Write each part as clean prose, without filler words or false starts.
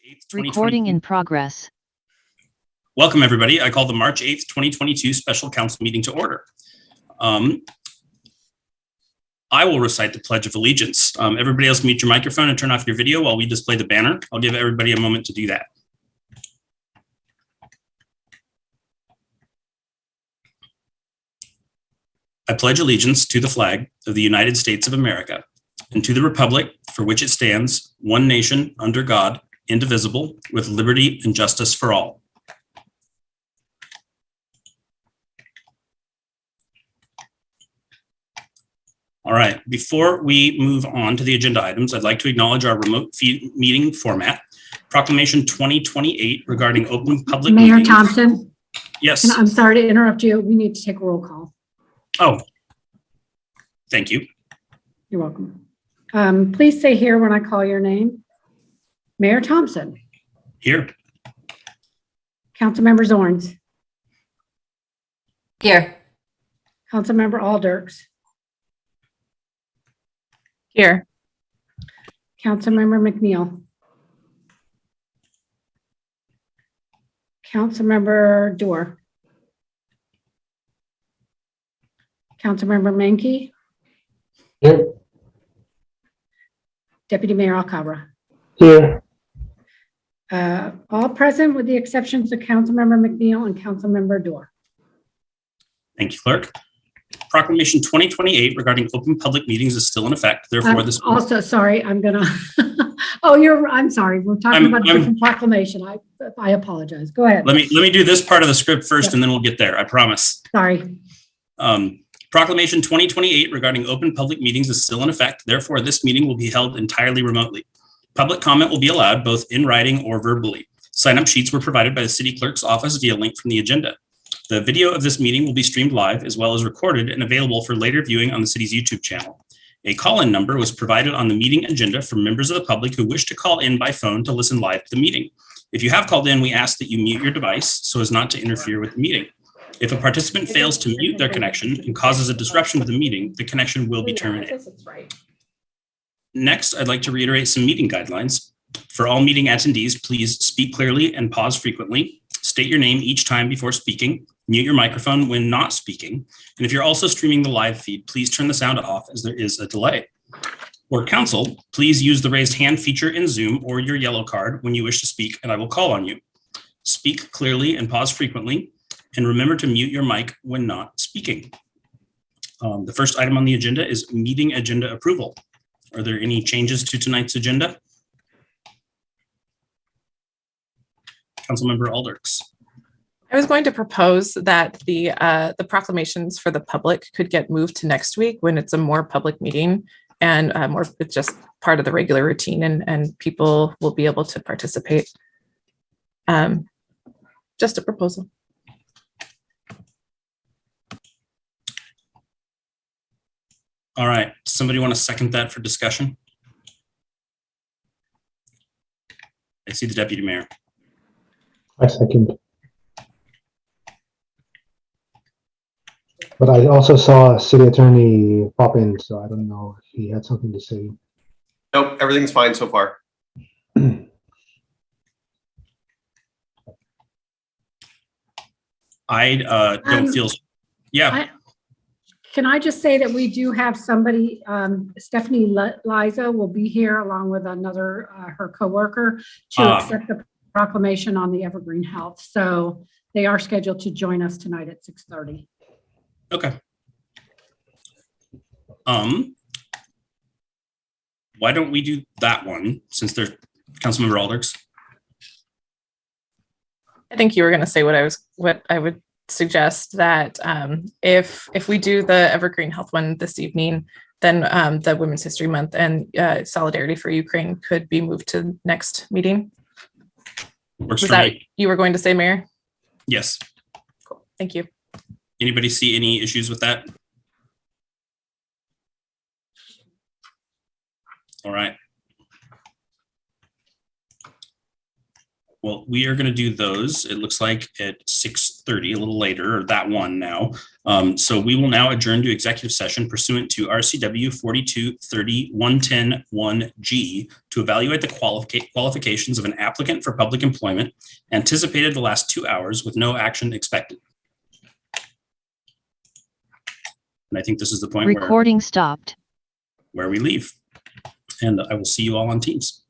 8th, Recording in progress. Welcome, everybody. I call the March 8th, 2022 special council meeting to order. I will recite the Pledge of Allegiance. Everybody else mute your microphone and turn off your video while we display the banner. I'll give everybody a moment to do that. I pledge allegiance to the flag of the United States of America and to the republic for which it stands, one nation, under God, indivisible, with liberty and justice for all. All right, before we move on to the agenda items, I'd like to acknowledge our remote meeting format, Proclamation 2028 regarding open public Mayor meetings. Thompson? Yes. And I'm sorry to interrupt you. We need to take a roll call. Oh, thank you. You're welcome. Please say here when I call your name. Mayor Thompson. Here. Councilmember Zorns. Here. Councilmember Alderks. Here. Councilmember McNeil. Councilmember Dorr. Councilmember Menke. Here. Deputy Mayor Alcabra. Here. All present with the exceptions of Councilmember McNeil and Councilmember Dorr. Thank you, Clerk. Proclamation 2028 regarding open public meetings is still in effect. Therefore, this also sorry, I'm gonna. I'm sorry. We're talking about a different proclamation. I apologize. Go ahead. Let me do this part of the script first, and then we'll get there. I promise. Sorry. Proclamation 2028 regarding open public meetings is still in effect. Therefore, this meeting will be held entirely remotely. Public comment will be allowed both in writing or verbally. Sign-up sheets were provided by the City Clerk's office via link from the agenda. The video of this meeting will be streamed live as well as recorded and available for later viewing on the city's YouTube channel. A call-in number was provided on the meeting agenda for members of the public who wish to call in by phone to listen live to the meeting. If you have called in, we ask that you mute your device so as not to interfere with the meeting. If a participant fails to mute their connection and causes a disruption to the meeting, the connection will be terminated. Next, I'd like to reiterate some meeting guidelines. For all meeting attendees, please speak clearly and pause frequently. State your name each time before speaking. Mute your microphone when not speaking. And if you're also streaming the live feed, please turn the sound off as there is a delay. For council, please use the raised hand feature in Zoom or your yellow card when you wish to speak, and I will call on you. Speak clearly and pause frequently, and remember to mute your mic when not speaking. The first item on the agenda is meeting agenda approval. Are there any changes to tonight's agenda? Councilmember Alderks. I was going to propose that the proclamations for the public could get moved to next week when it's a more public meeting and it's just part of the regular routine and people will be able to participate. Just a proposal. All right, somebody want to second that for discussion? I see the Deputy Mayor. I second. But I also saw City Attorney pop in, so I don't know if he had something to say. Nope, everything's fine so far. I don't feel, yeah. Can I just say that we do have somebody, Stephanie Lizza will be here along with another, her coworker to accept the proclamation on the Evergreen Health. So they are scheduled to join us tonight at 6:30. Okay. Why don't we do that one since there's Councilmember Alderks? I think you were going to say what I would suggest that if we do the Evergreen Health one this evening, then the Women's History Month and Solidarity for Ukraine could be moved to next meeting. Works Was for that me. you were going to say, Mayor? Yes. Cool. Thank you. Anybody see any issues with that? All right. Well, we are going to do those. It looks like at 6:30. 6:30, a little later, or that one now. So we will now adjourn to executive session pursuant to RCW 4230-110-1G to evaluate the qualifications of an applicant for public employment anticipated the last 2 hours with no action expected. And I think this is the point Recording stopped. where we leave. And I will see you all on Teams.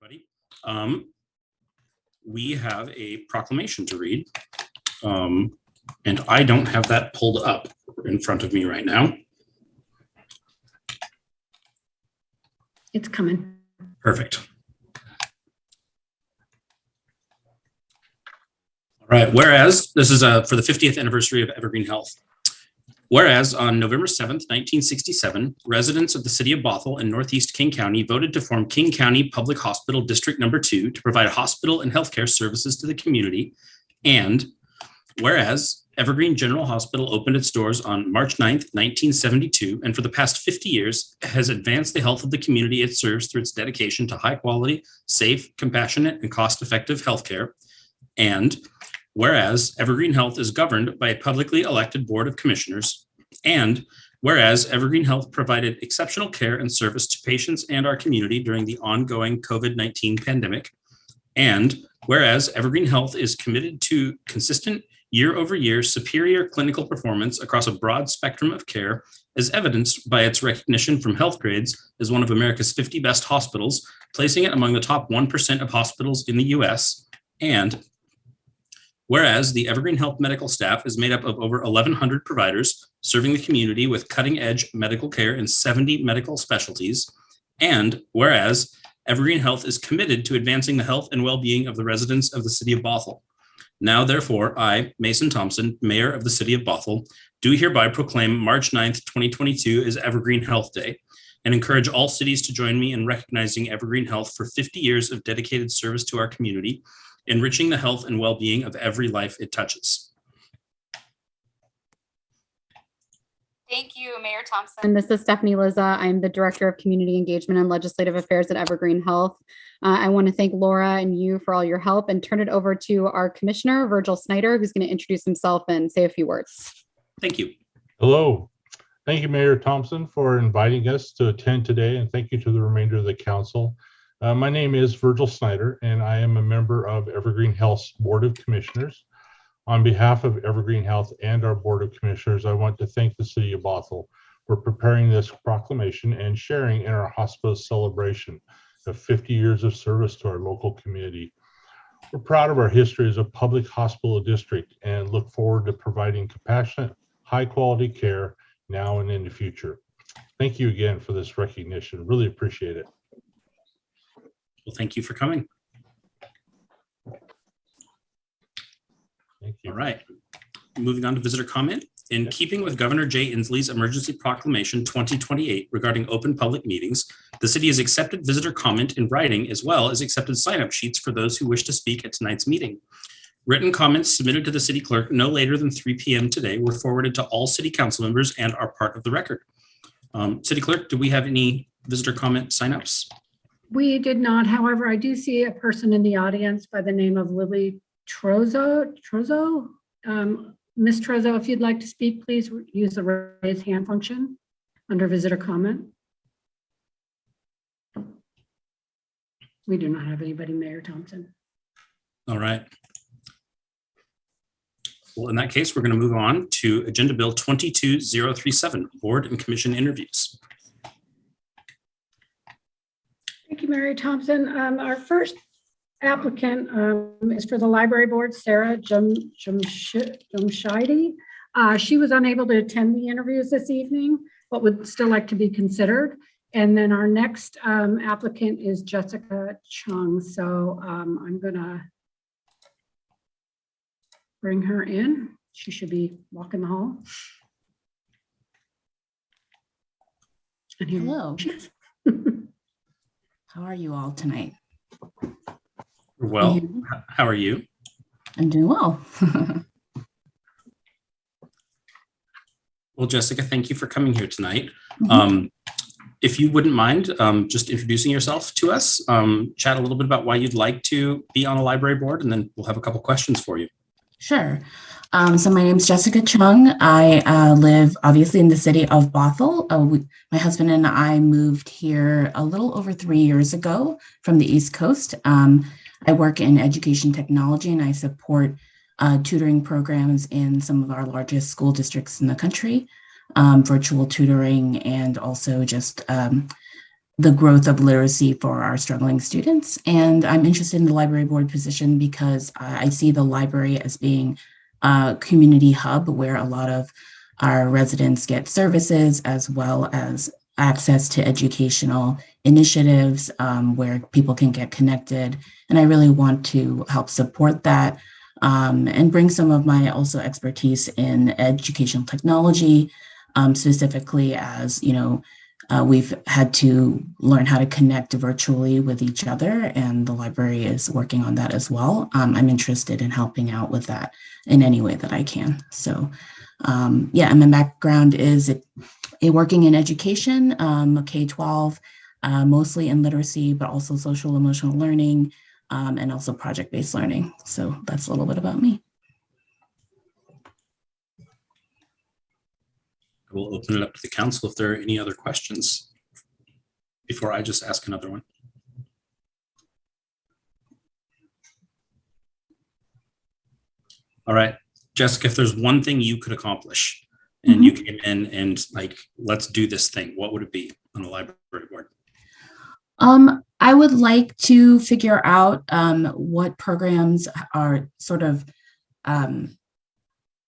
everybody. We have a proclamation to read. And I don't have that pulled up in front of me right now. It's coming. Perfect. All right, whereas this is for the 50th anniversary of Evergreen Health. Whereas on November 7th, 1967, residents of the city of Bothell in Northeast King County voted to form King County Public Hospital District Number 2 to provide hospital and healthcare services to the community. And whereas Evergreen General Hospital opened its doors on March 9th, 1972, and for the past 50 years has advanced the health of the community it serves through its dedication to high quality, safe, compassionate, and cost-effective healthcare. And whereas Evergreen Health is governed by a publicly elected board of commissioners, and whereas Evergreen Health provided exceptional care and service to patients and our community during the ongoing COVID-19 pandemic, and whereas Evergreen Health is committed to consistent year-over-year superior clinical performance across a broad spectrum of care, as evidenced by its recognition from Health Grades as one of America's 50 best hospitals, placing it among the top 1% of hospitals in the US, and whereas the Evergreen Health medical staff is made up of over 1,100 providers serving the community with cutting-edge medical care in 70 medical specialties, and whereas Evergreen Health is committed to advancing the health and well-being of the residents of the city of Bothell. Now, therefore, I, Mason Thompson, Mayor of the City of Bothell, do hereby proclaim March 9th, 2022 as Evergreen Health Day and encourage all cities to join me in recognizing Evergreen Health for 50 years of dedicated service to our community, enriching the health and well-being of every life it touches. Thank you, Mayor Thompson. This is Stephanie Lizza. I'm the Director of Community Engagement and Legislative Affairs at Evergreen Health. I want to thank Laura and you for all your help and turn it over to our Commissioner, Virgil Snyder, who's going to introduce himself and say a few words. Thank you. Hello. Thank you, Mayor Thompson, for inviting us to attend today, and thank you to the remainder of the council. My name is Virgil Snyder, and I am a member of Evergreen Health's Board of Commissioners. On behalf of Evergreen Health and our Board of Commissioners, I want to thank the City of Bothell for preparing this proclamation and sharing in our hospice celebration of 50 years of service to our local community. We're proud of our history as a public hospital district and look forward to providing compassionate, high-quality care now and in the future. Thank you again for this recognition. Really appreciate it. Well, thank you for coming. Thank you. All right. Moving on to visitor comment. In keeping with Governor Jay Inslee's emergency proclamation 2028 regarding open public meetings, the city has accepted visitor comment in writing as well as accepted sign-up sheets for those who wish to speak at tonight's meeting. Written comments submitted to the city clerk no later than 3 p.m. today were forwarded to all city council members and are part of the record. City clerk, do we have any visitor comment sign-ups? We did not. However, I do see a person in the audience by the name of Lily Trozo. Ms. Trozo, if you'd like to speak, please use the raise hand function under visitor comment. We do not have anybody, Mayor Thompson. All right. Well, in that case, we're going to move on to Agenda Bill 22037, Board and Commission Interviews. Thank you, Mary Thompson. Our first applicant is for the library board, Sarah Jamshidi. She was unable to attend the interviews this evening, but would still like to be considered. And then our next applicant is Jessica Chung. So I'm gonna bring her in. She should be walking the hall. And here Hello. she is. How are you all tonight? Well, how are you? I'm doing well. Well, Jessica, thank you for coming here tonight. Mhm. If you wouldn't mind just introducing yourself to us, chat a little bit about why you'd like to be on a library board, and then we'll have a couple questions for you. Sure. So my name is Jessica Chung. I live obviously in the city of Bothell. My husband and I moved here a little over 3 years ago from the East Coast. I work in education technology and I support tutoring programs in some of our largest school districts in the country, virtual tutoring, and also just the growth of literacy for our struggling students. And I'm interested in the library board position because I see the library as being a community hub where a lot of our residents get services as well as access to educational initiatives where people can get connected. And I really want to help support that and bring some of my also expertise in educational technology, specifically as, we've had to learn how to connect virtually with each other, and the library is working on that as well. I'm interested in helping out with that in any way that I can. So yeah, and my background is working in education, K-12, mostly in literacy, but also social emotional learning, and also project-based learning. So that's a little bit about me. We'll open it up to the council if there are any other questions before I just ask another one. All right, Jessica, if there's one thing you could accomplish and you came in and like, let's do this thing, what would it be on the library board? I would like to figure out what programs are sort of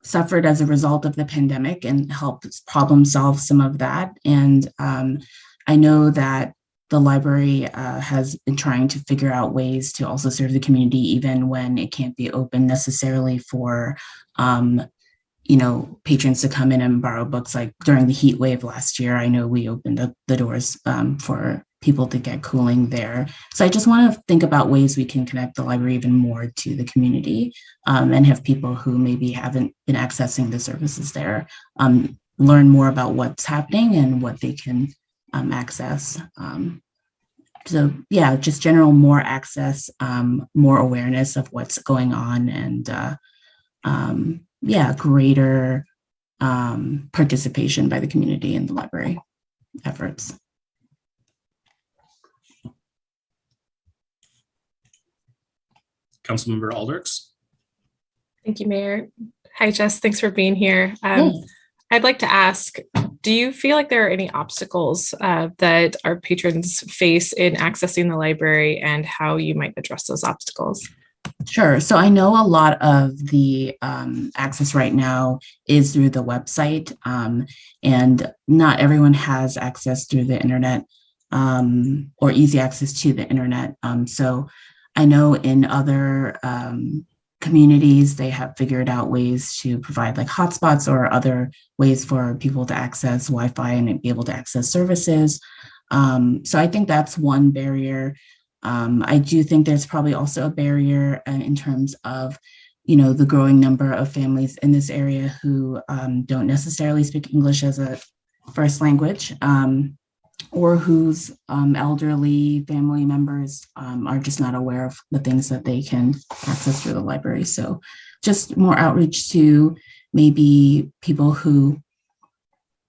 suffered as a result of the pandemic and help problem solve some of that. And I know that the library has been trying to figure out ways to also serve the community, even when it can't be open necessarily for patrons to come in and borrow books. Like during the heat wave last year, I know we opened up the doors for people to get cooling there. So I just want to think about ways we can connect the library even more to the community and have people who maybe haven't been accessing the services there learn more about what's happening and what they can access. So yeah, just general more access, more awareness of what's going on, and greater participation by the community in the library efforts. Councilmember Alders. Thank you, Mayor. Hi, Jess. Thanks for being here. I'd like to ask, do you feel like there are any obstacles that our patrons face in accessing the library, and how you might address those obstacles? Sure. So I know a lot of the access right now is through the website, and not everyone has access through the internet or easy access to the internet. So I know in other communities, they have figured out ways to provide like hotspots or other ways for people to access Wi-Fi and be able to access services. So I think that's one barrier. I do think there's probably also a barrier in terms of, the growing number of families in this area who don't necessarily speak English as a first language, or whose elderly family members are just not aware of the things that they can access through the library. So just more outreach to maybe people who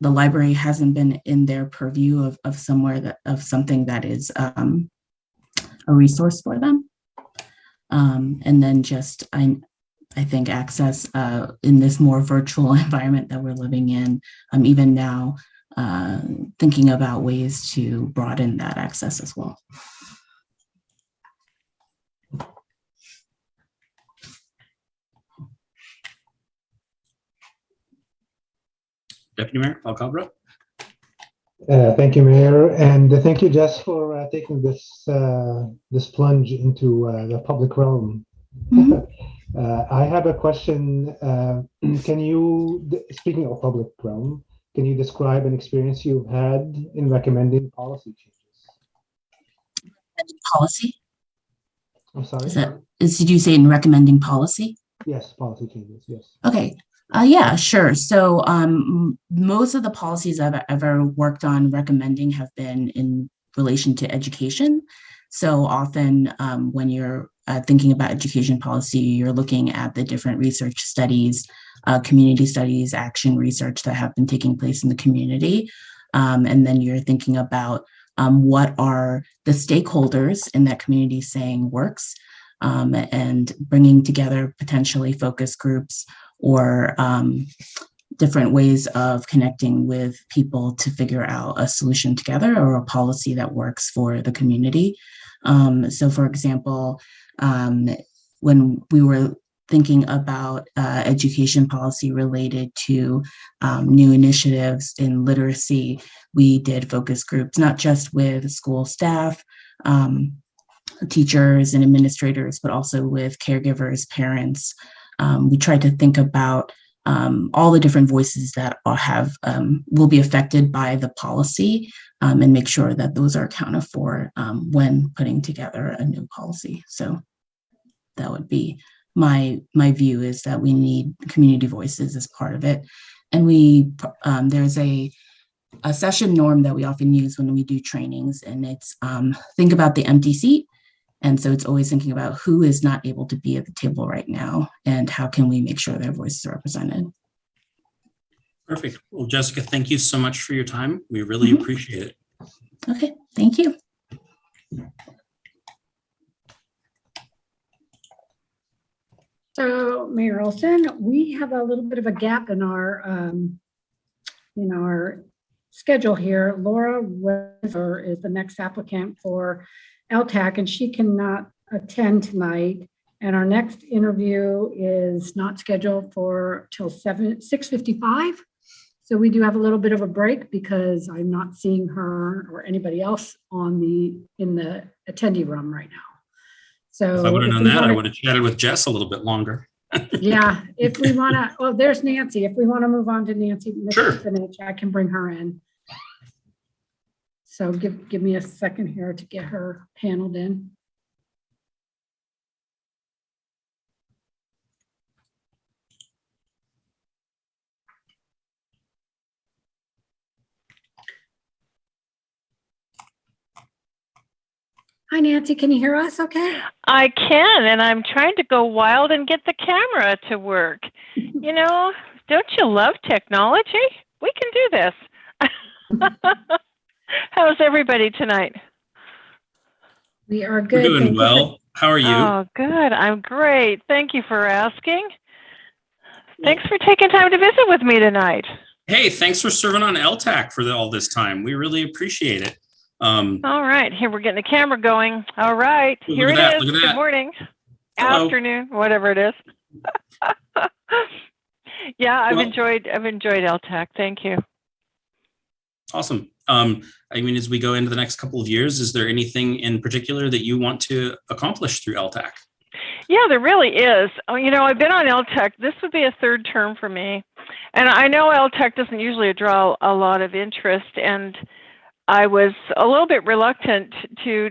the library hasn't been in their purview of something that is a resource for them. And then just, I think access in this more virtual environment that we're living in, even now, thinking about ways to broaden that access as well. Deputy Mayor Alcabra. Thank you, Mayor, and thank you, Jess, for taking this this plunge into the public realm. I have a question. Can you, speaking of public realm, can you describe an experience you've had in recommending policy changes? Policy? I'm sorry? Did you say in recommending policy? Yes, policy changes, yes. Okay. Yeah, sure. So most of the policies I've ever worked on recommending have been in relation to education. So often when you're thinking about education policy, you're looking at the different research studies, community studies, action research that have been taking place in the community. And then you're thinking about what are the stakeholders in that community saying works, and bringing together potentially focus groups or different ways of connecting with people to figure out a solution together or a policy that works for the community. So for example, when we were thinking about education policy related to new initiatives in literacy, we did focus groups, not just with school staff, teachers and administrators, but also with caregivers, parents. We tried to think about all the different voices that will be affected by the policy, and make sure that those are accounted for when putting together a new policy. So that would be my view, is that we need community voices as part of it. And there's a session norm that we often use when we do trainings, and it's think about the empty seat. And so it's always thinking about who is not able to be at the table right now, and how can we make sure their voices are represented. Perfect. Well, Jessica, thank you so much for your time. We really appreciate it. Okay, thank you. So Mayor Olson, we have a little bit of a gap in our schedule here. Laura Weber is the next applicant for LTAC, and she cannot attend tonight. And our next interview is not scheduled for till 6:55. So we do have a little bit of a break because I'm not seeing her or anybody else in the attendee room right now. So If I would have if known we that, I wanna- would have chatted with Jess a little bit longer. Yeah, if we want to, oh, there's Nancy. If we want to move on to Nancy, Sure. Spinach, I can bring her in. So give me a second here to get her paneled in. Hi, Nancy, can you hear us okay? I can, and I'm trying to go wild and get the camera to work. You know, don't you love technology? We can do this. How's everybody tonight? We are We're good. doing Thank you well. How are you? Oh, good. I'm great. Thank you for asking. Thanks for taking time to visit with me tonight. Hey, thanks for serving on LTAC for all this time. We really appreciate it. All right, here we're getting the camera going. All right, Look here at it that, is. look at Good that. morning, Hello. afternoon, whatever it is. Yeah, I've Well- enjoyed LTAC. Thank you. Awesome. I mean, as we go into the next couple of years, is there anything in particular that you want to accomplish through LTAC? Yeah, there really is. Oh, you know, I've been on LTAC. This would be a third term for me. And I know LTAC doesn't usually draw a lot of interest. And I was a little bit reluctant to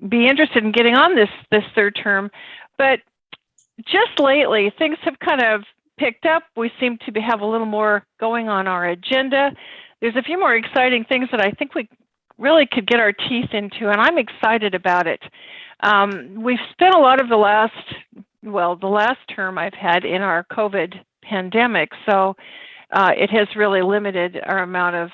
be interested in getting on this third term. But just lately, things have kind of picked up. We seem to have a little more going on our agenda. There's a few more exciting things that I think we really could get our teeth into, and I'm excited about it. We've spent a lot of the last term I've had in our COVID pandemic, so it has really limited our amount of,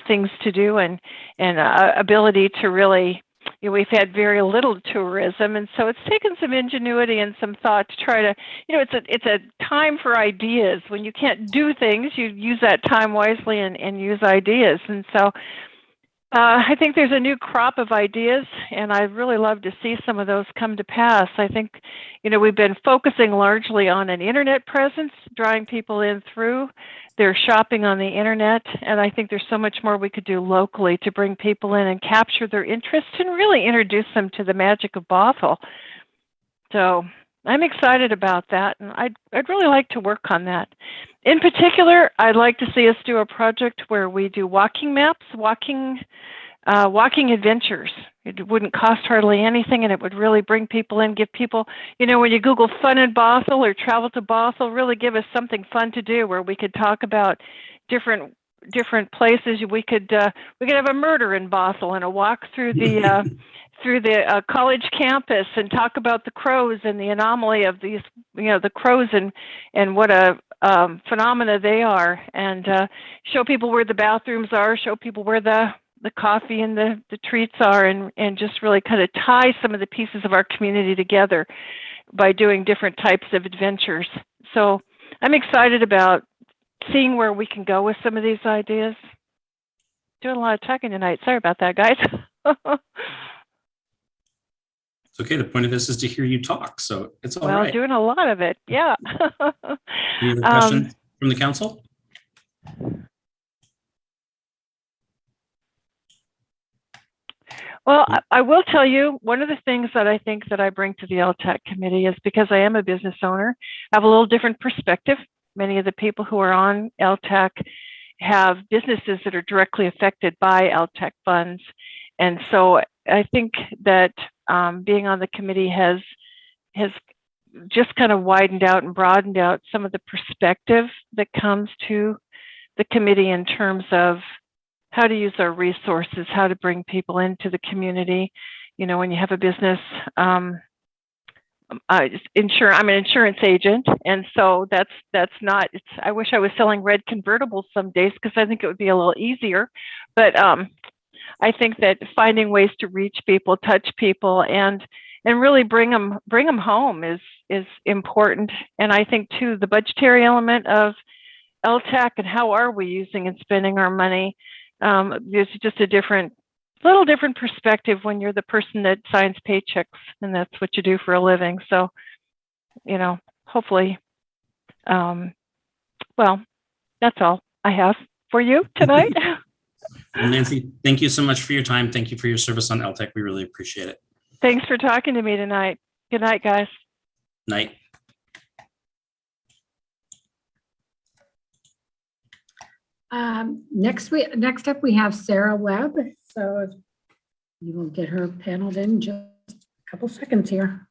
things to do and ability to really. We've had very little tourism, and so it's taken some ingenuity and some thought to try to, it's a time for ideas. When you can't do things, you use that time wisely and use ideas. And so I think there's a new crop of ideas, and I'd really love to see some of those come to pass. I think, we've been focusing largely on an internet presence, drawing people in through their shopping on the internet, and I think there's so much more we could do locally to bring people in and capture their interest and really introduce them to the magic of Bothell. So I'm excited about that, and I'd really like to work on that. In particular, I'd like to see us do a project where we do walking maps, walking adventures. It wouldn't cost hardly anything, and it would really bring people in, give people, when you Google fun in Bothell or travel to Bothell, really give us something fun to do where we could talk about different places. We could have a murder in Bothell and a walk through the through the college campus and talk about the crows and the anomaly of these, the crows and what a phenomena they are, and show people where the bathrooms are, show people where the coffee and the treats are, and just really kind of tie some of the pieces of our community together by doing different types of adventures. So I'm excited about seeing where we can go with some of these ideas. Doing a lot of talking tonight. Sorry about that, guys. It's okay. The point of this is to hear you talk, so it's all Well, right. doing a lot of it. Yeah. Any other questions from the council? Well, I will tell you, one of the things that I think that I bring to the LTAC committee is because I am a business owner, I have a little different perspective. Many of the people who are on LTAC have businesses that are directly affected by LTAC funds. And so I think that being on the committee has just kind of widened out and broadened out some of the perspective that comes to the committee in terms of how to use our resources, how to bring people into the community. You know, when you have a business, I'm an insurance agent, and so that's not. I wish I was selling red convertibles some days because I think it would be a little easier. But I think that finding ways to reach people, touch people, and really bring them home is important. And I think too the budgetary element of LTAC and how are we using and spending our money. There's just a little different perspective when you're the person that signs paychecks and that's what you do for a living. So, you know, hopefully, well, that's all I have for you tonight. Well, Nancy, thank you so much for your time. Thank you for your service on LTAC. We really appreciate it. Thanks for talking to me tonight. Good night, guys. Night. Next up, we have Sarah Webb. So you will get her paneled in just a couple seconds here.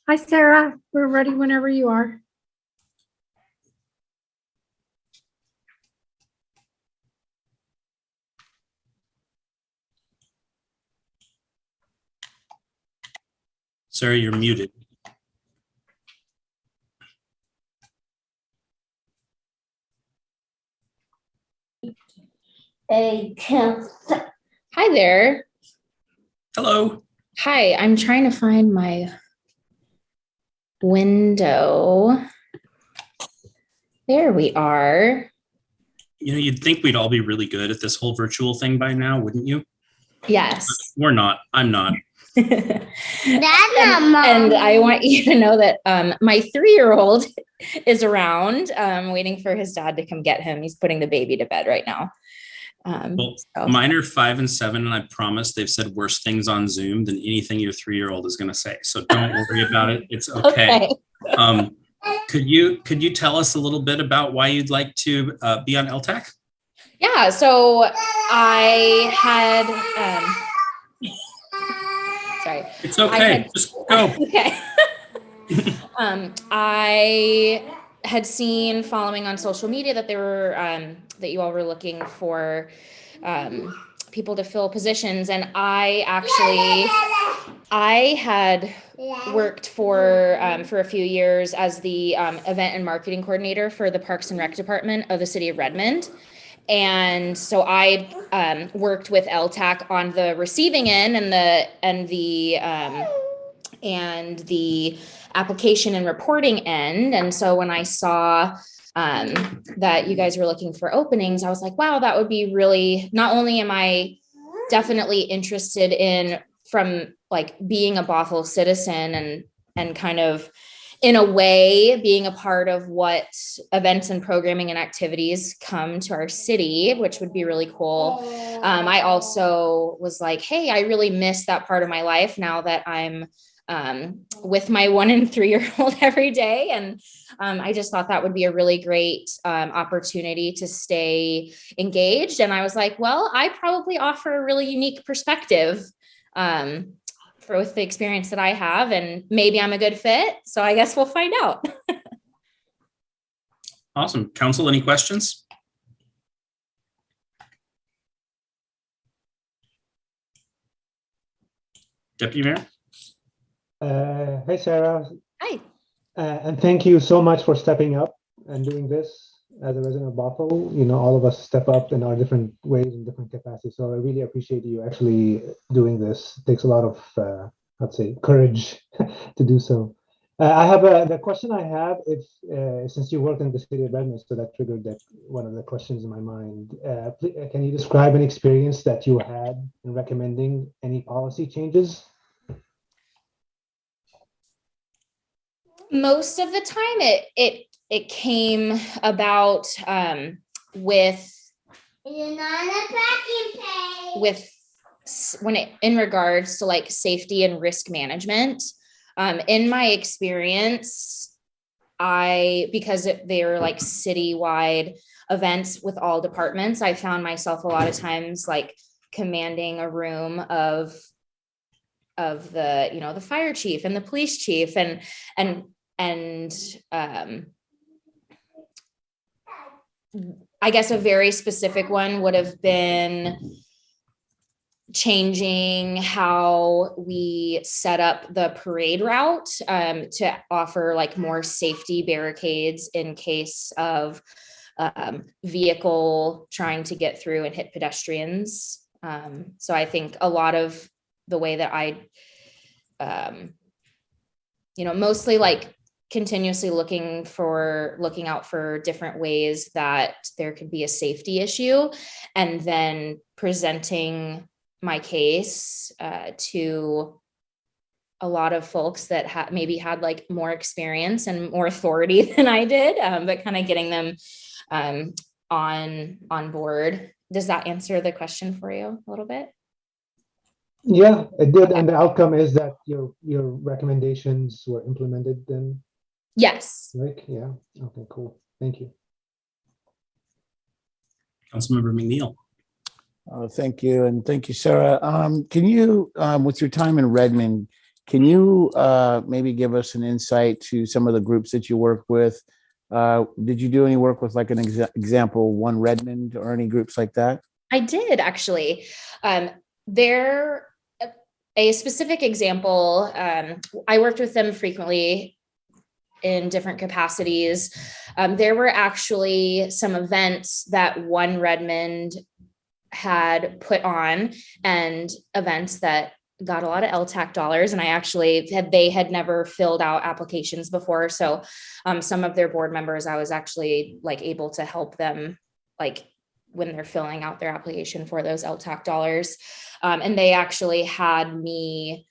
Hi, Sarah. We're ready whenever you are. Sarah, you're muted. Hi there. Hello. Hi, I'm trying to find my window. There we are. You know, you'd think we'd all be really good at this whole virtual thing by now, wouldn't you? Yes. We're not. I'm not. And I want you to know that my 3-year-old is around, waiting for his dad to come get him. He's putting the baby to bed right now. Well, mine are 5 and 7, and I promise they've said worse things on Zoom than anything your 3-year-old is going to say. So don't worry about it. It's okay. Could you tell us a little bit about why you'd like to be on LTAC? Yeah. So I had. Sorry. It's okay. Just go. Okay. I had seen following on social media that that you all were looking for people to fill positions, and I had worked for a few years as the event and marketing coordinator for the Parks and Rec department of the city of Redmond. And so I worked with LTAC on the receiving end and the application and reporting end. And so when I saw that you guys were looking for openings, I was like, wow, that would be really, not only am I definitely interested in from like being a Bothell citizen and kind of in a way being a part of what events and programming and activities come to our city, which would be really cool. I also was like, hey, I really miss that part of my life now that I'm with my 1 and 3-year-old every day. And I just thought that would be a really great opportunity to stay engaged. And I was like, well, I probably offer a really unique perspective with the experience that I have, and maybe I'm a good fit. So I guess we'll find out. Awesome. Council, any questions? Deputy Mayor? Hey, Sarah. Hi. And thank you so much for stepping up and doing this as a resident of Bothell. You know, all of us step up in our different ways and different capacities. So I really appreciate you actually doing this. It takes a lot of, I'd say, courage to do so. I have the question I have, if since you worked in the city of Redmond, so that triggered one of the questions in my mind. Can you describe an experience that you had in recommending any policy changes? Most of the time it came about with when it in regards to like safety and risk management. In my experience, because they're like citywide events with all departments, I found myself a lot of times like commanding a room of the, you know, the fire chief and the police chief and I guess a very specific one would have been changing how we set up the parade route to offer like more safety barricades in case of vehicle trying to get through and hit pedestrians. So I think a lot of the way that I, you know, mostly like continuously looking out for different ways that there could be a safety issue, and then presenting my case to a lot of folks that maybe had like more experience and more authority than I did, but kind of getting them on board. Does that answer the question for you a little bit? Yeah, it did. And the outcome is that your recommendations were implemented then? Yes. Right? Yeah. Okay, cool. Thank you. Councilmember McNeil. Thank you. And thank you, Sarah. Can you, with your time in Redmond, can you maybe give us an insight to some of the groups that you work with? Did you do any work with like an example, One Redmond or any groups like that? I did actually. They're a specific example. I worked with them frequently in different capacities. There were actually some events that One Redmond had put on, and events that got a lot of LTAC dollars. And they had never filled out applications before. So some of their board members, I was actually like able to help them like when they're filling out their application for those LTAC dollars. And they actually had me,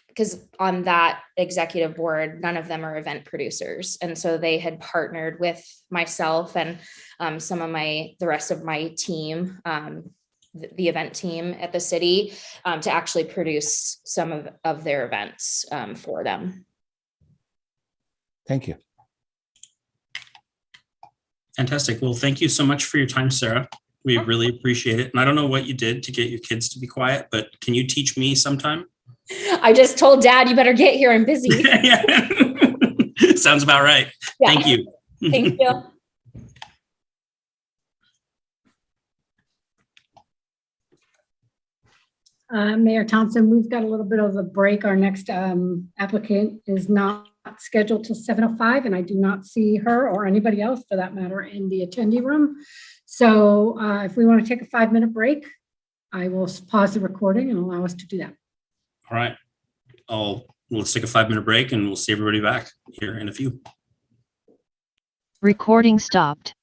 because on that executive board, none of them are event producers. And so they had partnered with myself and the rest of my team, the event team at the city, to actually produce some of their events for them. Thank you. Fantastic. Well, thank you so much for your time, Sarah. We really appreciate it. And I don't know what you did to get your kids to be quiet, but can you teach me sometime? I just told Dad, you better get here. I'm busy. Sounds about right. Yeah. Thank you. Thank you. Mayor Thompson, we've got a little bit of a break. Our next applicant is not scheduled till 7:05, and I do not see her or anybody else for that matter in the attendee room. So if we want to take a 5-minute break, I will pause the recording and allow us to do that. All right. Let's take a 5-minute break and we'll see everybody back here in a few. Recording stopped.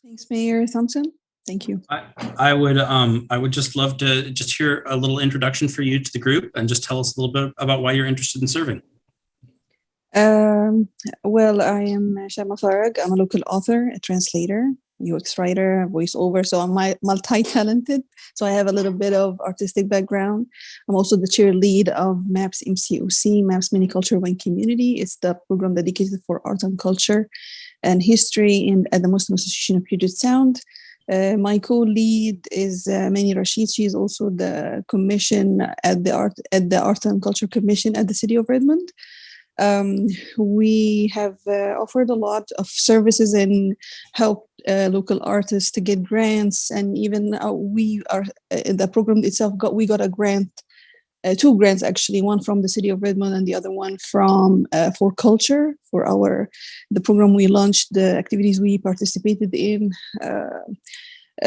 Thanks, Mayor Thompson. Thank you. I would just love to just hear a little introduction for you to the group and just tell us a little bit about why you're interested in serving. Well, I am Shama Farag. I'm a local author, a translator, UX writer, voiceover. So I'm multi-talented. So I have a little bit of artistic background. I'm also the chair lead of MAPS MCOC, MAPS Mini Culture One Community. It's the program dedicated for art and culture and history at the Muslim Association of Puget Sound. My co-lead is Mani Rashid. She is also the commission at the Art and Culture Commission at the City of Redmond. We have offered a lot of services and helped local artists to get grants, and even we are in the program itself. We got a grant, 2 grants actually, one from the City of Redmond and the other one from for culture for the program we launched, the activities we participated in.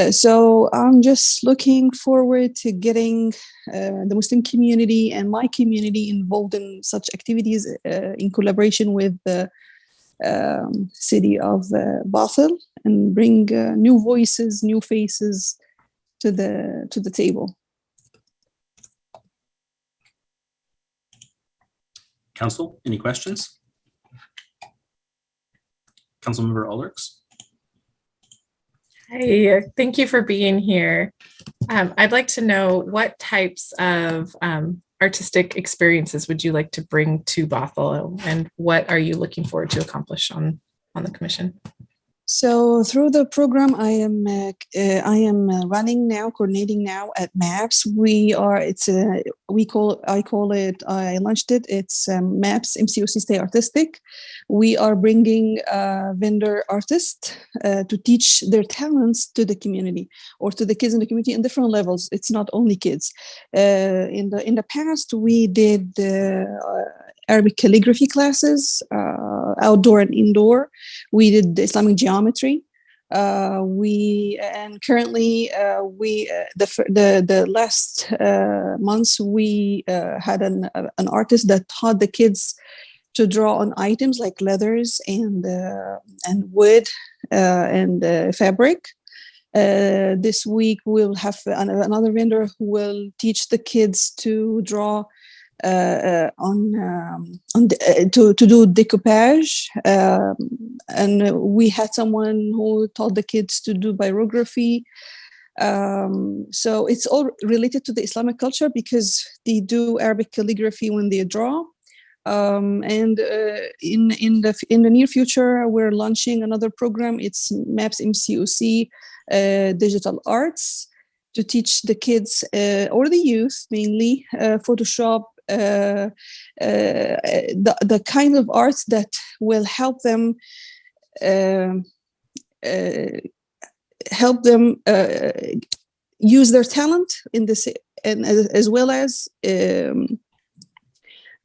So I'm just looking forward to getting the Muslim community and my community involved in such activities in collaboration with the city of Bothell, and bring new voices, new faces to the table. Council, any questions? Councilmember Ulrichs. Hey, thank you for being here. I'd like to know what types of artistic experiences would you like to bring to Bothell, and what are you looking forward to accomplish on the commission? So through the program, I am running now, coordinating now at MAPS. I launched it. It's MAPS MCOC Stay Artistic. We are bringing vendor artists to teach their talents to the community, or to the kids in the community in different levels. It's not only kids. In the past, we did Arabic calligraphy classes, outdoor and indoor. We did the Islamic geometry. Currently the last months we had an artist that taught the kids to draw on items like leathers and wood and fabric. This week we'll have another vendor who will teach the kids to draw to do decoupage, and we had someone who taught the kids to do birography. So it's all related to the Islamic culture, because they do Arabic calligraphy when they draw. And in the near future, we're launching another program. It's MAPS MCOC Digital Arts, to teach the kids or the youth mainly Photoshop, the kind of arts that will help them use their talent in this, and as well as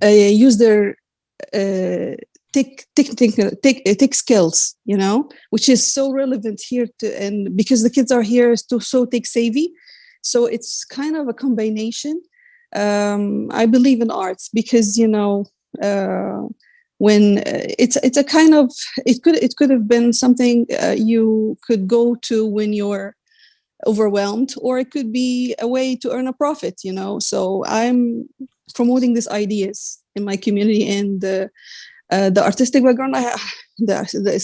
use their tech skills, which is so relevant here and because the kids are here so tech savvy. So it's kind of a combination. I believe in arts because, when it's a kind of, it could have been something you could go to when you're overwhelmed, or it could be a way to earn a profit, so I'm promoting these ideas in my community. And the artistic background, the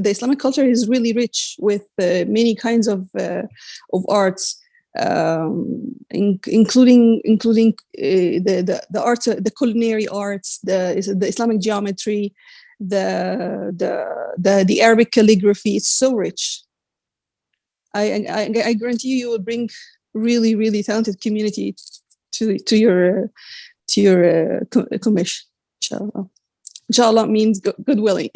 Islamic culture is really rich with many kinds of arts, including the arts, the culinary arts, the Islamic geometry, the Arabic calligraphy. It's so rich. I guarantee you will bring really, really talented community to your commission. Inshallah. Inshallah means good willing.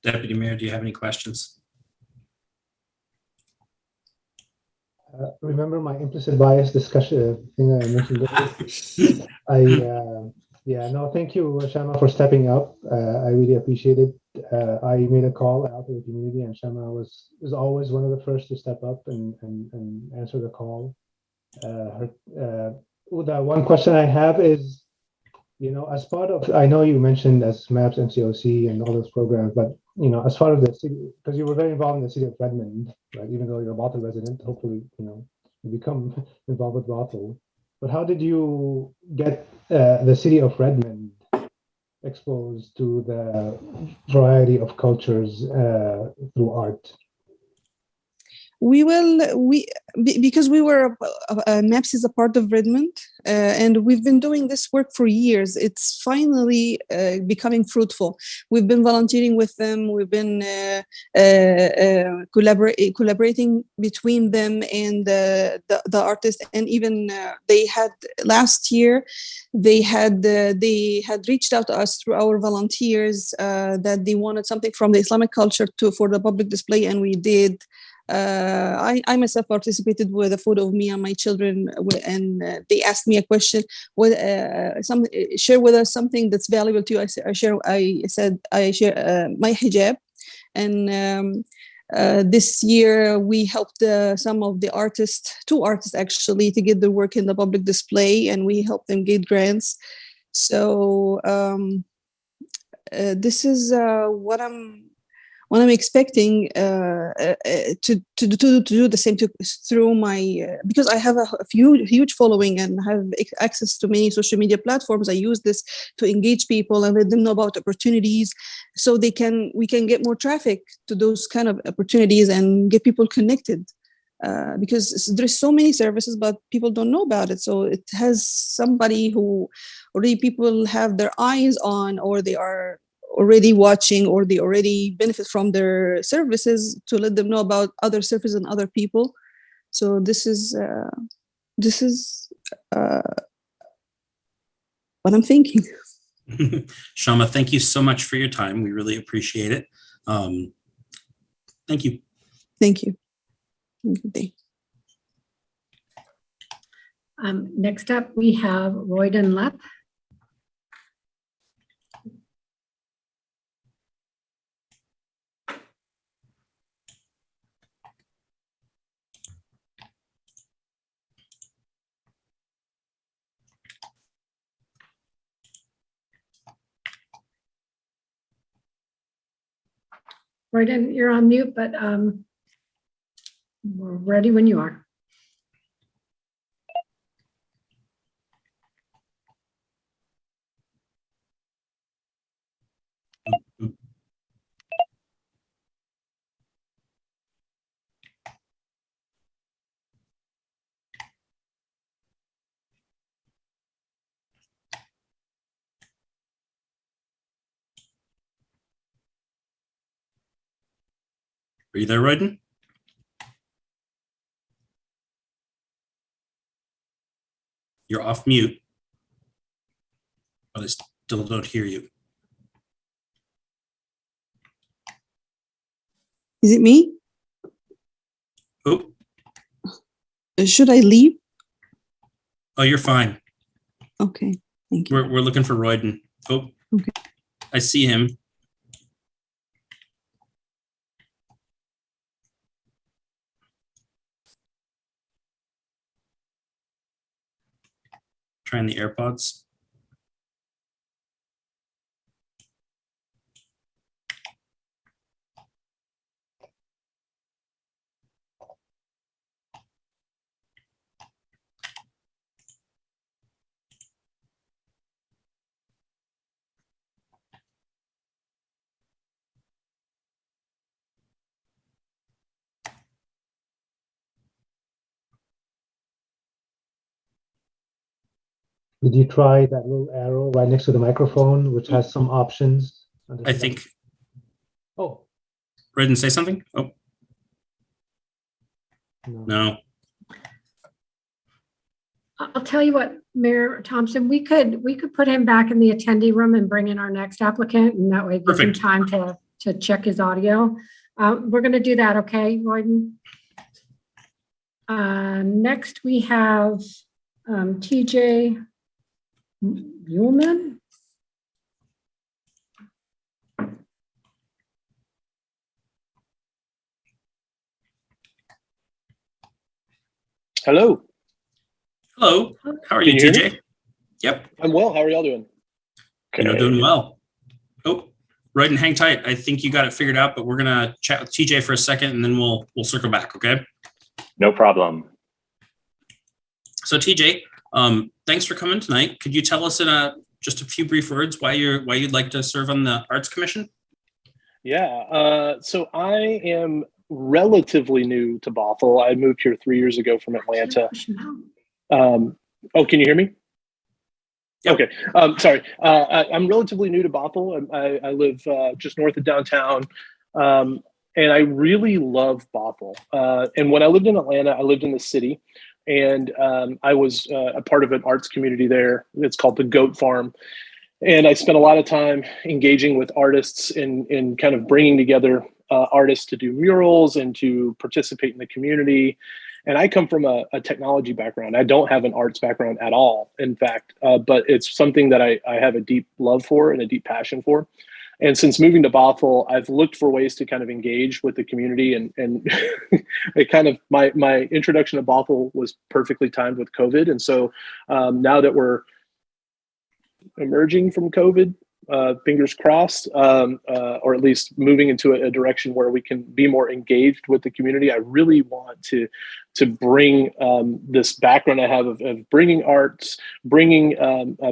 Deputy Mayor, do you have any questions? Remember my implicit bias discussion thing I mentioned earlier? Thank you, Shama, for stepping up. I really appreciate it. I made a call out to the community, and Shama was always one of the first to step up and answer the call. The one question I have is, As part of, I know you mentioned as MAPS, MCOC, and all those programs, but as part of the city, because you were very involved in the city of Redmond, right? Even though you're a Bothell resident, hopefully, you become involved with Bothell. But how did you get the city of Redmond exposed to the variety of cultures through art? Because we were MAPS is a part of Redmond, and we've been doing this work for years. It's finally becoming fruitful. We've been volunteering with them. We've been collaborating between them and the artists, and even they had last year. They had reached out to us through our volunteers that they wanted something from the Islamic culture for the public display, and we did. I myself participated with a photo of me and my children, and they asked me a question. Share with us something that's valuable to you. I said I share my hijab, and this year we helped some of the artists, 2 artists actually, to get their work in the public display, and we helped them get grants. So this is what I'm expecting to do the same through my because I have a huge following and have access to many social media platforms. I use this to engage people and let them know about opportunities, so we can get more traffic to those kind of opportunities and get people connected. Because there's so many services, but people don't know about it. So it has somebody who already people have their eyes on, or they are already watching, or they already benefit from their services, to let them know about other services and other people. So this is what I'm thinking. Shama, thank you so much for your time. We really appreciate it. Thank you. Thank you. Good day. Next up, we have Royden Lepp. Royden, you're on mute, but we're ready when you are. Are you there, Royden? You're off mute, but I still don't hear you. Is it me? Oh, Should I leave? oh, you're fine. Okay, thank you. We're looking for Royden. Oh, okay. I see him. Trying the AirPods. Did you try that little arrow right next to the microphone, which has some options? I think. Oh. Royden, say something? Oh. No. No. I'll tell you what, Mayor Thompson, we could put him back in the attendee room and bring in our next applicant, and that way give him time to check his audio. We're going to do that, okay, Royden? Next, we have TJ Buellman. Hello. Hello. How are you, TJ? Yep. I'm well. How are y'all doing? Doing well. Oh, right, and hang tight. I think you got it figured out, but we're gonna chat with TJ for a second, and then we'll circle back. Okay. No problem. So TJ, thanks for coming tonight. Could you tell us in just a few brief words why you'd like to serve on the Arts Commission? Yeah, so I am relatively new to Bothell. I moved here 3 years ago from Atlanta. Oh, can you hear me? Yep. Okay. Sorry. I'm relatively new to Bothell. I live just north of downtown, and I really love Bothell. And when I lived in Atlanta, I lived in the city, and I was a part of an arts community there. It's called the Goat Farm. And I spent a lot of time engaging with artists in kind of bringing together artists to do murals and to participate in the community. And I come from a technology background. I don't have an arts background at all, in fact, but it's something that I have a deep love for and a deep passion for. And since moving to Bothell, I've looked for ways to kind of engage with the community, and it kind of my introduction to Bothell was perfectly timed with COVID. And so now that we're emerging from COVID, fingers crossed, or at least moving into a direction where we can be more engaged with the community. I really want to bring this background I have of bringing arts, bringing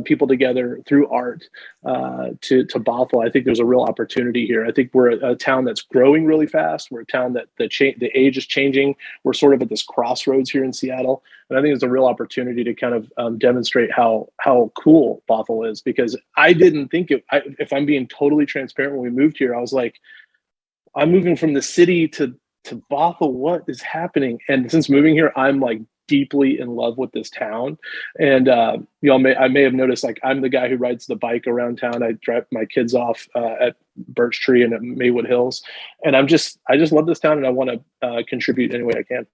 people together through art to Bothell. I think there's a real opportunity here. I think we're a town that's growing really fast. We're a town that the age is changing. We're sort of at this crossroads here in Seattle. And I think it's a real opportunity to kind of demonstrate how cool Bothell is, because I didn't think if I'm being totally transparent, when we moved here, I was like, I'm moving from the city to Bothell. What is happening? And since moving here, I'm like deeply in love with this town. And I may have noticed, like, I'm the guy who rides the bike around town. I drop my kids off at Birch Tree and at Maywood Hills, and I just love this town, and I want to contribute any way I can.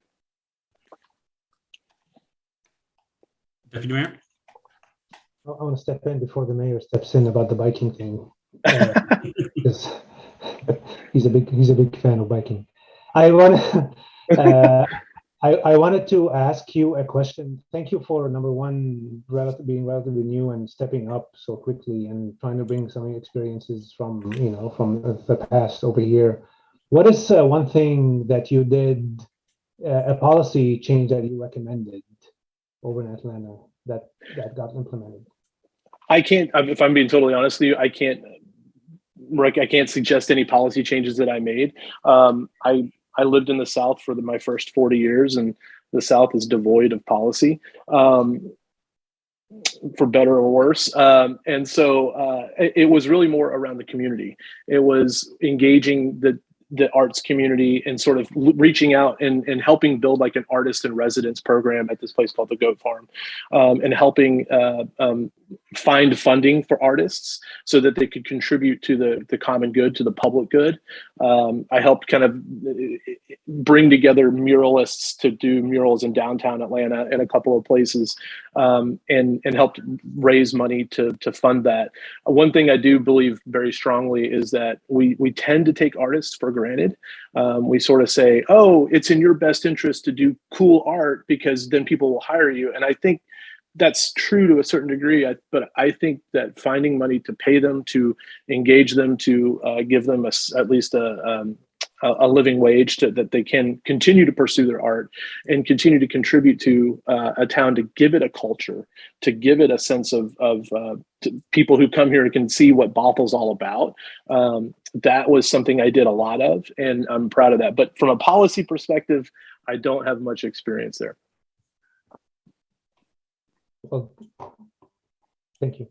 Deputy Mayor? I want to step in before the mayor steps in about the biking thing, because he's a big fan of biking. I wanted to ask you a question. Thank you for, number one, being relatively new and stepping up so quickly and trying to bring some experiences from the past over here. What is one thing that you did, a policy change that you recommended over in Atlanta that got implemented? I can't, if I'm being totally honest with you, I can't suggest any policy changes that I made. I lived in the South for my first 40 years, and the South is devoid of policy, for better or worse. And so it was really more around the community. It was engaging the arts community and sort of reaching out and helping build like an artist in residence program at this place called the Goat Farm, and helping find funding for artists so that they could contribute to the common good, to the public good. I helped kind of bring together muralists to do murals in downtown Atlanta and a couple of places, and helped raise money to fund that. One thing I do believe very strongly is that we tend to take artists for granted. We sort of say, oh, it's in your best interest to do cool art because then people will hire you. And I think that's true to a certain degree, but I think that finding money to pay them, to engage them, to give them at least a living wage that they can continue to pursue their art and continue to contribute to a town, to give it a culture, to give it a sense of people who come here and can see what Bothell's all about. That was something I did a lot of, and I'm proud of that. But from a policy perspective, I don't have much experience there. Well, thank you.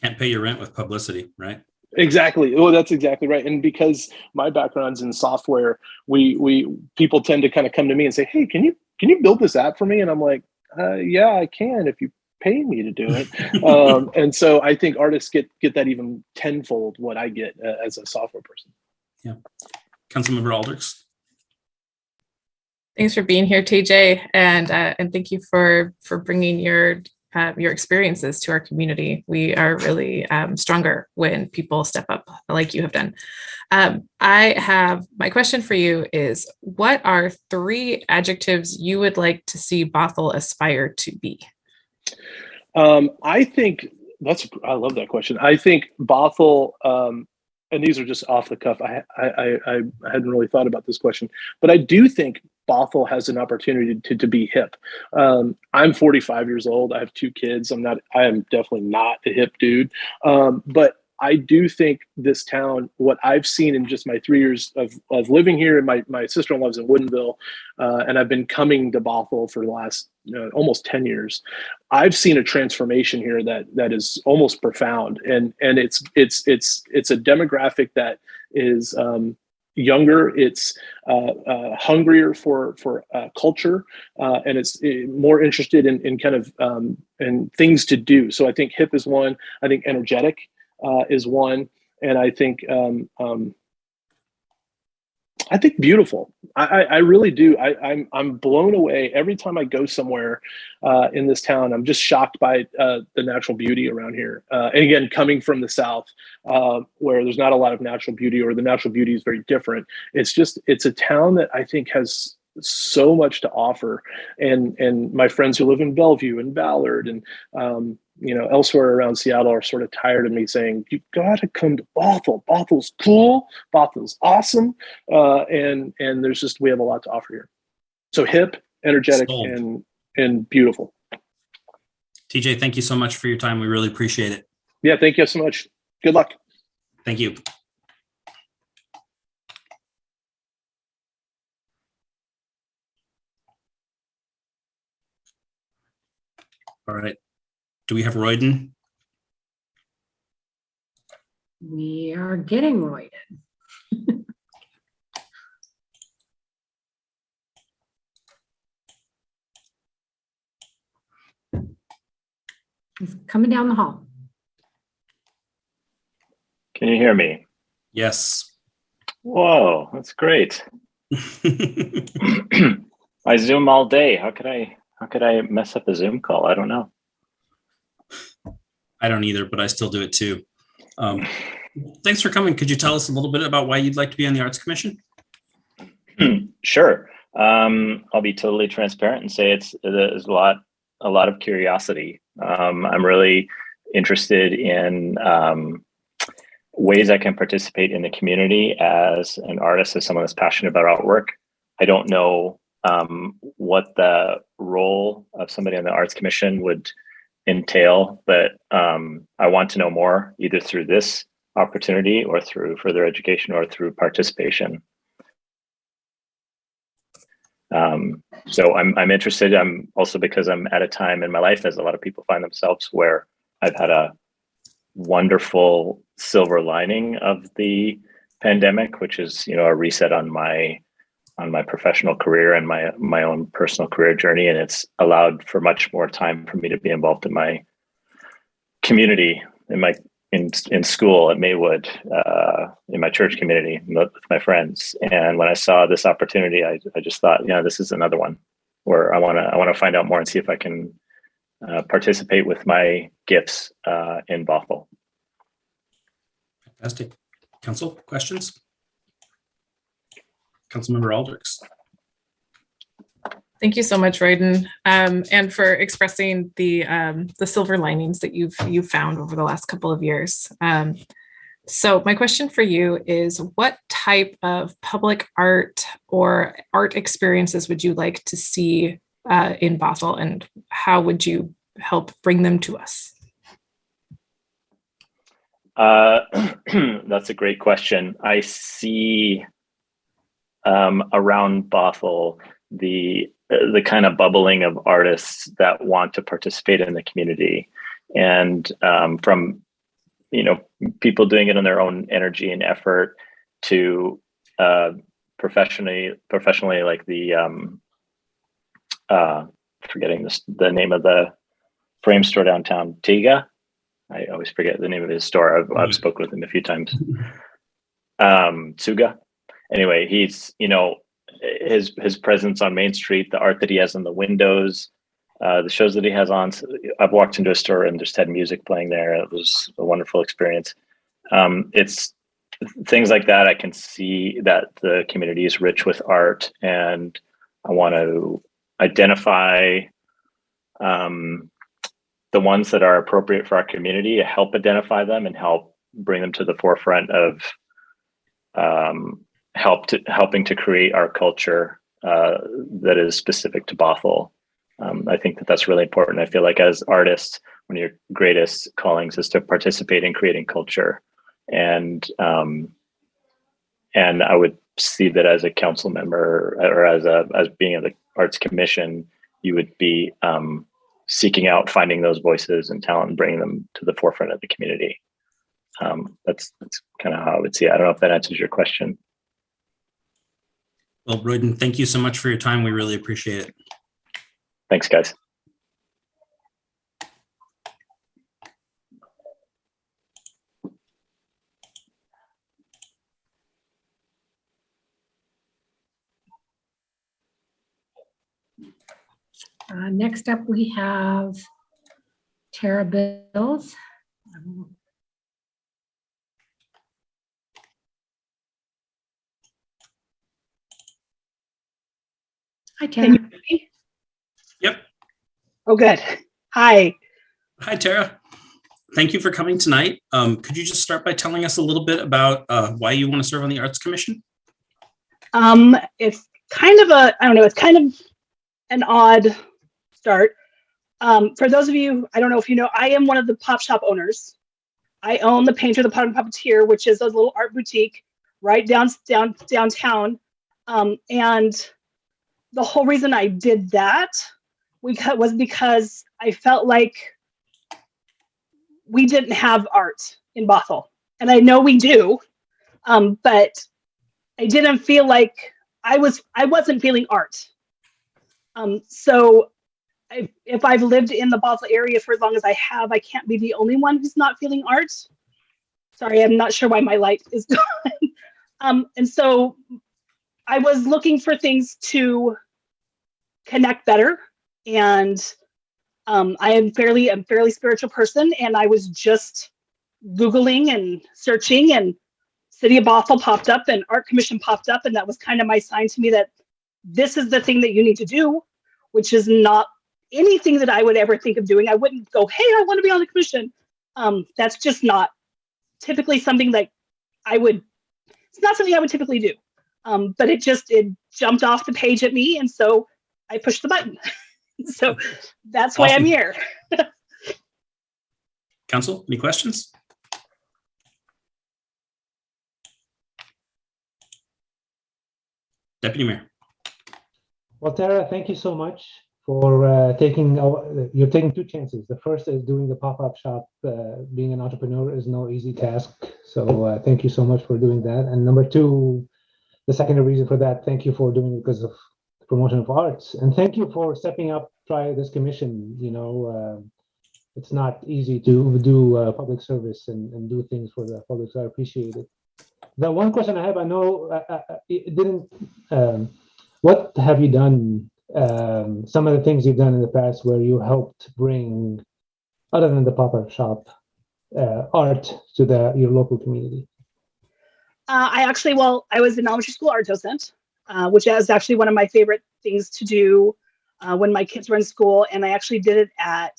Can't pay your rent with publicity, right? Exactly. Oh, that's exactly right. And because my background's in software, people tend to kind of come to me and say, "Hey, can you build this app for me?" And I'm like, "Yeah, I can if you pay me to do it." And so I think artists get that even tenfold what I get as a software person. Yeah. Councilmember Aldrich. Thanks for being here, TJ, and thank you for bringing your experiences to our community. We are really stronger when people step up like you have done. My question for you is, what are 3 adjectives you would like to see Bothell aspire to be? I think I love that question. I think Bothell, and these are just off the cuff. I hadn't really thought about this question, but I do think Bothell has an opportunity to be hip. I'm 45 years old. I have 2 kids. I am definitely not a hip dude. But I do think this town, what I've seen in just my 3 years of living here, and my sister-in-law lives in Woodinville, and I've been coming to Bothell for the last almost 10 years. I've seen a transformation here that is almost profound, and it's a demographic that is younger. It's hungrier for culture, and it's more interested in kind of in things to do. So I think hip is one. I think energetic is one, and I think beautiful. I really do. I'm blown away every time I go somewhere in this town. I'm just shocked by the natural beauty around here. And again, coming from the South, where there's not a lot of natural beauty, or the natural beauty is very different. It's a town that I think has so much to offer. And my friends who live in Bellevue and Ballard and elsewhere around Seattle are sort of tired of me saying, you got to come to Bothell. Bothell's cool. Bothell's awesome. And we have a lot to offer here. So hip, energetic, Sold. and beautiful. TJ, thank you so much for your time. We really appreciate it. Yeah, thank you so much. Good luck. Thank you. All right. Do we have Royden? We are getting Royden. He's coming down the hall. Can you hear me? Yes. Whoa, that's great. I Zoom all day. How could I mess up a Zoom call? I don't know. I don't either, but I still do it too. Thanks for coming. Could you tell us a little bit about why you'd like to be on the Arts Commission? Sure. I'll be totally transparent and say there's a lot of curiosity. I'm really interested in ways I can participate in the community as an artist, as someone that's passionate about artwork. I don't know what the role of somebody on the Arts Commission would entail, but I want to know more, either through this opportunity or through further education or through participation. So I'm interested. I'm also, because I'm at a time in my life, as a lot of people find themselves, where I've had a wonderful silver lining of the pandemic, which is, a reset on my professional career and my own personal career journey. And it's allowed for much more time for me to be involved in my community, in school at Maywood, in my church community, with my friends. And when I saw this opportunity, I just thought, this is another one where I want to find out more and see if I can participate with my gifts in Bothell. Fantastic. Council, questions? Councilmember Aldrich. Thank you so much, Royden, and for expressing the silver linings that you've found over the last couple of years. So my question for you is, what type of public art or art experiences would you like to see in Bothell, and how would you help bring them to us? That's a great question. I see around Bothell the kind of bubbling of artists that want to participate in the community, and from people doing it on their own energy and effort to professionally, like the forgetting the name of the frame store downtown, Tiga. I always forget the name of his store. I've spoken with him a few times. Tsuga. Anyway, he's his presence on Main Street, the art that he has on the windows, the shows that he has on. I've walked into a store and just had music playing there. It was a wonderful experience. It's things like that. I can see that the community is rich with art, and I want to identify the ones that are appropriate for our community, help identify them and help bring them to the forefront of helping to create our culture that is specific to Bothell. I think that that's really important. I feel like as artists, one of your greatest callings is to participate in creating culture. And I would see that as a council member or as being in the Arts Commission, you would be seeking out, finding those voices and talent and bringing them to the forefront of the community. That's kind of how I would see it. I don't know if that answers your question. Well, Royden, thank you so much for your time. We really appreciate it. Thanks, guys. Next up, we have Tara Bills. Hi, Tara. Can you hear me? Yep. Oh, good. Hi. Hi, Tara. Thank you for coming tonight. Could you just start by telling us a little bit about why you want to serve on the Arts Commission? It's kind of I don't know, it's kind of an odd start. For those of you, I don't know if you know, I am one of the pop shop owners. I own the Painter, the Potter, and Puppeteer, which is a little art boutique right downtown. And the whole reason I did that was because I felt like we didn't have art in Bothell. And I know we do, but I didn't feel like I wasn't feeling art. So if I've lived in the Bothell area for as long as I have, I can't be the only one who's not feeling art. Sorry, I'm not sure why my light is gone. And so I was looking for things to connect better. And I'm a fairly spiritual person, and I was just Googling and searching, and City of Bothell popped up and Art Commission popped up, and that was kind of my sign to me that this is the thing that you need to do, which is not anything that I would ever think of doing. I wouldn't go, hey, I want to be on the commission. That's just not typically something that it's not something I would typically do. But it jumped off the page at me, and so I pushed the button. So that's why I'm here. Council, any questions? Deputy Mayor. Well, Tara, thank you so much for you're taking two chances. The first is doing the pop-up shop. Being an entrepreneur is no easy task. So thank you so much for doing that. And number two, the secondary reason for that, thank you for doing it because of the promotion of arts. And thank you for stepping up, try this commission. You know, it's not easy to do public service and do things for the public, so I appreciate it. The one question I have, I know it didn't, what have you done, some of the things you've done in the past where you helped bring, other than the pop-up shop, art to your local community? I was an elementary school art docent, which is actually one of my favorite things to do when my kids were in school. And I actually did it I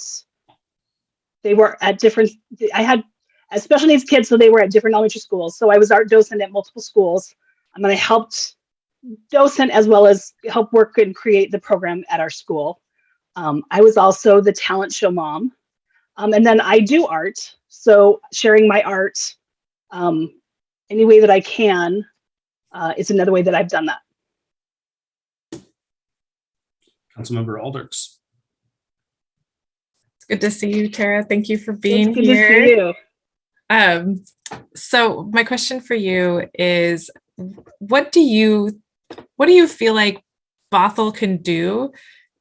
had special needs kids, so they were at different elementary schools. So I was art docent at multiple schools. I helped docent as well as help work and create the program at our school. I was also the talent show mom. And then I do art. So sharing my art any way that I can is another way that I've done that. Councilmember Alders. It's good to see you, Tara. Thank you for being here. To see you. So my question for you is, what do you feel like Bothell can do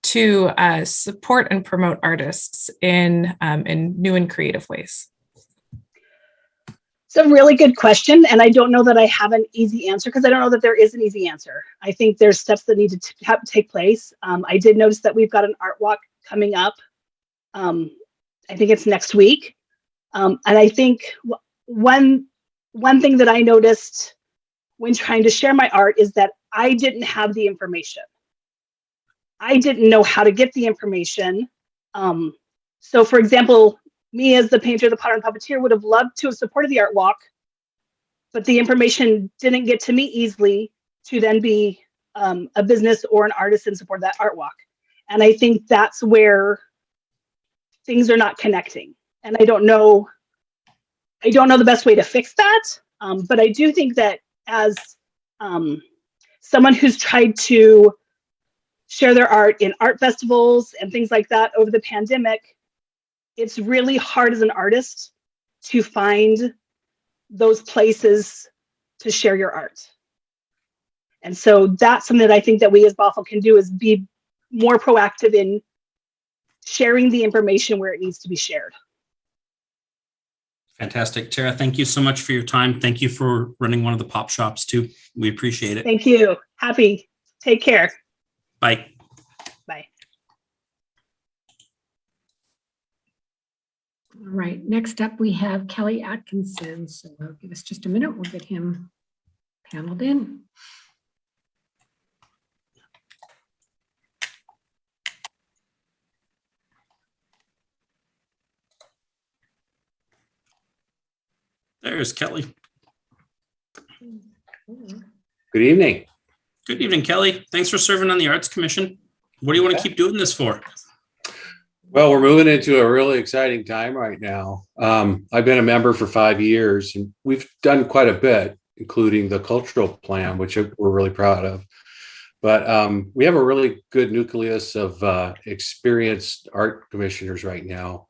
to support and promote artists in new and creative ways? It's a really good question, and I don't know that I have an easy answer because I don't know that there is an easy answer. I think there's steps that need to take place. I did notice that we've got an art walk coming up. I think it's next week. And I think one thing that I noticed when trying to share my art is that I didn't have the information. I didn't know how to get the information. So for example, me as the painter, the potter and puppeteer would have loved to have supported the art walk, but the information didn't get to me easily to then be a business or an artist and support that art walk. And I think that's where things are not connecting. And I don't know the best way to fix that. But I do think that as someone who's tried to share their art in art festivals and things like that over the pandemic, it's really hard as an artist to find those places to share your art. And so that's something that I think that we as Bothell can do, is be more proactive in sharing the information where it needs to be shared. Fantastic. Tara, thank you so much for your time. Thank you for running one of the pop shops too. We appreciate it. Thank you. Happy. Take care. Bye. Bye. All right, next up we have Kelly Atkinson. So give us just a minute. We'll get him paneled in. There's Kelly. Good evening. Good evening, Kelly. Thanks for serving on the Arts Commission. What do you want to keep doing this for? Well, we're moving into a really exciting time right now. I've been a member for 5 years, and we've done quite a bit, including the cultural plan, which we're really proud of. But we have a really good nucleus of experienced art commissioners right now.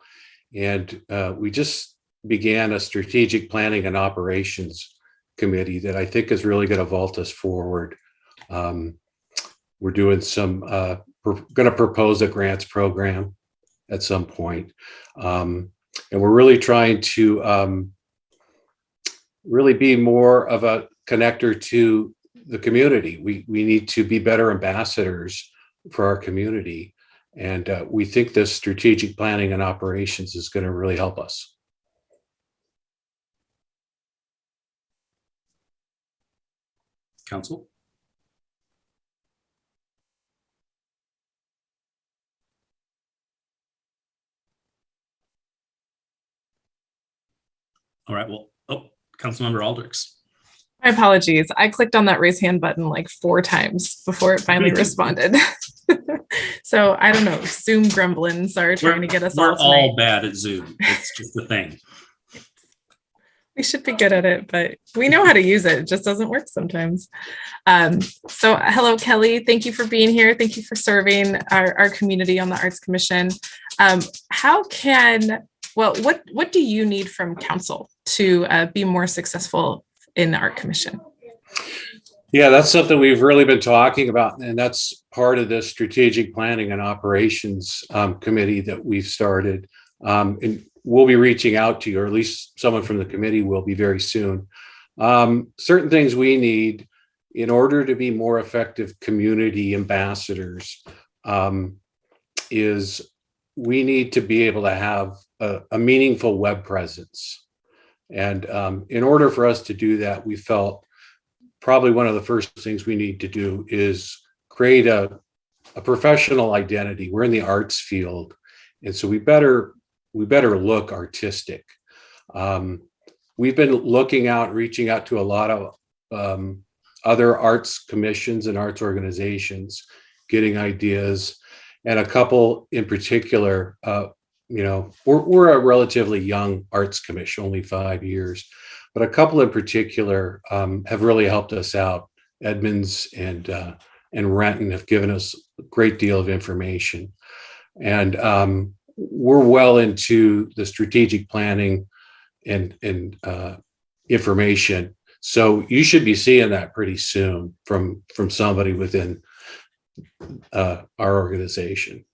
And we just began a strategic planning and operations committee that I think is really going to vault us forward. We're doing going to propose a grants program at some point. And we're really trying to really be more of a connector to the community. We need to be better ambassadors for our community. And we think this strategic planning and operations is going to really help us. Council? All right, well, Councilmember Aldrichs. My apologies. I clicked on that raise hand button like 4 times before it finally responded. So I don't know, Zoom gremlins are trying to get us all We're all bad at Zoom. It's just the thing. We should be good at it, but we know how to use it. It just doesn't work sometimes. So hello, Kelly. Thank you for being here. Thank you for serving our community on the Arts Commission. What do you need from council to be more successful in the Art Commission? Yeah, that's something we've really been talking about, and that's part of the strategic planning and operations committee that we've started. And we'll be reaching out to you, or at least someone from the committee will be very soon. Certain things we need in order to be more effective community ambassadors is we need to be able to have a meaningful web presence. And in order for us to do that, we felt probably one of the first things we need to do is create a professional identity. We're in the arts field, and so we better look artistic. We've been reaching out to a lot of other arts commissions and arts organizations, getting ideas, and a couple in particular. We're a relatively young arts commission, only 5 years, but a couple in particular have really helped us out. Edmonds and Renton have given us a great deal of information, and we're well into the strategic planning and information. So you should be seeing that pretty soon from somebody within our organization.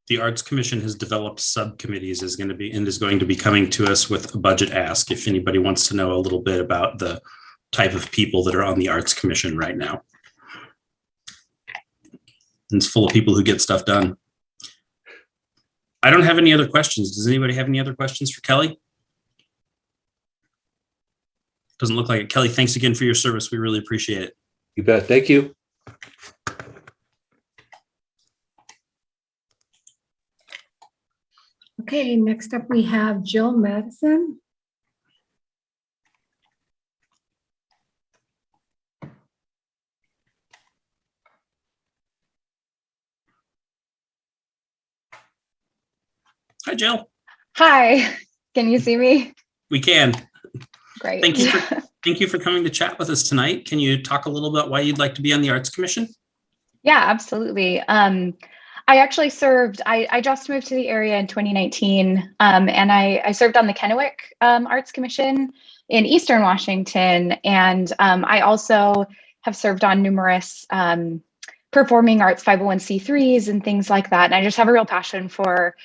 The Arts Commission has developed subcommittees is going to be coming to us with a budget ask if anybody wants to know a little bit about the type of people that are on the Arts Commission right now. And it's full of people who get stuff done. I don't have any other questions. Does anybody have any other questions for Kelly? Doesn't look like it. Kelly, thanks again for your service. We really appreciate it. You bet. Thank you. Okay, next up we have Jill Madison. Hi, Jill. Hi, can you see me? We can. Great. Thank you for coming to chat with us tonight. Can you talk a little about why you'd like to be on the Arts Commission? Yeah, absolutely. I actually served, I just moved to the area in 2019, and I served on the Kennewick Arts Commission in Eastern Washington. And I also have served on numerous performing arts 501c3s and things like that. And I just have a real passion for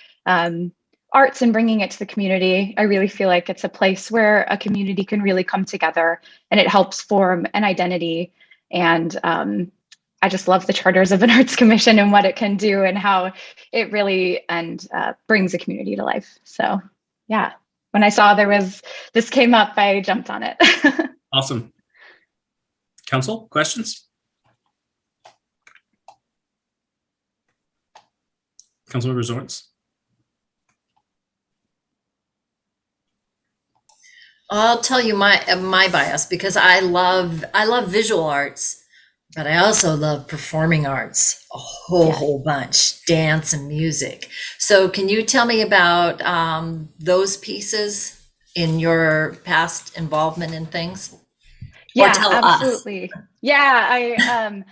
arts and bringing it to the community. I really feel like it's a place where a community can really come together and it helps form an identity. And I just love the charters of an arts commission and what it can do and how it really brings a community to life. So yeah, when I saw this came up, I jumped on it. Awesome. Council, questions? Councilmember Zorns? I'll tell you my bias because I love visual arts, but I also love performing arts, a whole bunch, dance and music. So can you tell me about those pieces in your past involvement in things? Or Yeah, tell absolutely. us. Yeah,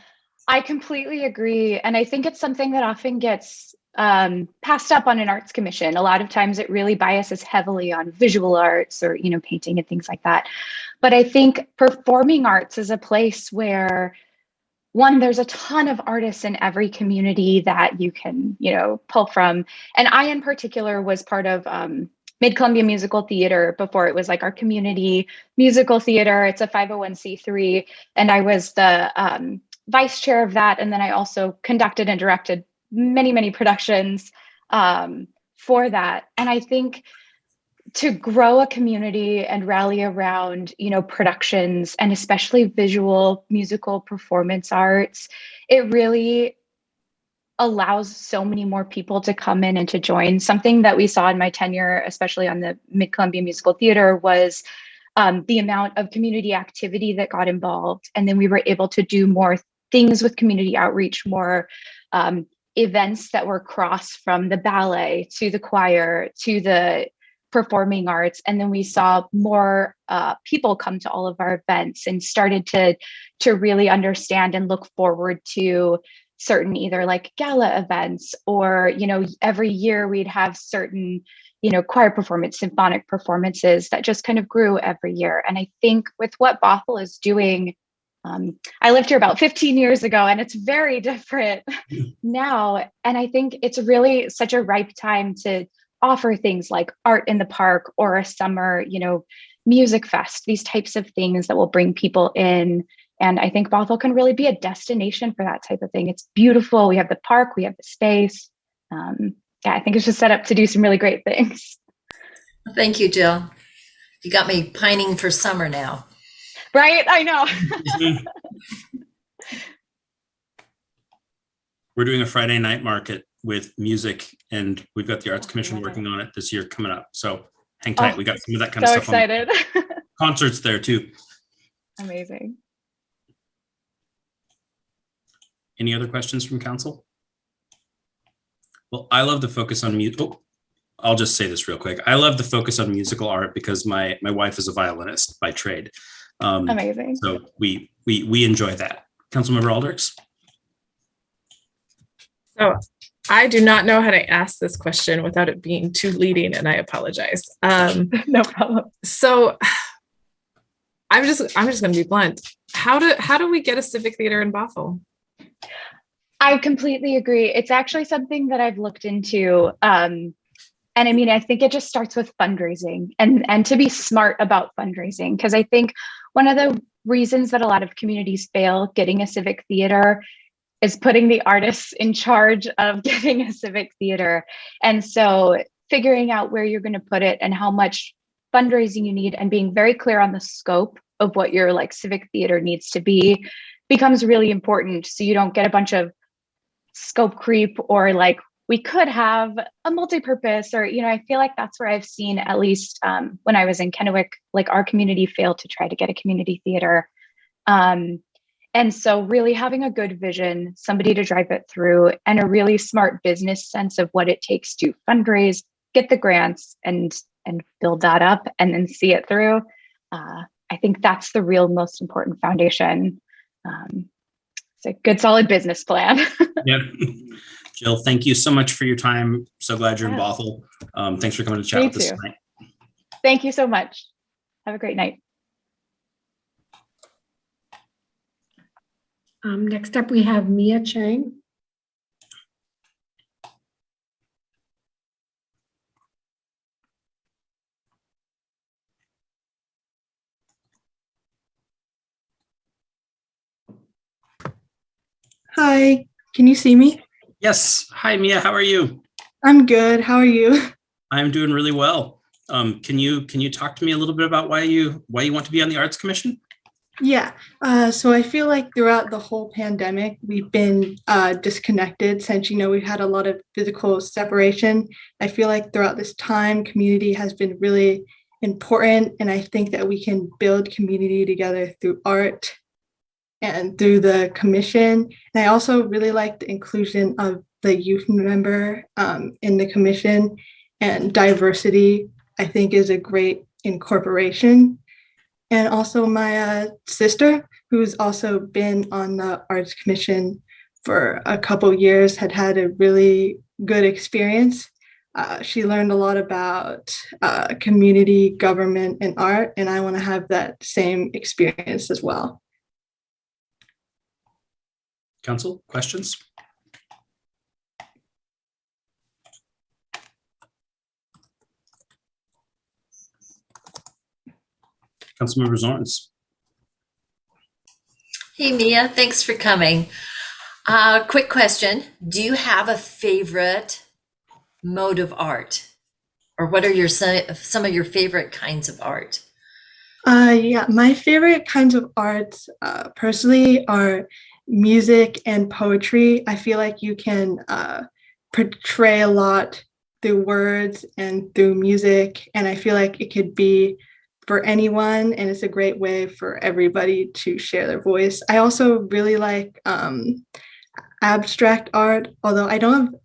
I completely agree. And I think it's something that often gets passed up on an arts commission. A lot of times it really biases heavily on visual arts or, painting and things like that. But I think performing arts is a place where, one, there's a ton of artists in every community that you can, pull from. And I, in particular, was part of Mid-Columbia Musical Theater before it was like our community musical theater. It's a 501c3. And I was the vice chair of that. And then I also conducted and directed many, many productions for that. And I think to grow a community and rally around, productions and especially visual musical performance arts, it really allows so many more people to come in and to join. Something that we saw in my tenure, especially on the Mid-Columbia Musical Theater, was the amount of community activity that got involved. And then we were able to do more things with community outreach, more events that were cross from the ballet to the choir to the performing arts. And then we saw more people come to all of our events and started to really understand and look forward to certain either like gala events or, every year we'd have certain, choir performance, symphonic performances that just kind of grew every year. And I think with what Bothell is doing, I lived here about 15 years ago and it's very different now. And I think it's really such a ripe time to offer things like art in the park or a summer, music fest, these types of things that will bring people in. And I think Bothell can really be a destination for that type of thing. It's beautiful. We have the park, we have the space. I think it's just set up to do some really great things. Thank you, Jill. You got me pining for summer now. Right? I know. We're doing a Friday night market with music, and we've got the Arts Commission working on it this year coming up. So hang tight. We got some of that kind of stuff. Excited. Concerts there too. Amazing. Any other questions from council? Well, I love the focus on music. Oh, I'll just say this real quick. I love the focus on musical art because my wife is a violinist by trade. Amazing. So we enjoy that. Councilmember Aldrich. So I do not know how to ask this question without it being too leading, and I apologize. No problem. So I'm just going to be blunt. How do we get a civic theater in Bothell? I completely agree. It's actually something that I've looked into. And I mean, I think it just starts with fundraising and to be smart about fundraising. Because I think one of the reasons that a lot of communities fail getting a civic theater is putting the artists in charge of getting a civic theater. And so figuring out where you're going to put it and how much fundraising you need and being very clear on the scope of what your like civic theater needs to be becomes really important. So you don't get a bunch of scope creep or like we could have a multi-purpose or, you know, I feel like that's where I've seen, at least when I was in Kennewick, like our community failed to try to get a community theater. And so really having a good vision, somebody to drive it through, and a really smart business sense of what it takes to fundraise, get the grants and build that up and then see it through. I think that's the real most important foundation. It's a good, solid business plan. Yep. Jill, thank you so much for your time. So glad you're in Yeah. Bothell. Thanks for coming to chat Me with us too. tonight. Thank you so much. Have a great night. Next up, we have Mia Chang. Hi, can you see me? Yes. Hi, Mia. How are you? I'm good. How are you? I'm doing really well. Can you talk to me a little bit about why you want to be on the Arts Commission? Yeah, so I feel like throughout the whole pandemic, we've been disconnected since, we've had a lot of physical separation. I feel like throughout this time, community has been really important, and I think that we can build community together through art and through the commission. And I also really like the inclusion of the youth member in the commission, and diversity, I think, is a great incorporation. And also my sister, who's also been on the Arts Commission for a couple years, had a really good experience. She learned a lot about community, government, and art, and I want to have that same experience as well. Council, questions? Councilmember Zorns. Hey, Mia, thanks for coming. Quick question. Do you have a favorite mode of art? Or what are some of your favorite kinds of art? Yeah, my favorite kinds of arts personally are music and poetry. I feel like you can portray a lot through words and through music, and I feel like it could be for anyone, and it's a great way for everybody to share their voice. I also really like abstract art, although I don't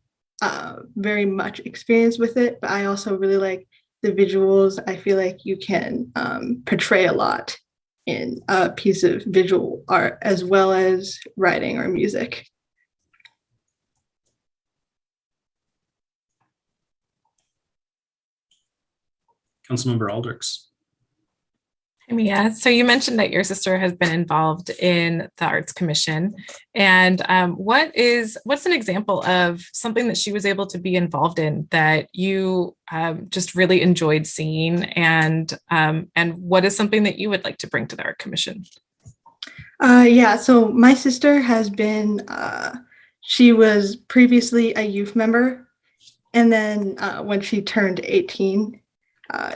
have very much experience with it, but I also really like the visuals. I feel like you can portray a lot in a piece of visual art as well as writing or music. Councilmember Aldrichs. Mia, so you mentioned that your sister has been involved in the Arts Commission, and what's an example of something that she was able to be involved in that you just really enjoyed seeing, and what is something that you would like to bring to the Art Commission? Yeah, so my sister has been, she was previously a youth member, and then when she turned 18,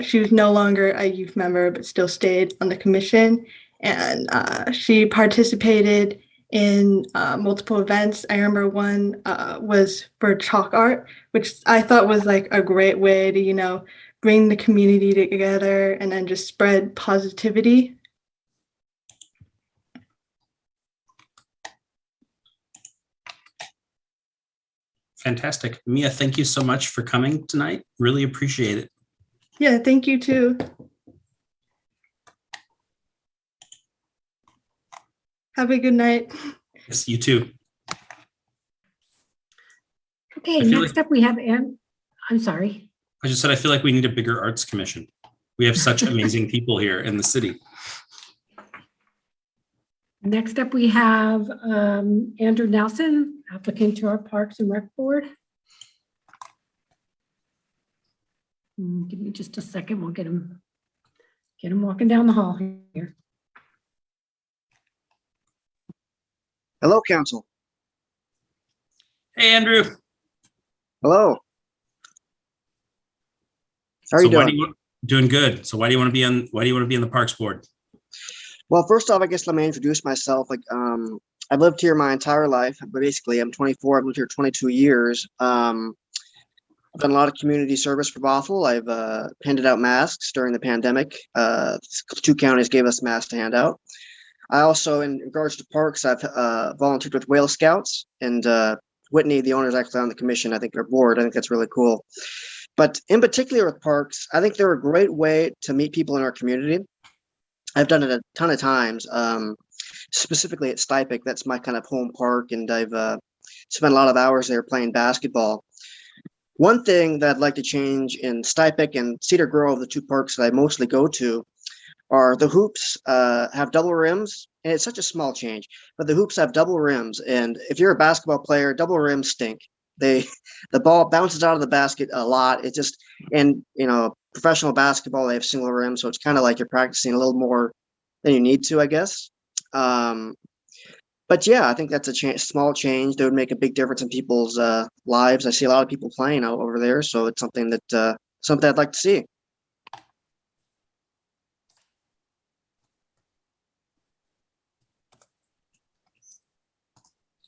she was no longer a youth member, but still stayed on the commission. And she participated in multiple events. I remember one was for chalk art, which I thought was like a great way to, bring the community together and then just spread positivity. Fantastic. Mia, thank you so much for coming tonight. Really appreciate it. Yeah, thank you too. Have a good night. Yes, you too. Okay, I feel next up we have I'm sorry. I just said I feel like we need a bigger arts commission. We have such amazing people here in the city. Next up we have Andrew Nelson, applicant to our Parks and Rec Board. Give me just a second. We'll get him walking down the hall here. Hello, Council. Hey, Andrew. Hello. How are you doing? Doing good. So why do you want to be on the Parks Board? Well, first off, I guess let me introduce myself. I've lived here my entire life, but basically I'm 24. I've lived here 22 years. I've done a lot of community service for Bothell. I've handed out masks during the pandemic. 2 counties gave us masks to hand out. I also, in regards to parks, I've volunteered with Whale Scouts, and Whitney, the owner, is actually on the commission. I think they're board. I think that's really cool. But in particular with parks, I think they're a great way to meet people in our community. I've done it a ton of times, specifically at Stipek. That's my kind of home park, and I've spent a lot of hours there playing basketball. One thing that I'd like to change in Stipek and Cedar Grove, the 2 parks that I mostly go to, are the hoops have double rims, and it's such a small change, but the hoops have double rims, and if you're a basketball player, double rims stink. The ball bounces out of the basket a lot. It just, and professional basketball, they have single rims, so it's kind of like you're practicing a little more than you need to, I guess. But yeah, I think that's a small change that would make a big difference in people's lives. I see a lot of people playing out over there, so it's something that something I'd like to see.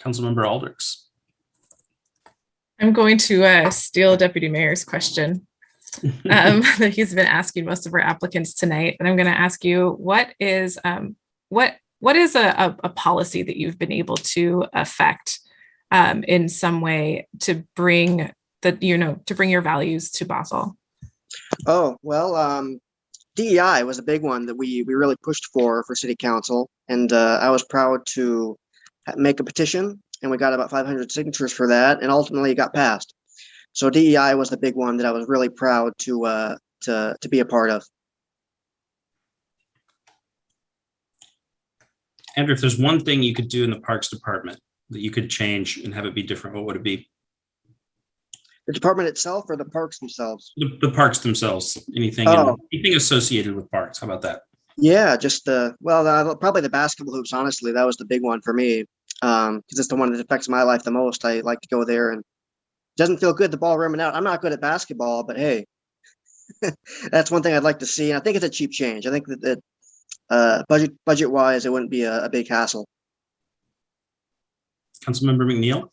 Councilmember Alders. I'm going to steal Deputy Mayor's question that he's been asking most of our applicants tonight. And I'm going to ask you, what is a policy that you've been able to affect in some way to bring your values to Bothell? Oh, well, DEI was a big one that we really pushed for city council. And I was proud to make a petition, and we got about 500 signatures for that, and ultimately it got passed. So DEI was the big one that I was really proud to be a part of. Andrew, if there's one thing you could do in the Parks Department that you could change and have it be different, what would it be? The department itself or the parks themselves? The parks themselves. Anything associated with parks? How about that? Yeah, just probably the basketball hoops. Honestly, that was the big one for me, because it's the one that affects my life the most. I like to go there, and it doesn't feel good the ball rimming out. I'm not good at basketball, but hey, that's one thing I'd like to see. And I think it's a cheap change. I think that budget wise, it wouldn't be a big hassle. Councilmember McNeil.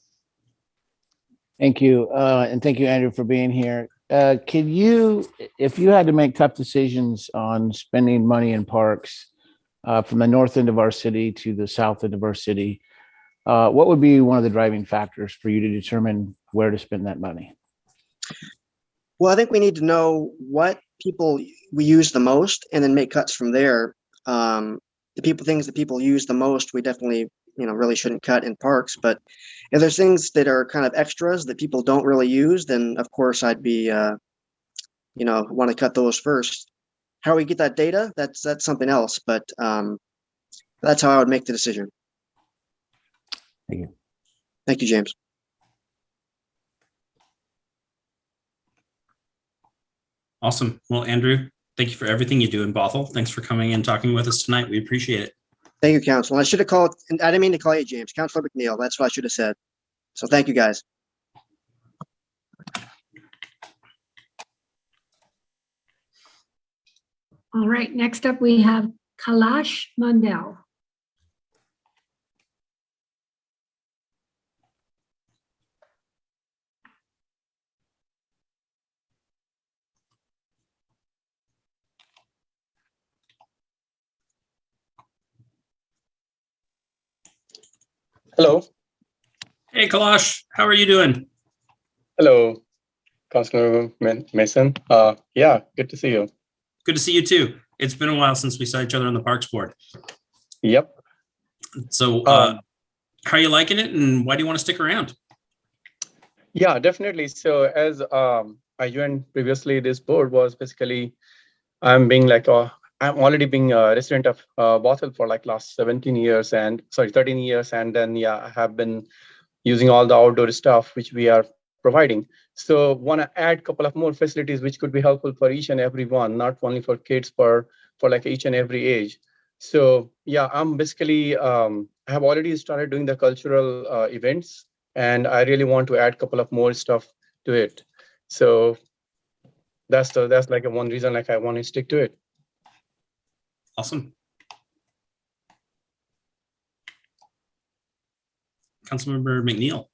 Thank you, and thank you, Andrew, for being here. Can you, if you had to make tough decisions on spending money in parks from the north end of our city to the south end of our city, what would be one of the driving factors for you to determine where to spend that money? Well, I think we need to know what people we use the most and then make cuts from there. Things that people use the most, we definitely, really shouldn't cut in parks. But if there's things that are kind of extras that people don't really use, then of course I'd be, want to cut those first. How we get that data, that's something else. But that's how I would make the decision. Thank you. Thank you, James. Awesome. Well, Andrew, thank you for everything you do in Bothell. Thanks for coming and talking with us tonight. We appreciate it. Thank you, Council. I should have called, I didn't mean to call you James, Councilor McNeil. That's what I should have said. So thank you, guys. All right, next up we have Kailash Mandel. Hello. Hey, Kailash, how are you doing? Hello, Councilor Mason. Yeah, good to see you. Good to see you too. It's been a while since we saw each other on the Parks Board. Yep. So how are you liking it, and why do you want to stick around? Yeah, definitely. So as I joined previously, this board was basically, I'm already being a resident of Bothell for like last 13 years, and then I have been using all the outdoor stuff which we are providing. So want to add a couple of more facilities which could be helpful for each and every one, not only for kids, for like each and every age. So yeah, I'm basically I have already started doing the cultural events, and I really want to add a couple of more stuff to it. So that's like one reason like I want to stick to it. Awesome. Councilmember McNeil.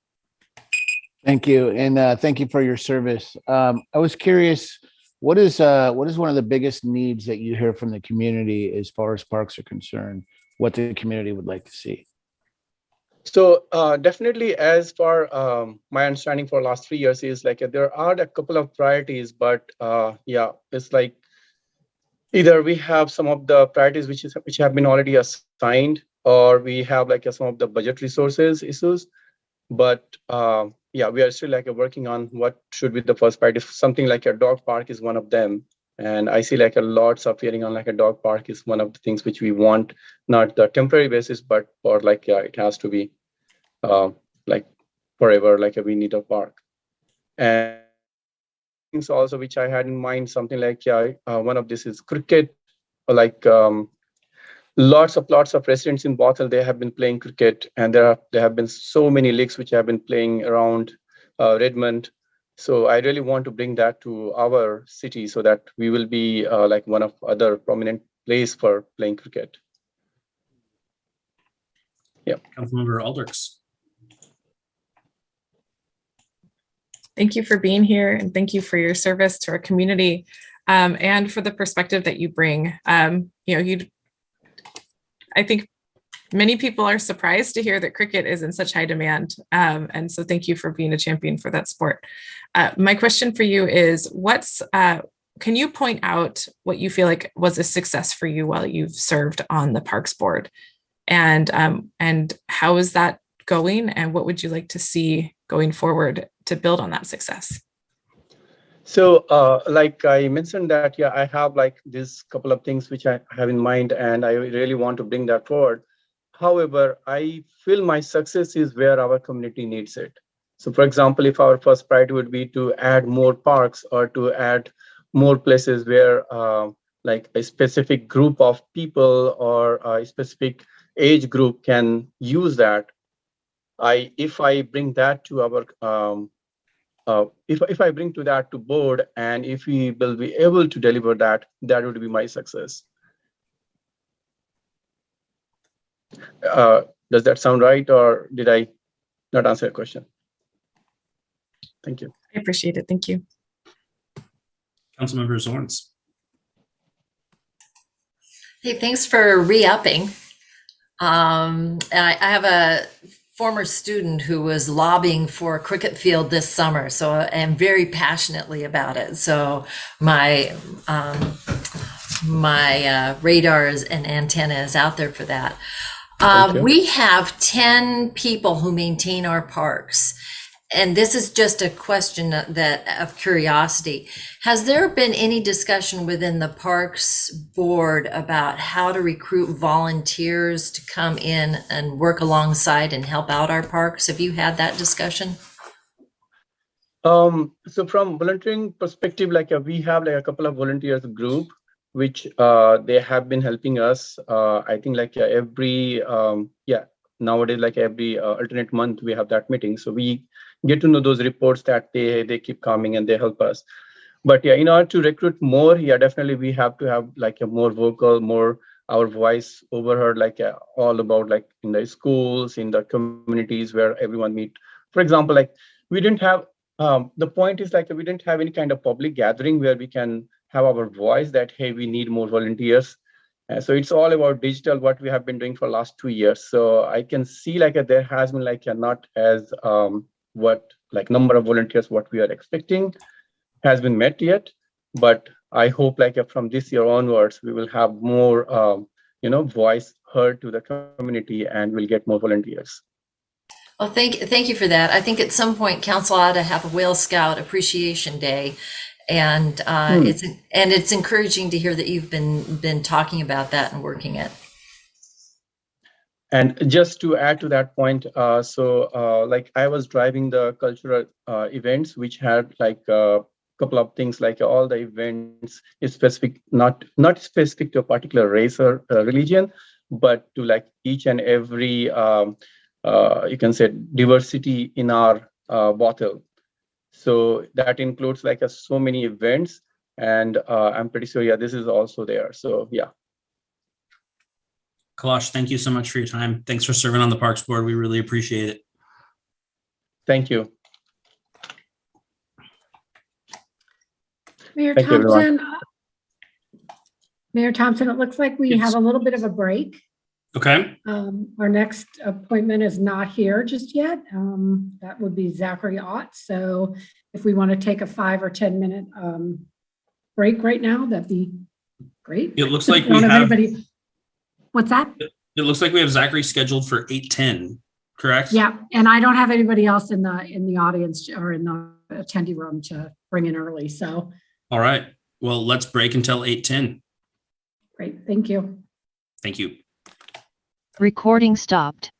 Thank you, and thank you for your service. I was curious, what is one of the biggest needs that you hear from the community as far as parks are concerned? What the community would like to see? So definitely, as far my understanding for last 3 years is like there are a couple of priorities, but yeah, it's like either we have some of the priorities which have been already assigned, or we have like some of the budget resources issues. But yeah, we are still like working on what should be the first priority. Something like a dog park is one of them. And I see like a lots of hearing on like a dog park is one of the things which we want, not the temporary basis, but for like, yeah, it has to be like forever, like we need a park. And things also which I had in mind, something like, yeah, one of this is cricket, like lots of residents in Bothell, they have been playing cricket, and there have been so many leagues which have been playing around Redmond. So I really want to bring that to our city so that we will be like one of other prominent place for playing cricket. Yeah. Councilmember Aldrich. Thank you for being here, and thank you for your service to our community, and for the perspective that you bring. I think many people are surprised to hear that cricket is in such high demand. And so thank you for being a champion for that sport. My question for you is, can you point out what you feel like was a success for you while you've served on the Parks Board? And how is that going? And what would you like to see going forward to build on that success? So like I mentioned that, yeah, I have like this couple of things which I have in mind, and I really want to bring that forward. However, I feel my success is where our community needs it. So for example, if our first priority would be to add more parks or to add more places where like a specific group of people or a specific age group can use that, if I bring that to our if I bring to that to board, and if we will be able to deliver that, that would be my success. Does that sound right, or did I not answer your question? Thank you. I appreciate it. Thank you. Councilmember Zorns. Hey, thanks for re-upping. I have a former student who was lobbying for a cricket field this summer, so and very passionately about it. So my radars and antenna is out there for that. We have 10 people who maintain our parks. And this is just a question of curiosity. Has there been any discussion within the Parks Board about how to recruit volunteers to come in and work alongside and help out our parks? Have you had that discussion? So from volunteering perspective, like we have like a couple of volunteers group, which they have been helping us. I think like every nowadays, like every alternate month, we have that meeting. So we get to know those reports that they keep coming and they help us. But yeah, in order to recruit more, yeah, definitely we have to have like a more vocal, more our voice overheard, like all about like in the schools, in the communities where everyone meet. For example, like we didn't have, the point is like we didn't have any kind of public gathering where we can have our voice that, hey, we need more volunteers. So it's all about digital, what we have been doing for last 2 years. So I can see like there has been like not as what like number of volunteers what we are expecting has been met yet, but I hope like from this year onwards we will have more voice heard to the community and we'll get more volunteers. Well, thank you for that. I think at some point council ought to have a Whale Scout Appreciation Day, and it's encouraging to hear that you've been talking about that and working it. And just to add to that point, like I was driving the cultural events, which had like a couple of things, like all the events is specific, not specific to a particular race or religion, but to like each and every, you can say diversity in our Bothell. So that includes like so many events, and I'm pretty sure, yeah, this is also there. So yeah. Kalash, thank you so much for your time. Thanks for serving on the Parks Board. We really appreciate it. Thank you. Mayor Thank you, everyone. Thompson. Mayor Thompson, it looks like we Yes. have a little bit of a break. Okay. Our next appointment is not here just yet. That would be Zachary Ott. So if we want to take a 5 or 10 minute break right now, that'd be great. It looks like I don't we have. anybody. What's that? It looks like we have Zachary scheduled for 8:10. Correct? Yeah, and I don't have anybody else in the audience or in the attendee room to bring in early. So. All right. Well, let's break until 8:10. Great. Thank you. Thank you. Recording stopped.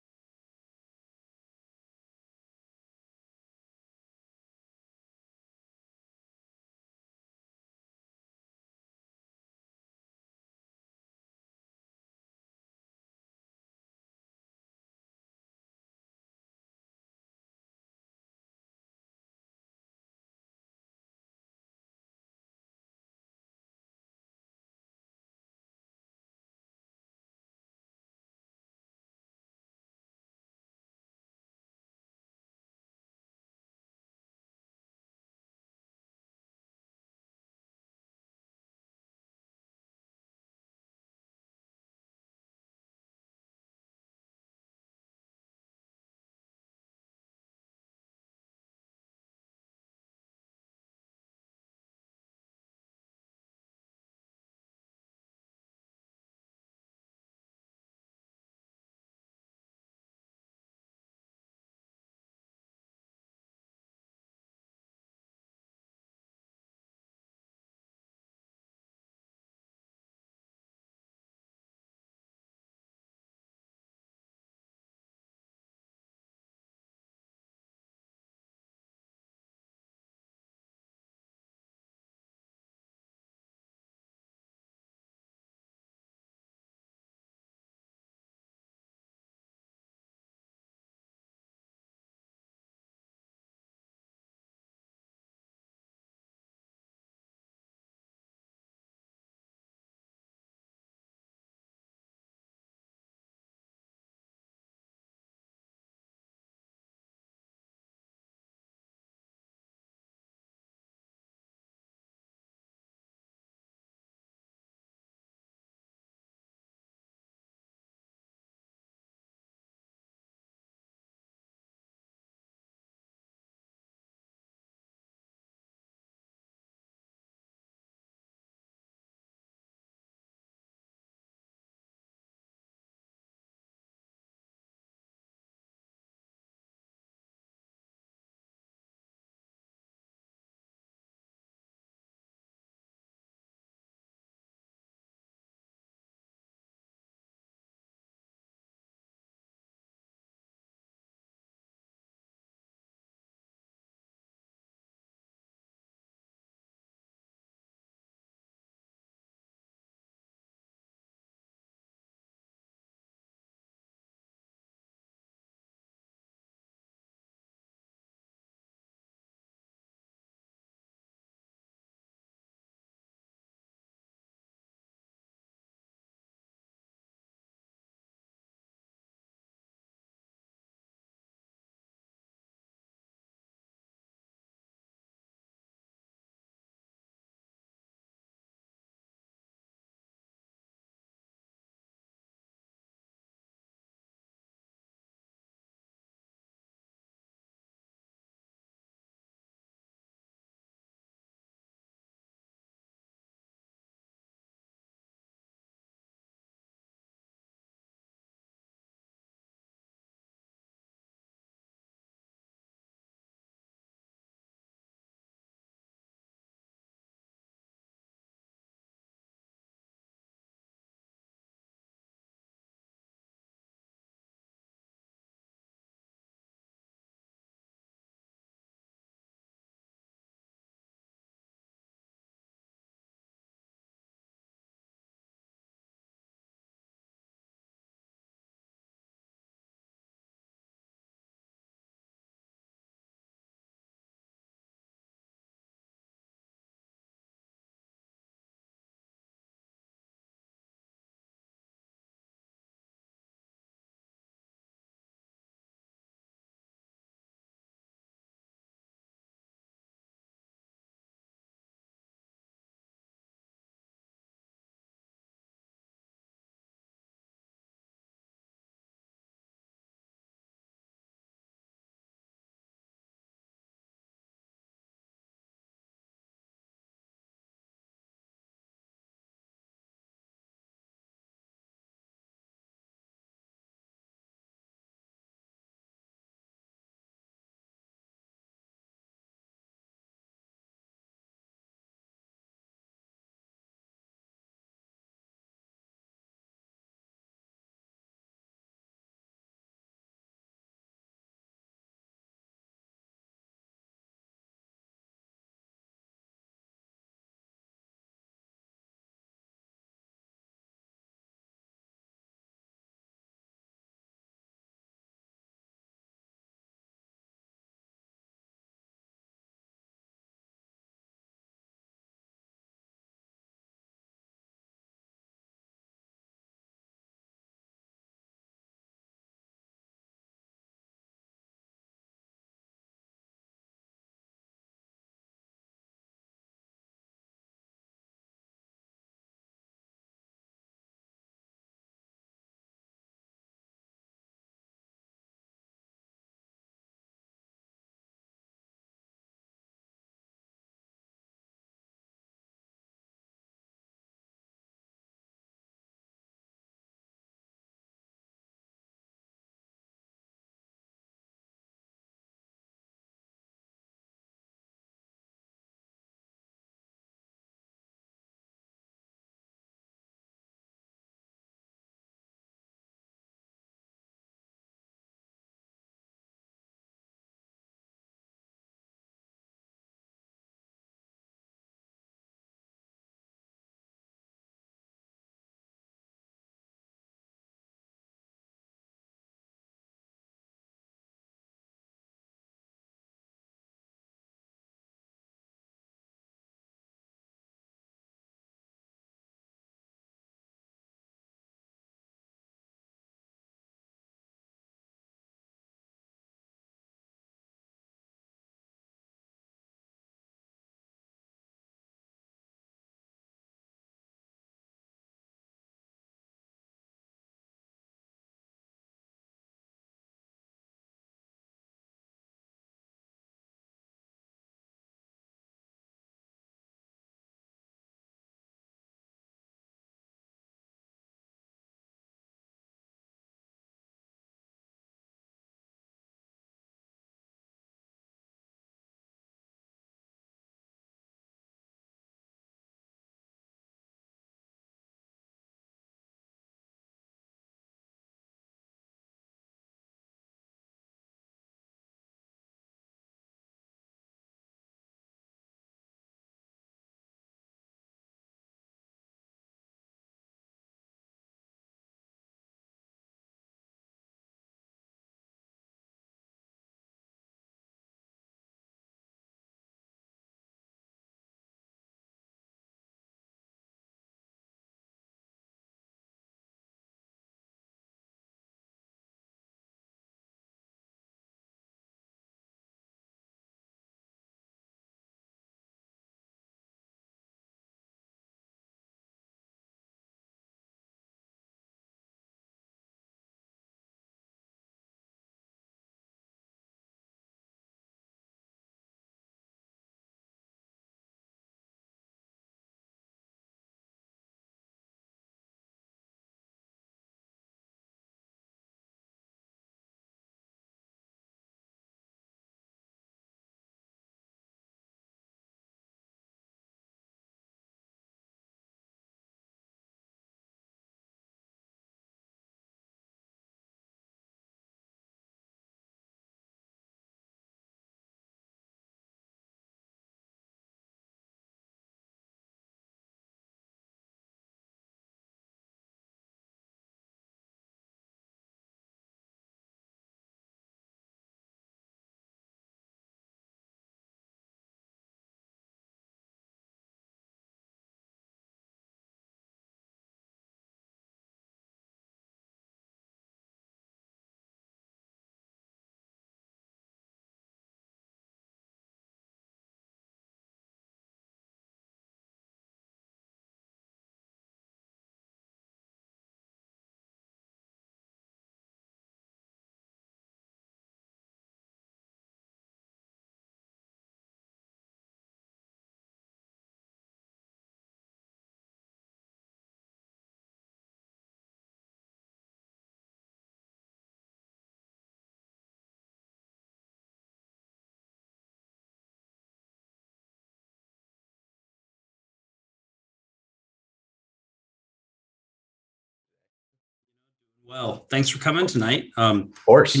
Well, thanks for coming tonight. Of course.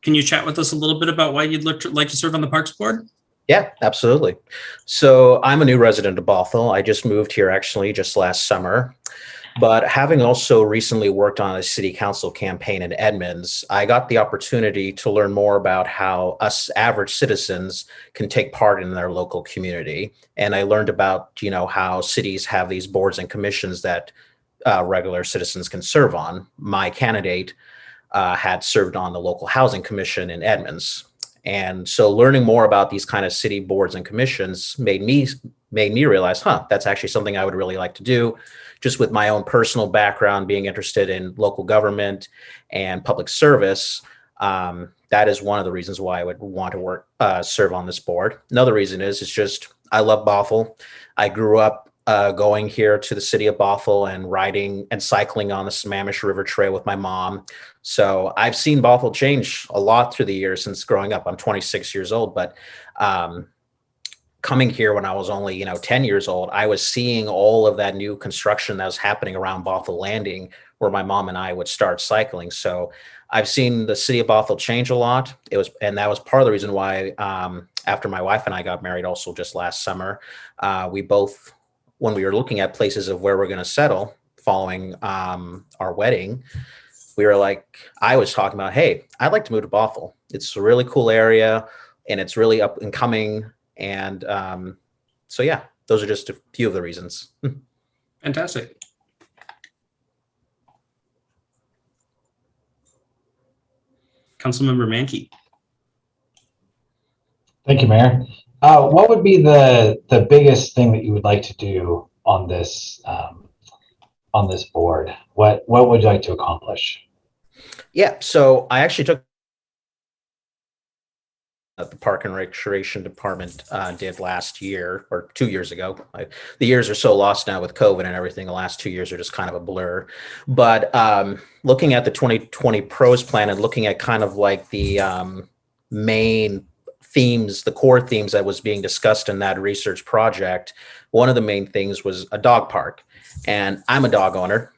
Can you chat with us a little bit about why you'd like to serve on the Parks Board? Yeah, absolutely. So I'm a new resident of Bothell. I just moved here actually just last summer. But having also recently worked on a city council campaign in Edmonds, I got the opportunity to learn more about how us average citizens can take part in their local community. And I learned about, how cities have these boards and commissions that regular citizens can serve on. My candidate had served on the local housing commission in Edmonds. And so learning more about these kind of city boards and commissions made me realize, that's actually something I would really like to do. Just with my own personal background, being interested in local government and public service, that is one of the reasons why I would want to serve on this board. Another reason is it's just I love Bothell. I grew up going here to the city of Bothell and riding and cycling on the Sammamish River Trail with my mom. So I've seen Bothell change a lot through the years since growing up. I'm 26 years old, but coming here when I was only, 10 years old, I was seeing all of that new construction that was happening around Bothell Landing, where my mom and I would start cycling. So I've seen the city of Bothell change a lot. And that was part of the reason why, after my wife and I got married, also just last summer, we both, when we were looking at places of where we're going to settle following our wedding, we were like, I was talking about, hey, I'd like to move to Bothell. It's a really cool area and it's really up and coming. And so, yeah, those are just a few of the reasons. Fantastic. Councilmember Mankey. Thank you, Mayor. What would be the biggest thing that you would like to do on this board? What would you like to accomplish? Yeah, so I actually took the Park and Recreation Department did last year or 2 years ago. The years are so lost now with COVID and everything. The last 2 years are just kind of a blur. But looking at the 2020 pros plan and looking at kind of like the main themes, the core themes that was being discussed in that research project, one of the main things was a dog park. And I'm a dog owner.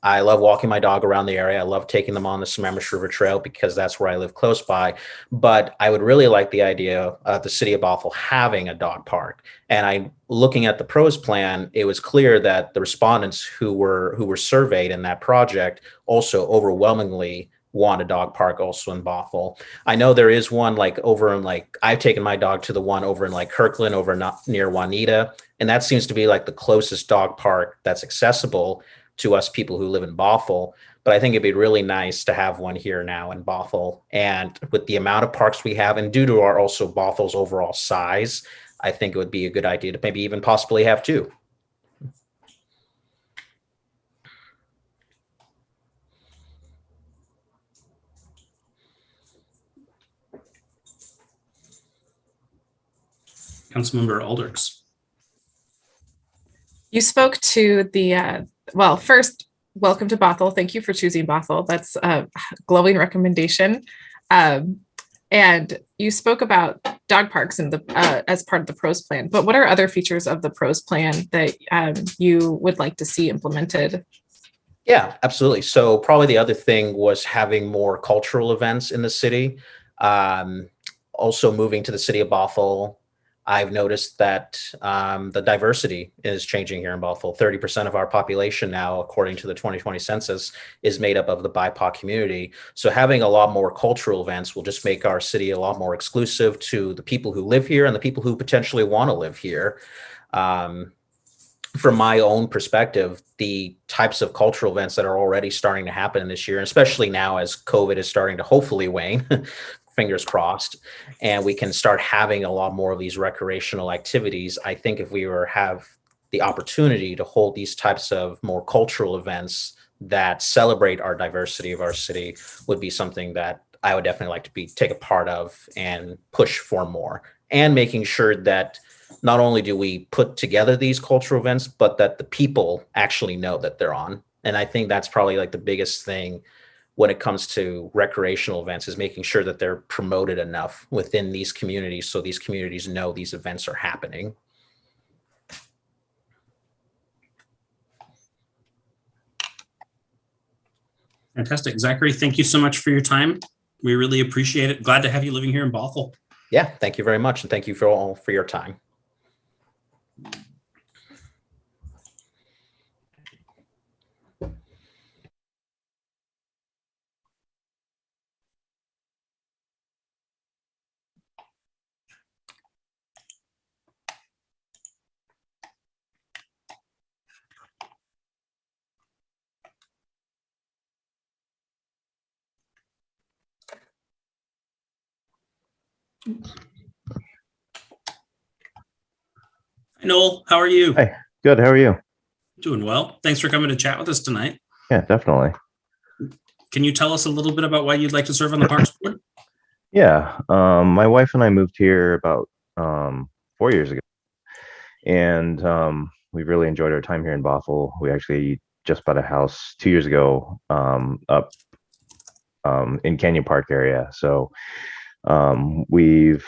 I love walking my dog around the area. I love taking them on the Sammamish River Trail because that's where I live close by. But I would really like the idea of the city of Bothell having a dog park. And looking at the pros plan, it was clear that the respondents who were surveyed in that project also overwhelmingly want a dog park also in Bothell. I know there is one like over in I've taken my dog to the one over in Kirkland over near Juanita. And that seems to be like the closest dog park that's accessible to us people who live in Bothell. But I think it'd be really nice to have one here now in Bothell. And with the amount of parks we have, and due to our also Bothell's overall size, I think it would be a good idea to maybe even possibly have two. Councilmember Alders. You spoke to the, well, first, welcome to Bothell. Thank you for choosing Bothell. That's a glowing recommendation. And you spoke about dog parks in as part of the pros plan, but what are other features of the pros plan that you would like to see implemented? Yeah, absolutely. So probably the other thing was having more cultural events in the city. Also moving to the city of Bothell, I've noticed that the diversity is changing here in Bothell. 30% of our population now, according to the 2020 census, is made up of the BIPOC community. So having a lot more cultural events will just make our city a lot more exclusive to the people who live here and the people who potentially want to live here. From my own perspective, the types of cultural events that are already starting to happen this year, especially now as COVID is starting to hopefully wane, fingers crossed, and we can start having a lot more of these recreational activities. I think if we have the opportunity to hold these types of more cultural events that celebrate our diversity of our city would be something that I would definitely like to take a part of and push for more. And making sure that not only do we put together these cultural events, but that the people actually know that they're on. And I think that's probably like the biggest thing when it comes to recreational events, is making sure that they're promoted enough within these communities so these communities know these events are happening. Fantastic. Zachary, thank you so much for your time. We really appreciate it. Glad to have you living here in Bothell. Yeah, thank you very much. And thank you for all for your time. Hi, Noel. How are you? Hey, good. How are you? Doing well. Thanks for coming to chat with us tonight. Yeah, definitely. Can you tell us a little bit about why you'd like to serve on the Parks Board? Yeah, my wife and I moved here about 4 years ago, and we've really enjoyed our time here in Bothell. We actually just bought a house 2 years ago up in Canyon Park area. So we've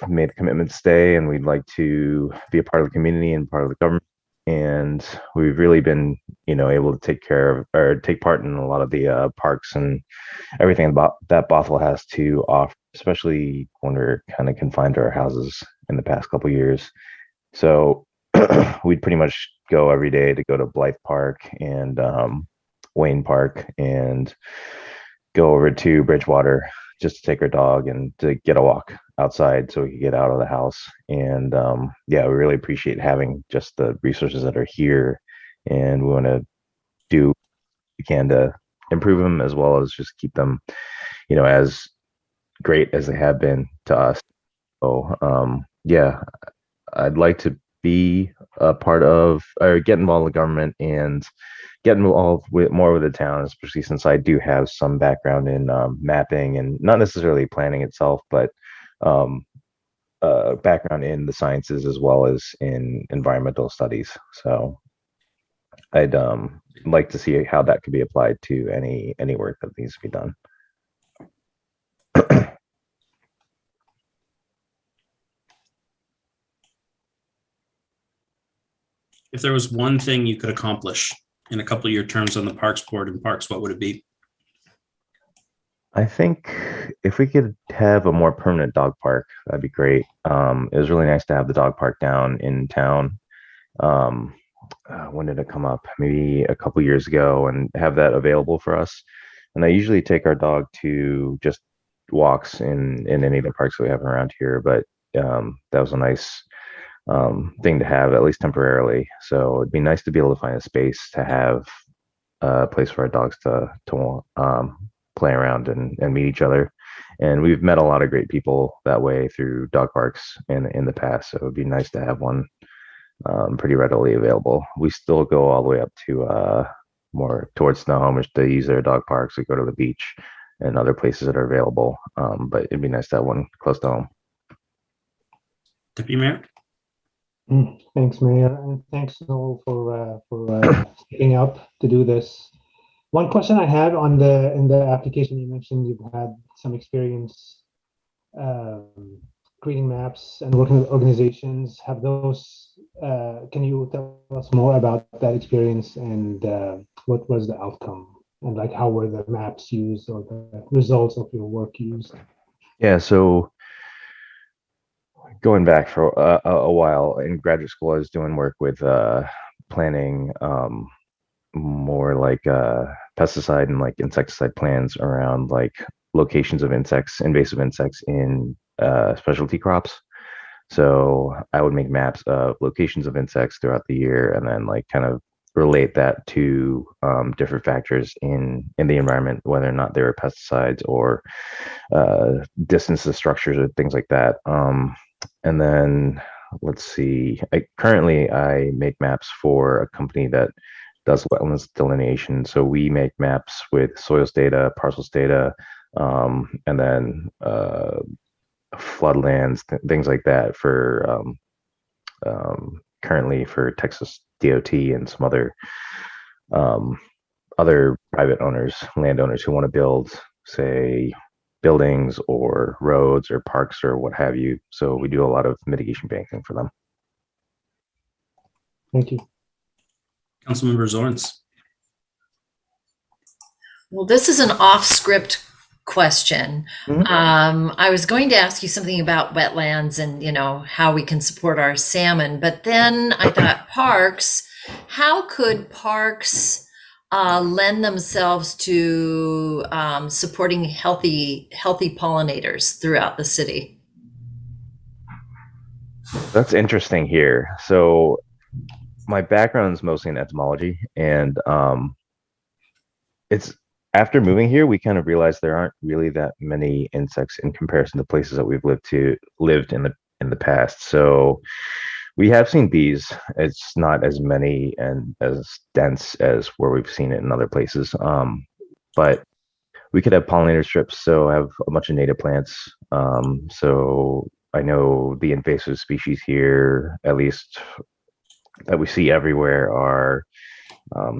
made a commitment to stay, and we'd like to be a part of the community and part of the government. And we've really been, able to take care of or take part in a lot of the parks and everything about that Bothell has to offer, especially when we're kind of confined to our houses in the past couple of years. So we'd pretty much go every day to go to Blythe Park and Wayne Park and go over to Bridgewater just to take our dog and to get a walk outside so we could get out of the house. And yeah, we really appreciate having just the resources that are here, and we want to do what we can to improve them as well as just keep them, as great as they have been to us. So yeah, I'd like to be a part of or get involved in the government and get involved with more with the town, especially since I do have some background in mapping and not necessarily planning itself, but background in the sciences as well as in environmental studies. So I'd like to see how that could be applied to any work that needs to be done. If there was one thing you could accomplish in a couple of your terms on the Parks Board and Parks, what would it be? I think if we could have a more permanent dog park, that'd be great. It was really nice to have the dog park down in town. When did it come up? Maybe a couple years ago, and have that available for us. And I usually take our dog to just walks in any of the parks we have around here, but that was a nice thing to have, at least temporarily. So it'd be nice to be able to find a space to have a place for our dogs to play around and meet each other. And we've met a lot of great people that way through dog parks in the past. So it'd be nice to have one pretty readily available. We still go all the way up to more towards Snohomish which they use their dog parks. We go to the beach and other places that are available. But it'd be nice to have one close to home. Deputy Mayor? Thanks, Mayor, and thanks, Noel, for stepping up to do this. One question I had in the application, you mentioned you've had some experience creating maps and working with organizations. Have those? Can you tell us more about that experience and what was the outcome, and like how were the maps used or the results of your work used? Yeah, so going back for a while in graduate school, I was doing work with planning more like pesticide and like insecticide plans around like locations of insects, invasive insects in specialty crops. So I would make maps of locations of insects throughout the year and then like kind of relate that to different factors in the environment, whether or not they were pesticides or distance to structures or things like that. And then let's see, currently I make maps for a company that does wetlands delineation. So we make maps with soils data, parcels data, and then floodlands, things like that for currently for Texas DOT and some other private owners, landowners who want to build, say, buildings or roads or parks or what have you. So we do a lot of mitigation banking for them. Thank you. Councilmember Zorns. Well, this is an off-script question. I was going to ask you something about wetlands and, how we can support our salmon, but then I thought parks, how could parks lend themselves to supporting healthy pollinators throughout the city? That's interesting here. So my background is mostly in entomology, and it's after moving here, we kind of realized there aren't really that many insects in comparison to places that we've lived in the past. So we have seen bees. It's not as many and as dense as where we've seen it in other places. But we could have pollinator strips, so have a bunch of native plants. So I know the invasive species here, at least that we see everywhere, are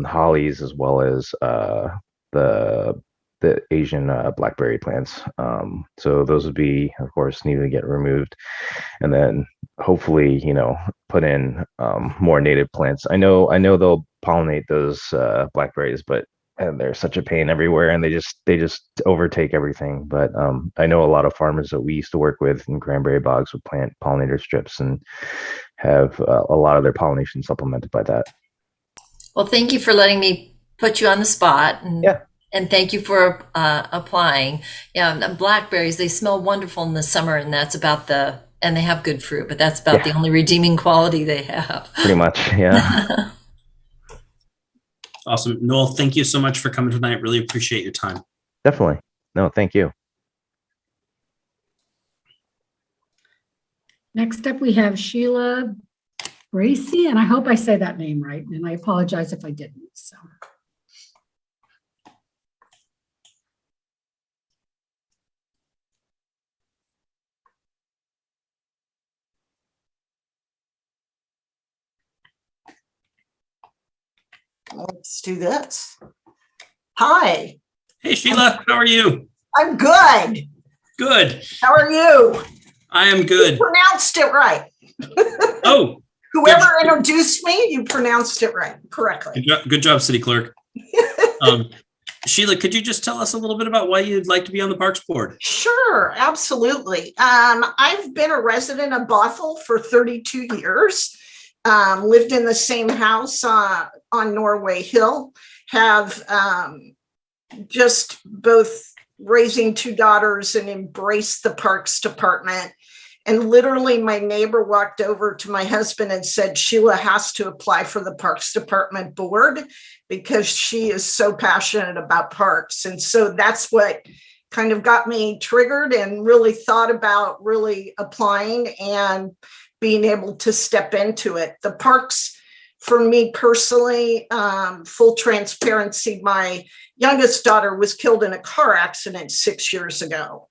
hollies as well as the Asian blackberry plants. So those would be, of course, needed to get removed, and then hopefully, put in more native plants. I know they'll pollinate those blackberries, but they're such a pain everywhere, and they just overtake everything. But I know a lot of farmers that we used to work with in cranberry bogs would plant pollinator strips and have a lot of their pollination supplemented by that. Well, thank you for letting me put you on the spot. And thank you for applying. Yeah, the blackberries, they smell wonderful in the summer, and and they have good fruit, but that's about the only redeeming quality they have. Pretty much, yeah. Awesome. Noel, thank you so much for coming tonight. Really appreciate your time. Definitely. No, thank you. Next up, we have Sheila Bracy, and I hope I say that name right, and I apologize if I didn't. So. Let's do this. Hi. Hey, Sheila, how are you? I'm good. Good. How are you? I am good. You pronounced it right. Oh. Whoever introduced me, you pronounced it right, correctly. Good job, City Clerk. Sheila, could you just tell us a little bit about why you'd like to be on the Parks Board? Sure, absolutely. I've been a resident of Bothell for 32 years. Lived in the same house on Norway Hill, have just both raising two daughters and embraced the Parks Department. And literally my neighbor walked over to my husband and said, Sheila has to apply for the Parks Department board because she is so passionate about parks. And so that's what kind of got me triggered and really thought about really applying and being able to step into it. The parks, for me personally, full transparency, my youngest daughter was killed in a car accident 6 years ago.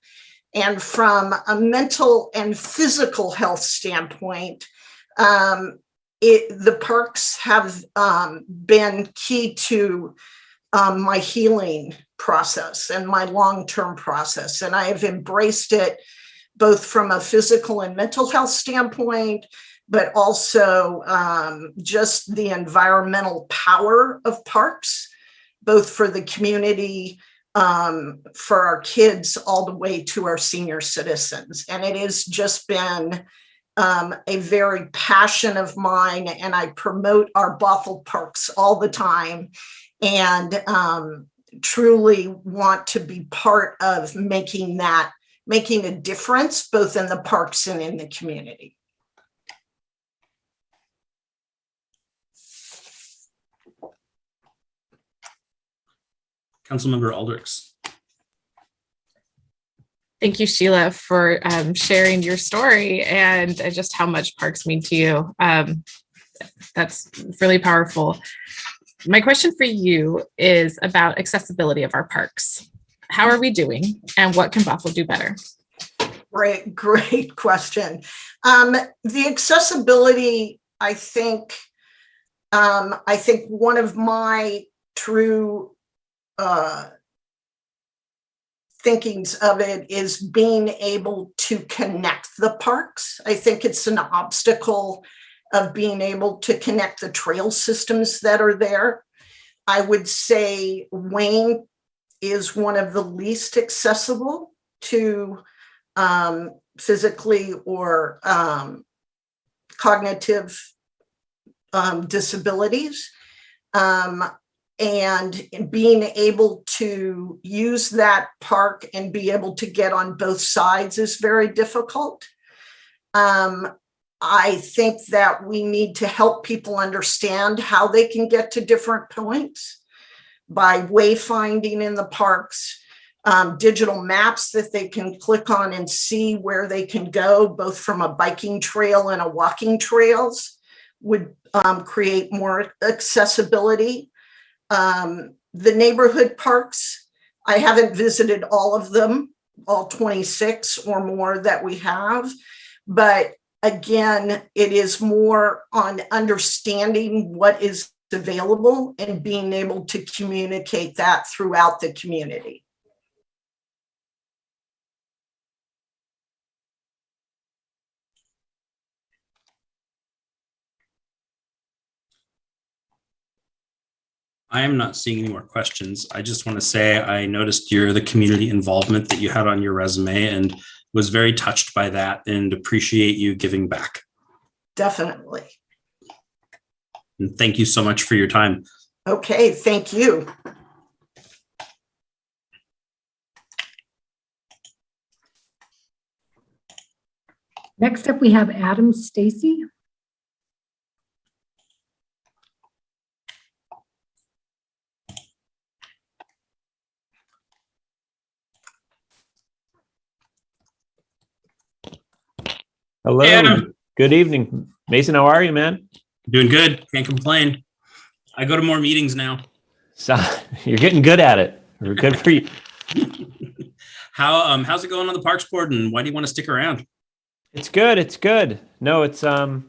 And from a mental and physical health standpoint, the parks have been key to my healing process and my long-term process. And I have embraced it both from a physical and mental health standpoint, but also just the environmental power of parks, both for the community, for our kids, all the way to our senior citizens. And it has just been a very passion of mine, and I promote our Bothell parks all the time, and truly want to be part of making a difference both in the parks and in the community. Councilmember Aldrich. Thank you, Sheila, for sharing your story and just how much parks mean to you. That's really powerful. My question for you is about accessibility of our parks. How are we doing, and what can Bothell do better? Great question. The accessibility, I think one of my true thinkings of it is being able to connect the parks. I think it's an obstacle of being able to connect the trail systems that are there. I would say Wayne is one of the least accessible to physically or cognitive disabilities. And being able to use that park and be able to get on both sides is very difficult. I think that we need to help people understand how they can get to different points by wayfinding in the parks, digital maps that they can click on and see where they can go, both from a biking trail and a walking trails, would create more accessibility. The neighborhood parks, I haven't visited all of them, all 26 or more that we have, but again, it is more on understanding what is available and being able to communicate that throughout the community. I am not seeing any more questions. I just want to say I noticed the community involvement that you had on your resume and was very touched by that and appreciate you giving back. Definitely. And thank you so much for your time. Okay, thank you. Next up, we have Adam Stacy. Hello. Hey, Adam. Good evening. Mason, how are you, man? Doing good. Can't complain. I go to more meetings now. So, you're getting good at it. We're good for you. How's it going on the Parks Board, and why do you want to stick around? It's good. It's good. No, it's that'd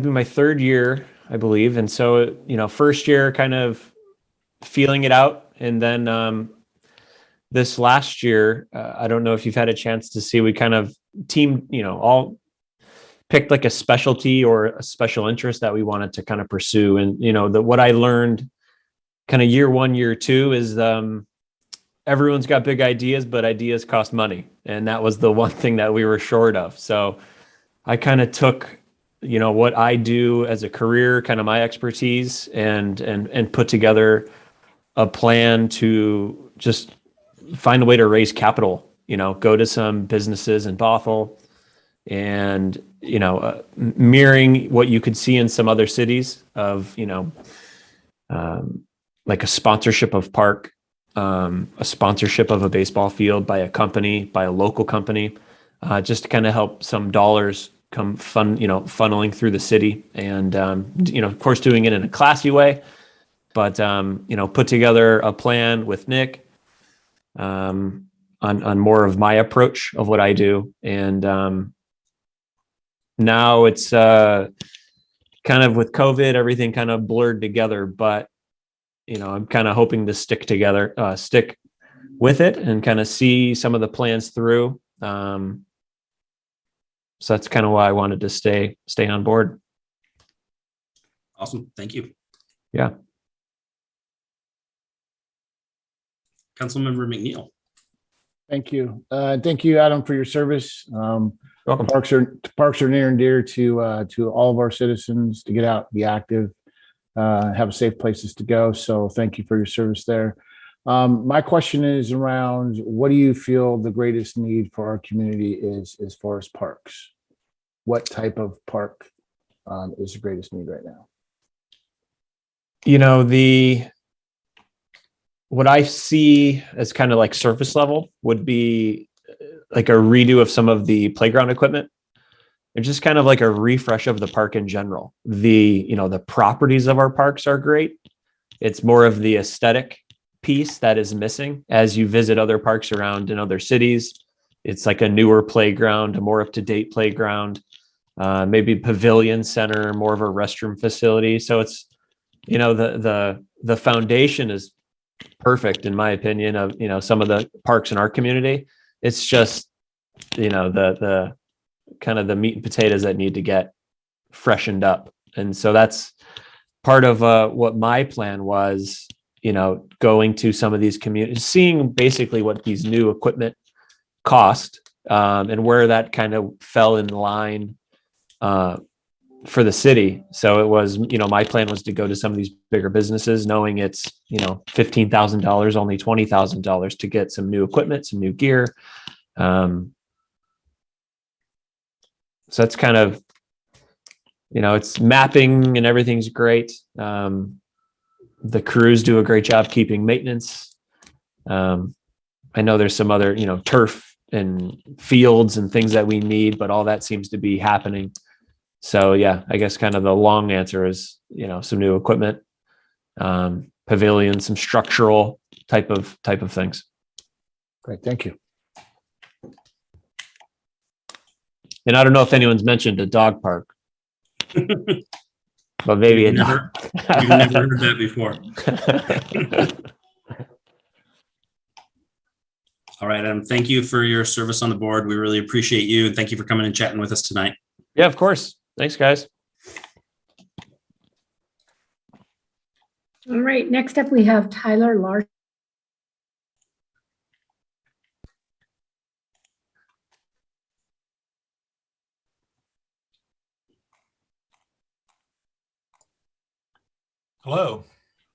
be my third year, I believe. And so, first year kind of feeling it out. And then this last year, I don't know if you've had a chance to see, we kind of teamed, all picked like a specialty or a special interest that we wanted to kind of pursue. And, what I learned kind of year one, year two is everyone's got big ideas, but ideas cost money. And that was the one thing that we were short of. So I kind of took, what I do as a career, kind of my expertise, and put together a plan to just find a way to raise capital, go to some businesses in Bothell and, mirroring what you could see in some other cities of, like a sponsorship of park, a sponsorship of a baseball field by a company, by a local company, just to kind of help some dollars come funneling through the city. And, of course, doing it in a classy way, but, put together a plan with Nick on more of my approach of what I do. And now it's kind of with COVID, everything kind of blurred together, but I'm kind of hoping to stick with it and kind of see some of the plans through. So that's kind of why I wanted to stay on board. Awesome. Thank you. Yeah. Councilmember McNeil. Thank you. Thank you, Adam, for your service. Welcome. Parks are near and dear to all of our citizens, to get out, be active, have safe places to go. So thank you for your service there. My question is around, what do you feel the greatest need for our community is as far as parks? What type of park is the greatest need right now? What I see as kind of like surface level would be like a redo of some of the playground equipment. And just kind of like a refresh of the park in general. The properties of our parks are great. It's more of the aesthetic piece that is missing as you visit other parks around in other cities. It's like a newer playground, a more up-to-date playground, maybe pavilion center, more of a restroom facility. So it's, the foundation is perfect in my opinion of, some of the parks in our community. It's just, the kind of the meat and potatoes that need to get freshened up. And so that's part of what my plan was, going to some of these communities, seeing basically what these new equipment cost, and where that kind of fell in line for the city. So it was, my plan was to go to some of these bigger businesses, knowing it's, $15,000, only $20,000 to get some new equipment, some new gear. So that's kind of, it's mapping and everything's great. The crews do a great job keeping maintenance. I know there's some other, turf and fields and things that we need, but all that seems to be happening. So yeah, I guess kind of the long answer is, some new equipment, pavilion, some structural type of things. Great, thank you. And I don't know if anyone's mentioned a dog park, but maybe We've never heard that before. All right, Adam, thank you for your service on the board. We really appreciate you, and thank you for coming and chatting with us tonight. Yeah, of course. Thanks, guys. All right, next up we have Tyler Larson. Hello.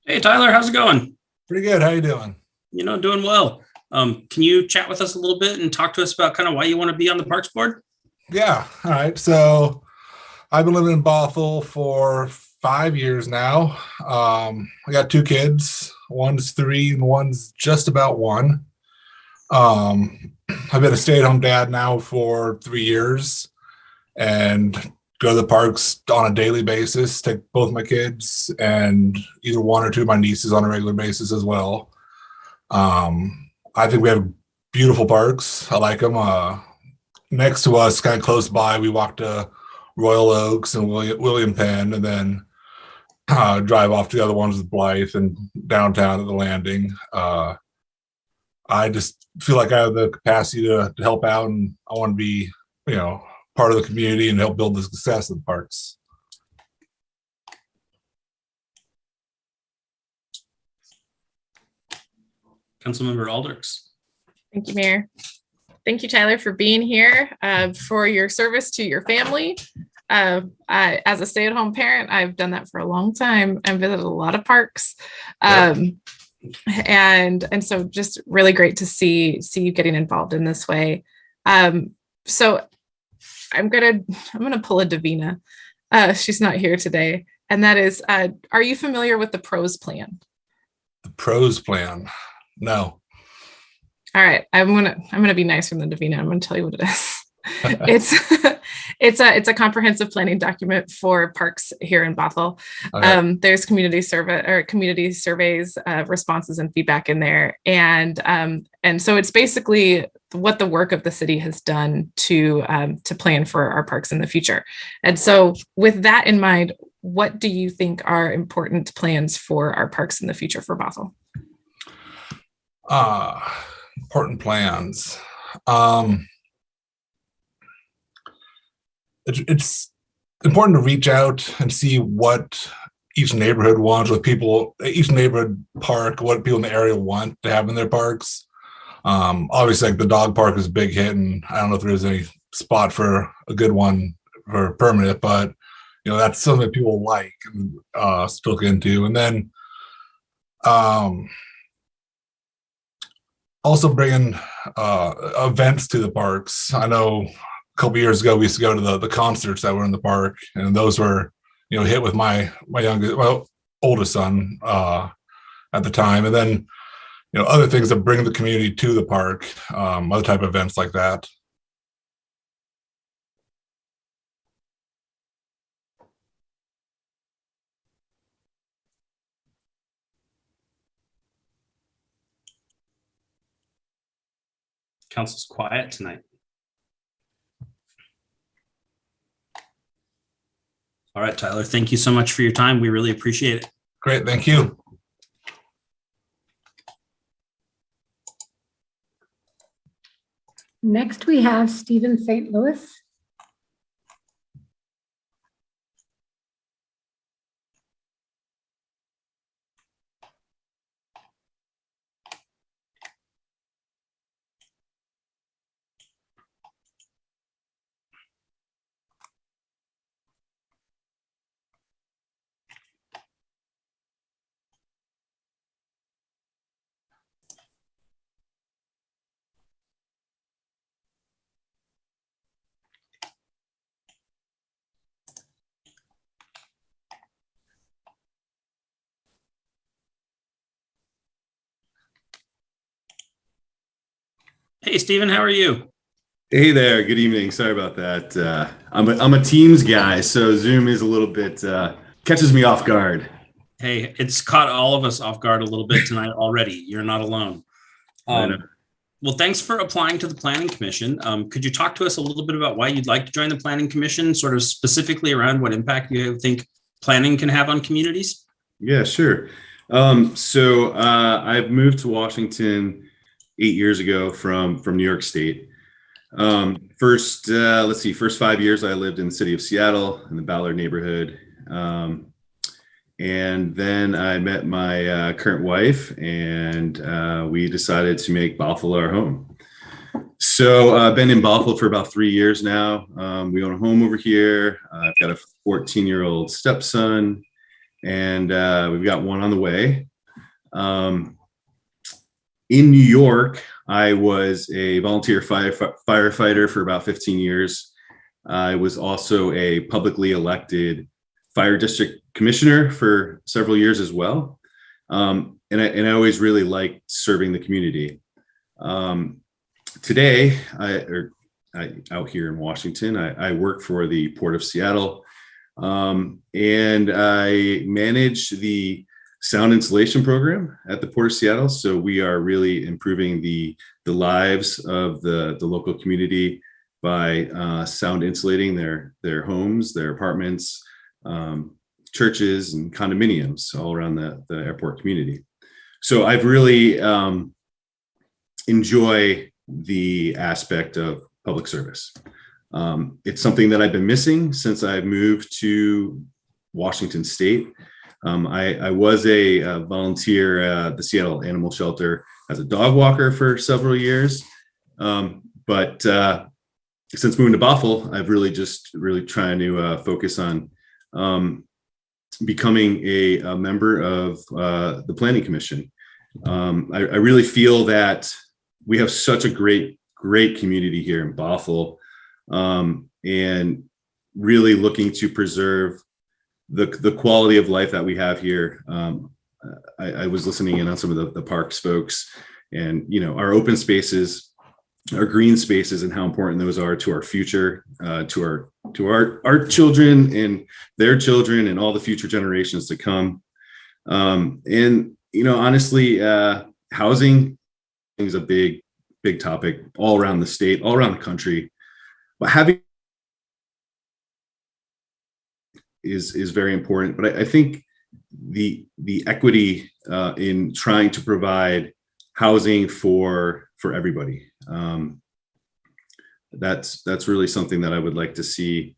Hey, Tyler, how's it going? Pretty good. How you doing? Doing well. Can you chat with us a little bit and talk to us about kind of why you want to be on the Parks Board? Yeah. All right. So I've been living in Bothell for 5 years now. I got 2 kids. One's 3 and one's just about 1. I've been a stay-at-home dad now for 3 years and go to the parks on a daily basis, take both my kids and either 1 or 2 of my nieces on a regular basis as well. I think we have beautiful parks. I like them. Next to us, kind of close by, we walk to Royal Oaks and William Penn, and then drive off to the other ones with Blythe and downtown at the Landing. I just feel like I have the capacity to help out, and I want to be, part of the community and help build the success of the parks. Councilmember Aldrich. Thank you, Mayor. Thank you, Tyler, for being here, for your service to your family. As a stay-at-home parent, I've done that for a long time and visited a lot of parks. And so just really great to see you getting involved in this way. So I'm gonna pull a Davina. She's not here today. And that is, are you familiar with the PROS plan? The PROS plan? No. All right, I'm gonna be nicer than Davina. I'm gonna tell you what it is. It's a comprehensive planning document for parks here in Bothell. Okay. There's community surveys, responses and feedback in there, and so it's basically what the work of the city has done to plan for our parks in the future. And so, with that in mind, what do you think are important plans for our parks in the future for Bothell? Important plans. It's important to reach out and see what each neighborhood wants, each neighborhood park, what people in the area want to have in their parks. Obviously, like the dog park is a big hit, and I don't know if there's any spot for a good one for permanent, but that's something that people like and still look into. And then also bringing events to the parks. I know a couple years ago we used to go to the concerts that were in the park, and those were hit with my oldest son at the time. And then other things that bring the community to the park, other type of events like that. Council's quiet tonight. All right, Tyler, thank you so much for your time. We really appreciate it. Great, thank you. Next, we have Stephen St. Louis. Hey, Stephen, how are you? Hey there. Good evening. Sorry about that. I'm a Teams guy, so Zoom is a little bit catches me off guard. Hey, it's caught all of us off guard a little bit tonight already. You're not alone. I know. Well, thanks for applying to the Planning Commission. Could you talk to us a little bit about why you'd like to join the Planning Commission, sort of specifically around what impact you think planning can have on communities? Yeah, sure. I've moved to Washington 8 years ago from New York State. First 5 years I lived in the city of Seattle in the Ballard neighborhood. And then I met my current wife, and we decided to make Bothell our home. So I've been in Bothell for about 3 years now. We own a home over here. I've got a 14-year-old stepson, and we've got one on the way. In New York, I was a volunteer firefighter for about 15 years. I was also a publicly elected fire district commissioner for several years as well. And I always really liked serving the community. Today, out here in Washington, I work for the Port of Seattle, and I manage the sound insulation program at the Port of Seattle. So we are really improving the lives of the local community by sound insulating their homes, their apartments, churches, and condominiums all around the airport community. So I've really enjoy the aspect of public service. It's something that I've been missing since I've moved to Washington State. I was a volunteer at the Seattle Animal Shelter as a dog walker for several years. But since moving to Bothell, I've really trying to focus on becoming a member of the Planning Commission. I really feel that we have such a great community here in Bothell, and really looking to preserve the quality of life that we have here. I was listening in on some of the parks folks, and our open spaces, our green spaces, and how important those are to our future, to our children and their children and all the future generations to come. And honestly, housing is a big topic all around the state, all around the country, but having is very important. But I think the equity in trying to provide housing for everybody, that's really something that I would like to see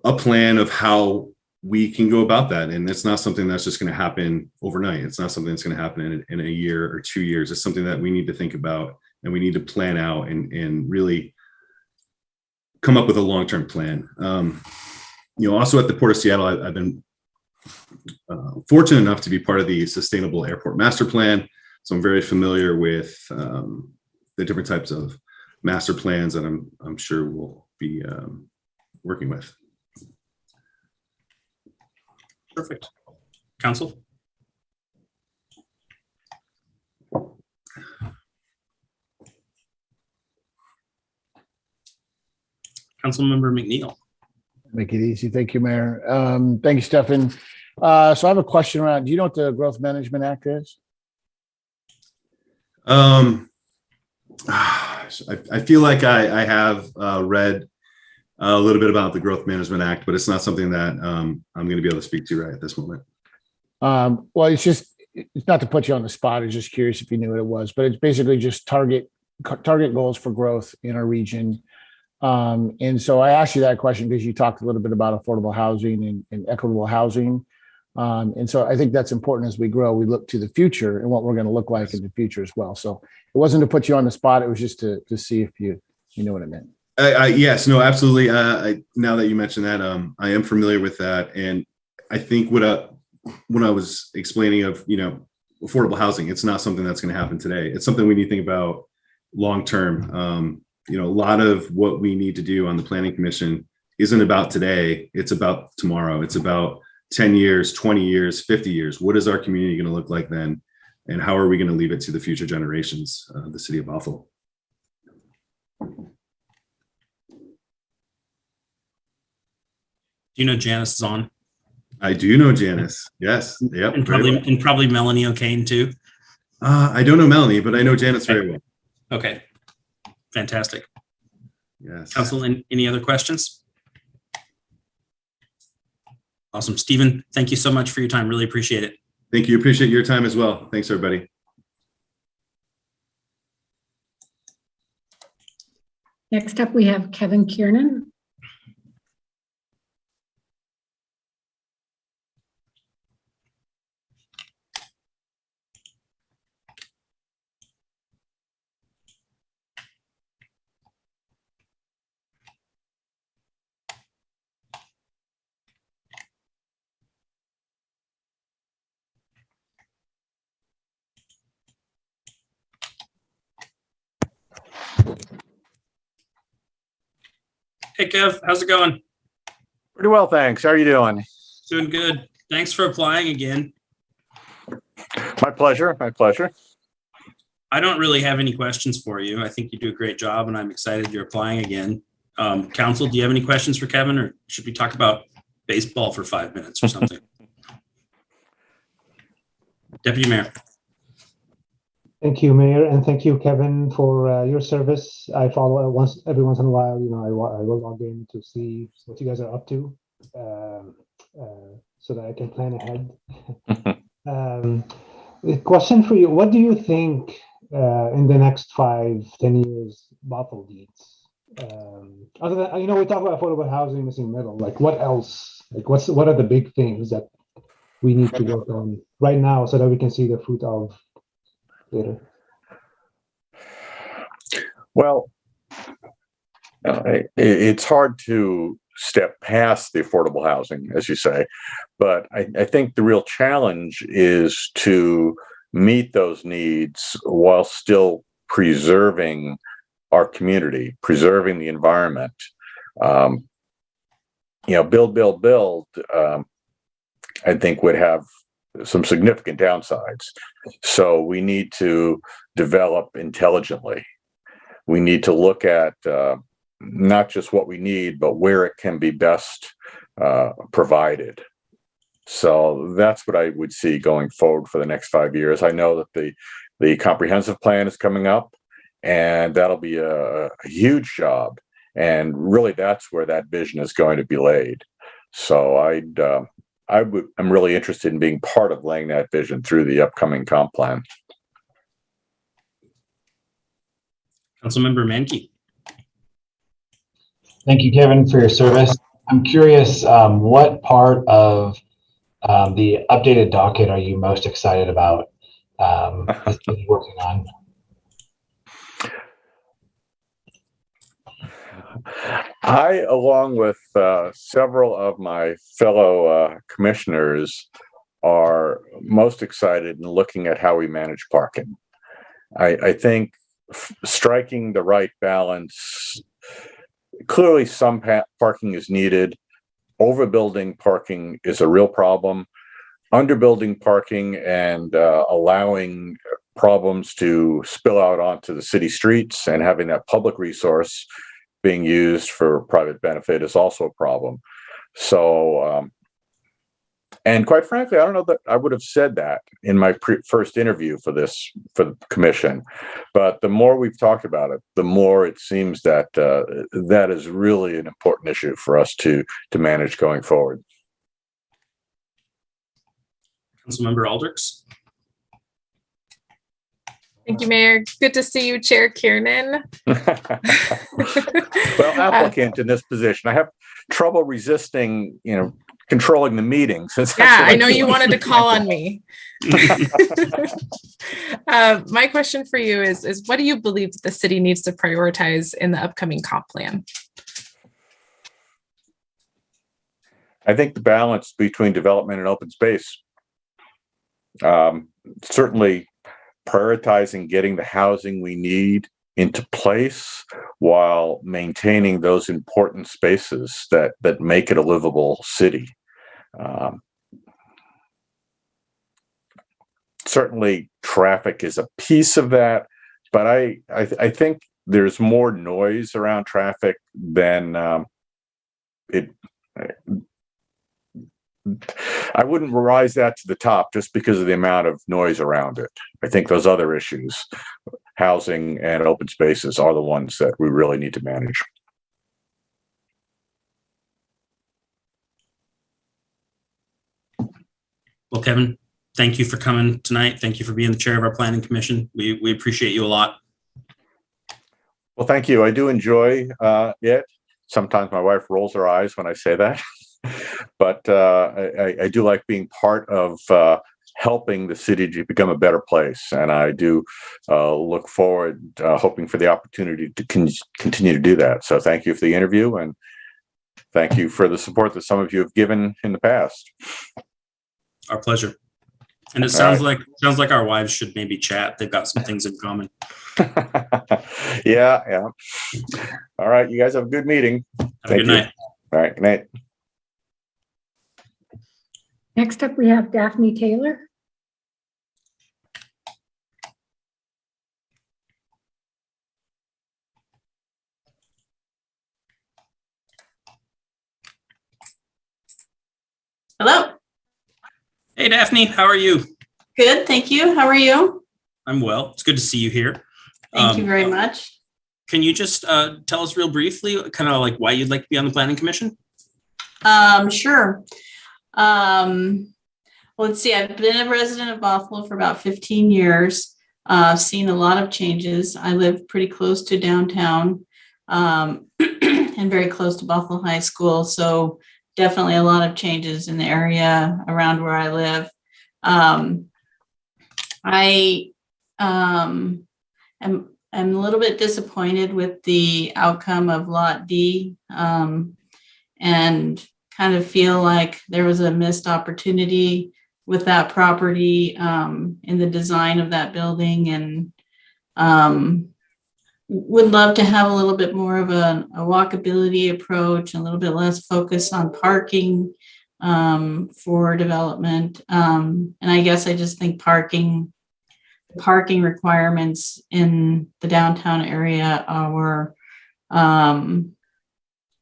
a plan of how we can go about that. And it's not something that's just going to happen overnight. It's not something that's going to happen in a year or 2 years. It's something that we need to think about, and we need to plan out and really come up with a long-term plan. Also at the Port of Seattle, I've been fortunate enough to be part of the Sustainable Airport Master Plan. So I'm very familiar with the different types of master plans that I'm sure we'll be working with. Perfect. Council? Councilmember McNeil. Make it easy. Thank you, Mayor. Thank you, Stefan. So I have a question around, do you know what the Growth Management Act is? I feel like I have read a little bit about the Growth Management Act, but it's not something that I'm going to be able to speak to right at this moment. Well, it's not to put you on the spot. I was just curious if you knew what it was, but it's basically just target goals for growth in our region. And so I asked you that question because you talked a little bit about affordable housing and equitable housing. And so I think that's important as we grow. We look to the future and what we're going to look like in the future as well. So it wasn't to put you on the spot. It was just to see if you know what it meant. Yes, no, absolutely. Now that you mentioned that, I am familiar with that. And I think when I was explaining of, affordable housing, it's not something that's going to happen today. It's something we need to think about long-term. A lot of what we need to do on the Planning Commission isn't about today. It's about tomorrow. It's about 10 years, 20 years, 50 years. What is our community going to look like then? And how are we going to leave it to the future generations, the city of Bothell? Do you know Janice is on? I do know Janice. Yes. Yep. And very well. probably Melanie O'Kane too. I don't know Melanie, but I know Janice very well. Okay. Fantastic. Yes. Council, any other questions? Awesome. Stephen, thank you so much for your time. Really appreciate it. Thank you. Appreciate your time as well. Thanks, everybody. Next up, we have Kevin Kiernan. Hey, Kev, how's it going? Pretty well, thanks. How are you doing? Doing good. Thanks for applying again. My pleasure. My pleasure. I don't really have any questions for you. I think you do a great job, and I'm excited you're applying again. Council, do you have any questions for Kevin, or should we talk about baseball for 5 minutes or something? Deputy Mayor. Thank you, Mayor, and thank you, Kevin, for your service. I follow every once in a while. I will log in to see what you guys are up to, so that I can plan ahead. A question for you: what do you think in the next 5-10 years Bothell needs? Other than we talk about affordable housing, missing middle. Like, what else? Like, what are the big things that we need to work on right now so that we can see the fruit of later? Well, it's hard to step past the affordable housing, as you say, but I think the real challenge is to meet those needs while still preserving our community, preserving the environment. Build, I think would have some significant downsides. So we need to develop intelligently. We need to look at not just what we need, but where it can be best provided. So that's what I would see going forward for the next 5 years. I know that the comprehensive plan is coming up, and that'll be a huge job. And really, that's where that vision is going to be laid. So I'm really interested in being part of laying that vision through the upcoming comp plan. Councilmember Mankey. Thank you, Kevin, for your service. I'm curious, what part of the updated docket are you most excited about working on? I, along with several of my fellow commissioners, are most excited in looking at how we manage parking. I think striking the right balance. Clearly, some parking is needed. Overbuilding parking is a real problem. Underbuilding parking and allowing problems to spill out onto the city streets and having that public resource being used for private benefit is also a problem. So, and quite frankly, I don't know that I would have said that in my first interview for the commission, but the more we've talked about it, the more it seems that that is really an important issue for us to manage going forward. Councilmember Aldrich. Thank you, Mayor. Good to see you, Chair Kiernan. Well, applicant in this position, I have trouble resisting, controlling the meetings. Yeah, I know you wanted to call on me. My question for you is what do you believe the city needs to prioritize in the upcoming comp plan? I think the balance between development and open space. Certainly prioritizing getting the housing we need into place while maintaining those important spaces that make it a livable city. Certainly traffic is a piece of that, but I think there's more noise around traffic than it. I wouldn't rise that to the top just because of the amount of noise around it. I think those other issues, housing and open spaces, are the ones that we really need to manage. Well, Kevin, thank you for coming tonight. Thank you for being the chair of our planning commission. We appreciate you a lot. Well, thank you. I do enjoy it. Sometimes my wife rolls her eyes when I say that, but I do like being part of helping the city to become a better place. And I do look forward, hoping for the opportunity to continue to do that. So thank you for the interview, and thank you for the support that some of you have given in the past. Our pleasure. And it sounds like our wives should maybe chat. They've got some things in common. Yeah. All right. You guys have a good meeting. Have a good night. All right. Good night. Next up, we have Daphne Taylor. Hello. Hey, Daphne, how are you? Good, thank you. How are you? I'm well. It's good to see you here. Thank you very much. Can you just tell us real briefly, kind of like why you'd like to be on the planning commission? Sure. Let's see. I've been a resident of Bothell for about 15 years. I've seen a lot of changes. I live pretty close to downtown and very close to Bothell High School. So definitely a lot of changes in the area around where I live. I am a little bit disappointed with the outcome of Lot D, and kind of feel like there was a missed opportunity with that property in the design of that building, and would love to have a little bit more of a walkability approach, a little bit less focus on parking for development. And I guess I just think parking requirements in the downtown area are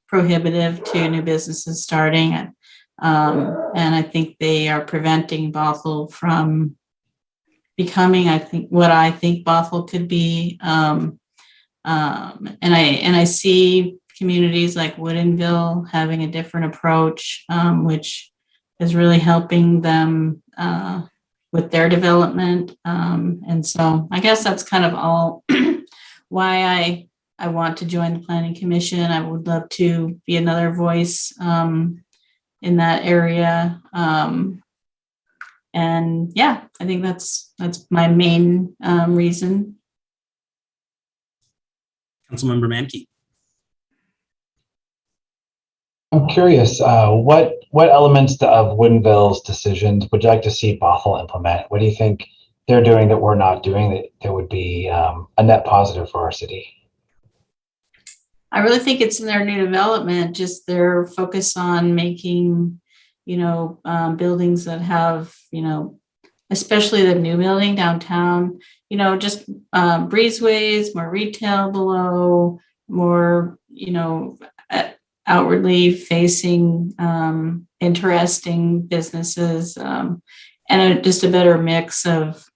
prohibitive to new businesses starting. And I think they are preventing Bothell from becoming, what I think Bothell could be. And I see communities like Woodinville having a different approach, which is really helping them with their development. And so I guess that's kind of all why I want to join the Planning Commission. I would love to be another voice in that area. And yeah, I think that's my main reason. Councilmember Mankey. I'm curious, what elements of Woodinville's decisions would you like to see Bothell implement? What do you think they're doing that we're not doing that would be a net positive for our city? I really think it's in their new development, just their focus on making, buildings that have, especially the new building downtown, just breezeways, more retail below, more, outwardly facing interesting businesses, and just a better mix of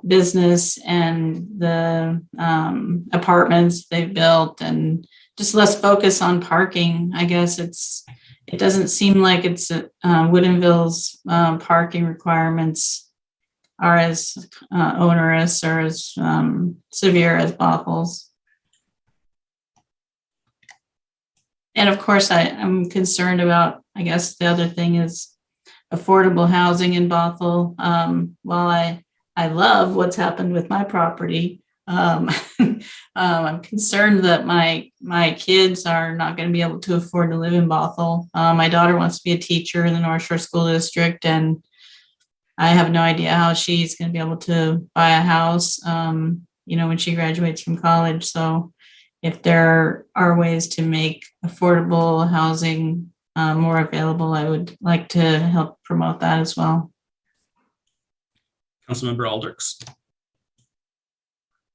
business and the apartments they've built, and just less focus on parking. I guess it doesn't seem like it's Woodinville's parking requirements are as onerous or as severe as Bothell's. And of course, I'm concerned about, I guess the other thing is affordable housing in Bothell. While I love what's happened with my property, I'm concerned that my kids are not going to be able to afford to live in Bothell. My daughter wants to be a teacher in the North Shore School District, and I have no idea how she's going to be able to buy a house, when she graduates from college. So if there are ways to make affordable housing more available, I would like to help promote that as well. Councilmember Aldrich.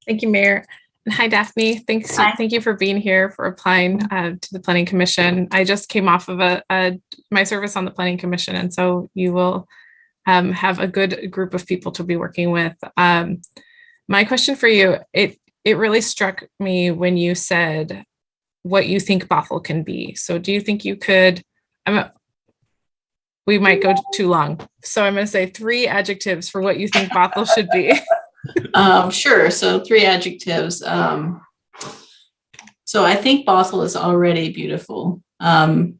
Thank you, Mayor. Hi, Daphne. Thank you for being here, for applying to the Planning Commission. I just came off of my service on the Planning Commission, and so you will have a good group of people to be working with. My question for you, it really struck me when you said what you think Bothell can be. So do you think you could, we might go too long. So I'm going to say 3 adjectives for what you think Bothell should be. Sure. So 3 adjectives. So I think Bothell is already beautiful. I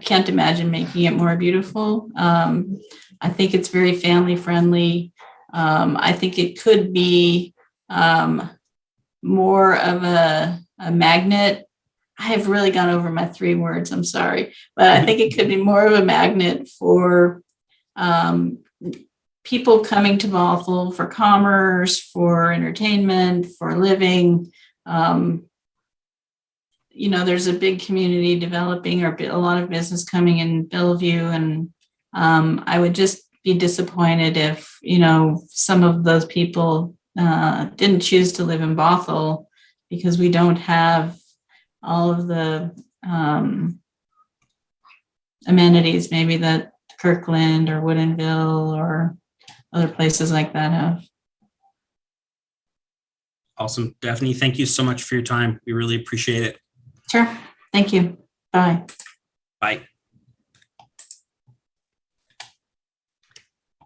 can't imagine making it more beautiful. I think it's very family friendly. I think it could be more of a magnet. I have really gone over my 3 words, I'm sorry, but I think it could be more of a magnet for people coming to Bothell for commerce, for entertainment, for living. There's a big community developing, or a lot of business coming in Bellevue, and I would just be disappointed if, some of those people didn't choose to live in Bothell because we don't have all of the amenities maybe that Kirkland or Woodinville or other places like that have. Awesome. Daphne, thank you so much for your time. We really appreciate it. Sure. Thank you. Bye. Bye.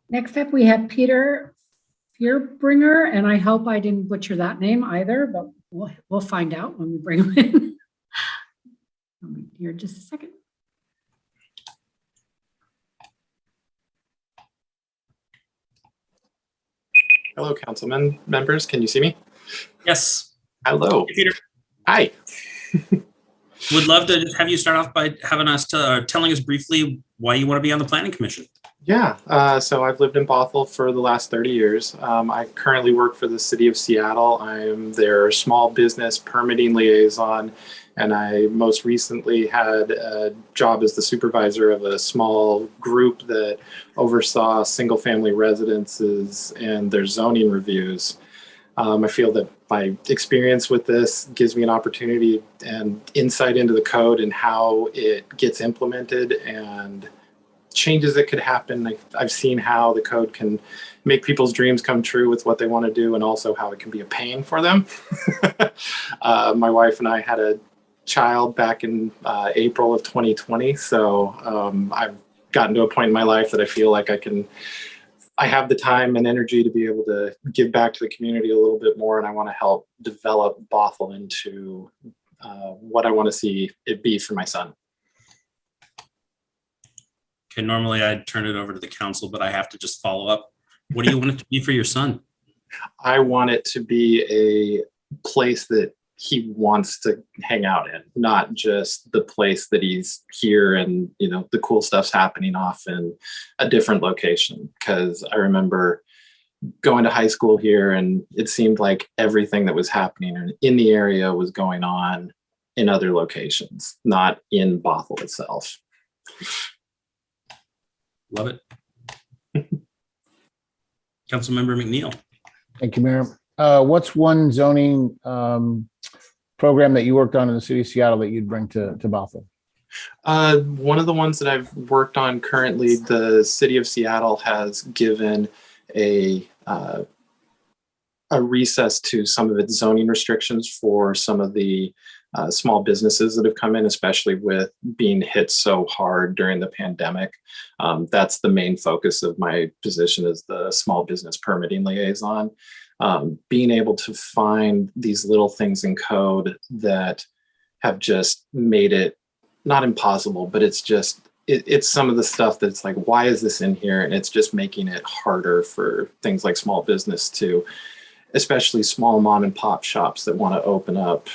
Next up, we have Peter Fearbringer, and I hope I didn't butcher that name either, but we'll find out when we bring him in. Here, just a second. Hello, councilman members. Can you see me? Yes. Hello. Hey, Peter. Hi. Would love to have you start off by having us telling us briefly why you want to be on the Planning Commission. Yeah, so I've lived in Bothell for the last 30 years. I currently work for the city of Seattle. I am their small business permitting liaison, and I most recently had a job as the supervisor of a small group that oversaw single-family residences and their zoning reviews. I feel that my experience with this gives me an opportunity and insight into the code and how it gets implemented and changes that could happen. I've seen how the code can make people's dreams come true with what they want to do, and also how it can be a pain for them. My wife and I had a child back in April of 2020, so I've gotten to a point in my life that I feel like I have the time and energy to be able to give back to the community a little bit more, and I want to help develop Bothell into what I want to see it be for my son. Okay, normally I'd turn it over to the council, but I have to just follow up. What do you want it to be for your son? I want it to be a place that he wants to hang out in, not just the place that he's here and, the cool stuff's happening off in a different location. Because I remember going to high school here, and it seemed like everything that was happening in the area was going on in other locations, not in Bothell itself. Love it. Councilmember McNeil. Thank you, Mayor. What's one zoning program that you worked on in the city of Seattle that you'd bring to Bothell? One of the ones that I've worked on currently, the city of Seattle has given a recess to some of its zoning restrictions for some of the small businesses that have come in, especially with being hit so hard during the pandemic. That's the main focus of my position as the small business permitting liaison. Being able to find these little things in code that have just made it not impossible, but it's just, it's some of the stuff that's like, why is this in here? And it's just making it harder for things like small business to, especially small mom and pop shops that want to open up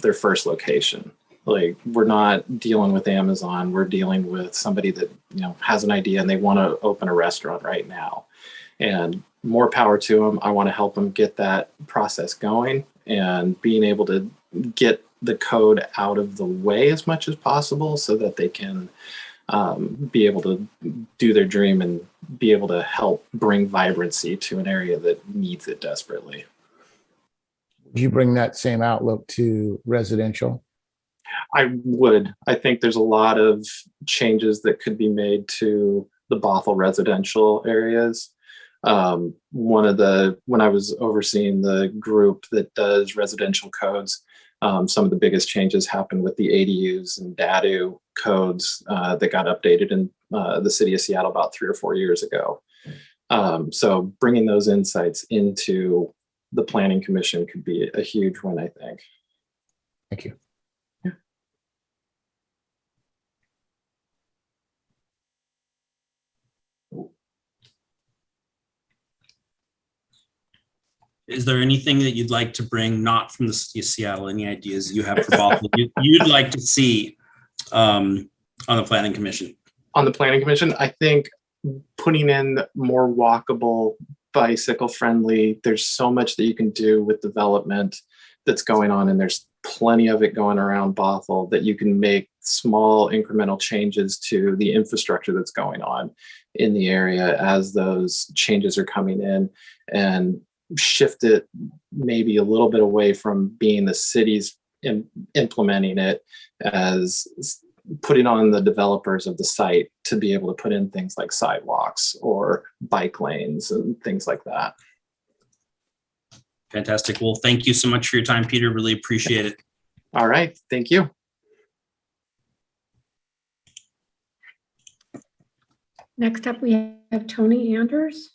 their first location. Like, we're not dealing with Amazon, we're dealing with somebody that has an idea and they want to open a restaurant right now. And more power to them. I want to help them get that process going, and being able to get the code out of the way as much as possible so that they can be able to do their dream and be able to help bring vibrancy to an area that needs it desperately. Would you bring that same outlook to residential? I would. I think there's a lot of changes that could be made to the Bothell residential areas. When I was overseeing the group that does residential codes, some of the biggest changes happened with the ADUs and DADU codes that got updated in the city of Seattle about 3 or 4 years ago. So bringing those insights into the Planning Commission could be a huge one, I think. Thank you. Is there anything that you'd like to bring, not from the city of Seattle, any ideas you have for Bothell you'd like to see on the Planning Commission? On the Planning Commission, I think putting in more walkable, bicycle friendly, there's so much that you can do with development that's going on, and there's plenty of it going around Bothell, that you can make small incremental changes to the infrastructure that's going on in the area as those changes are coming in, and shift it maybe a little bit away from being the city's implementing it, as putting on the developers of the site to be able to put in things like sidewalks or bike lanes and things like that. Fantastic. Well, thank you so much for your time, Peter. Really appreciate it. All right. Thank you. Next up, we have Tony Anders.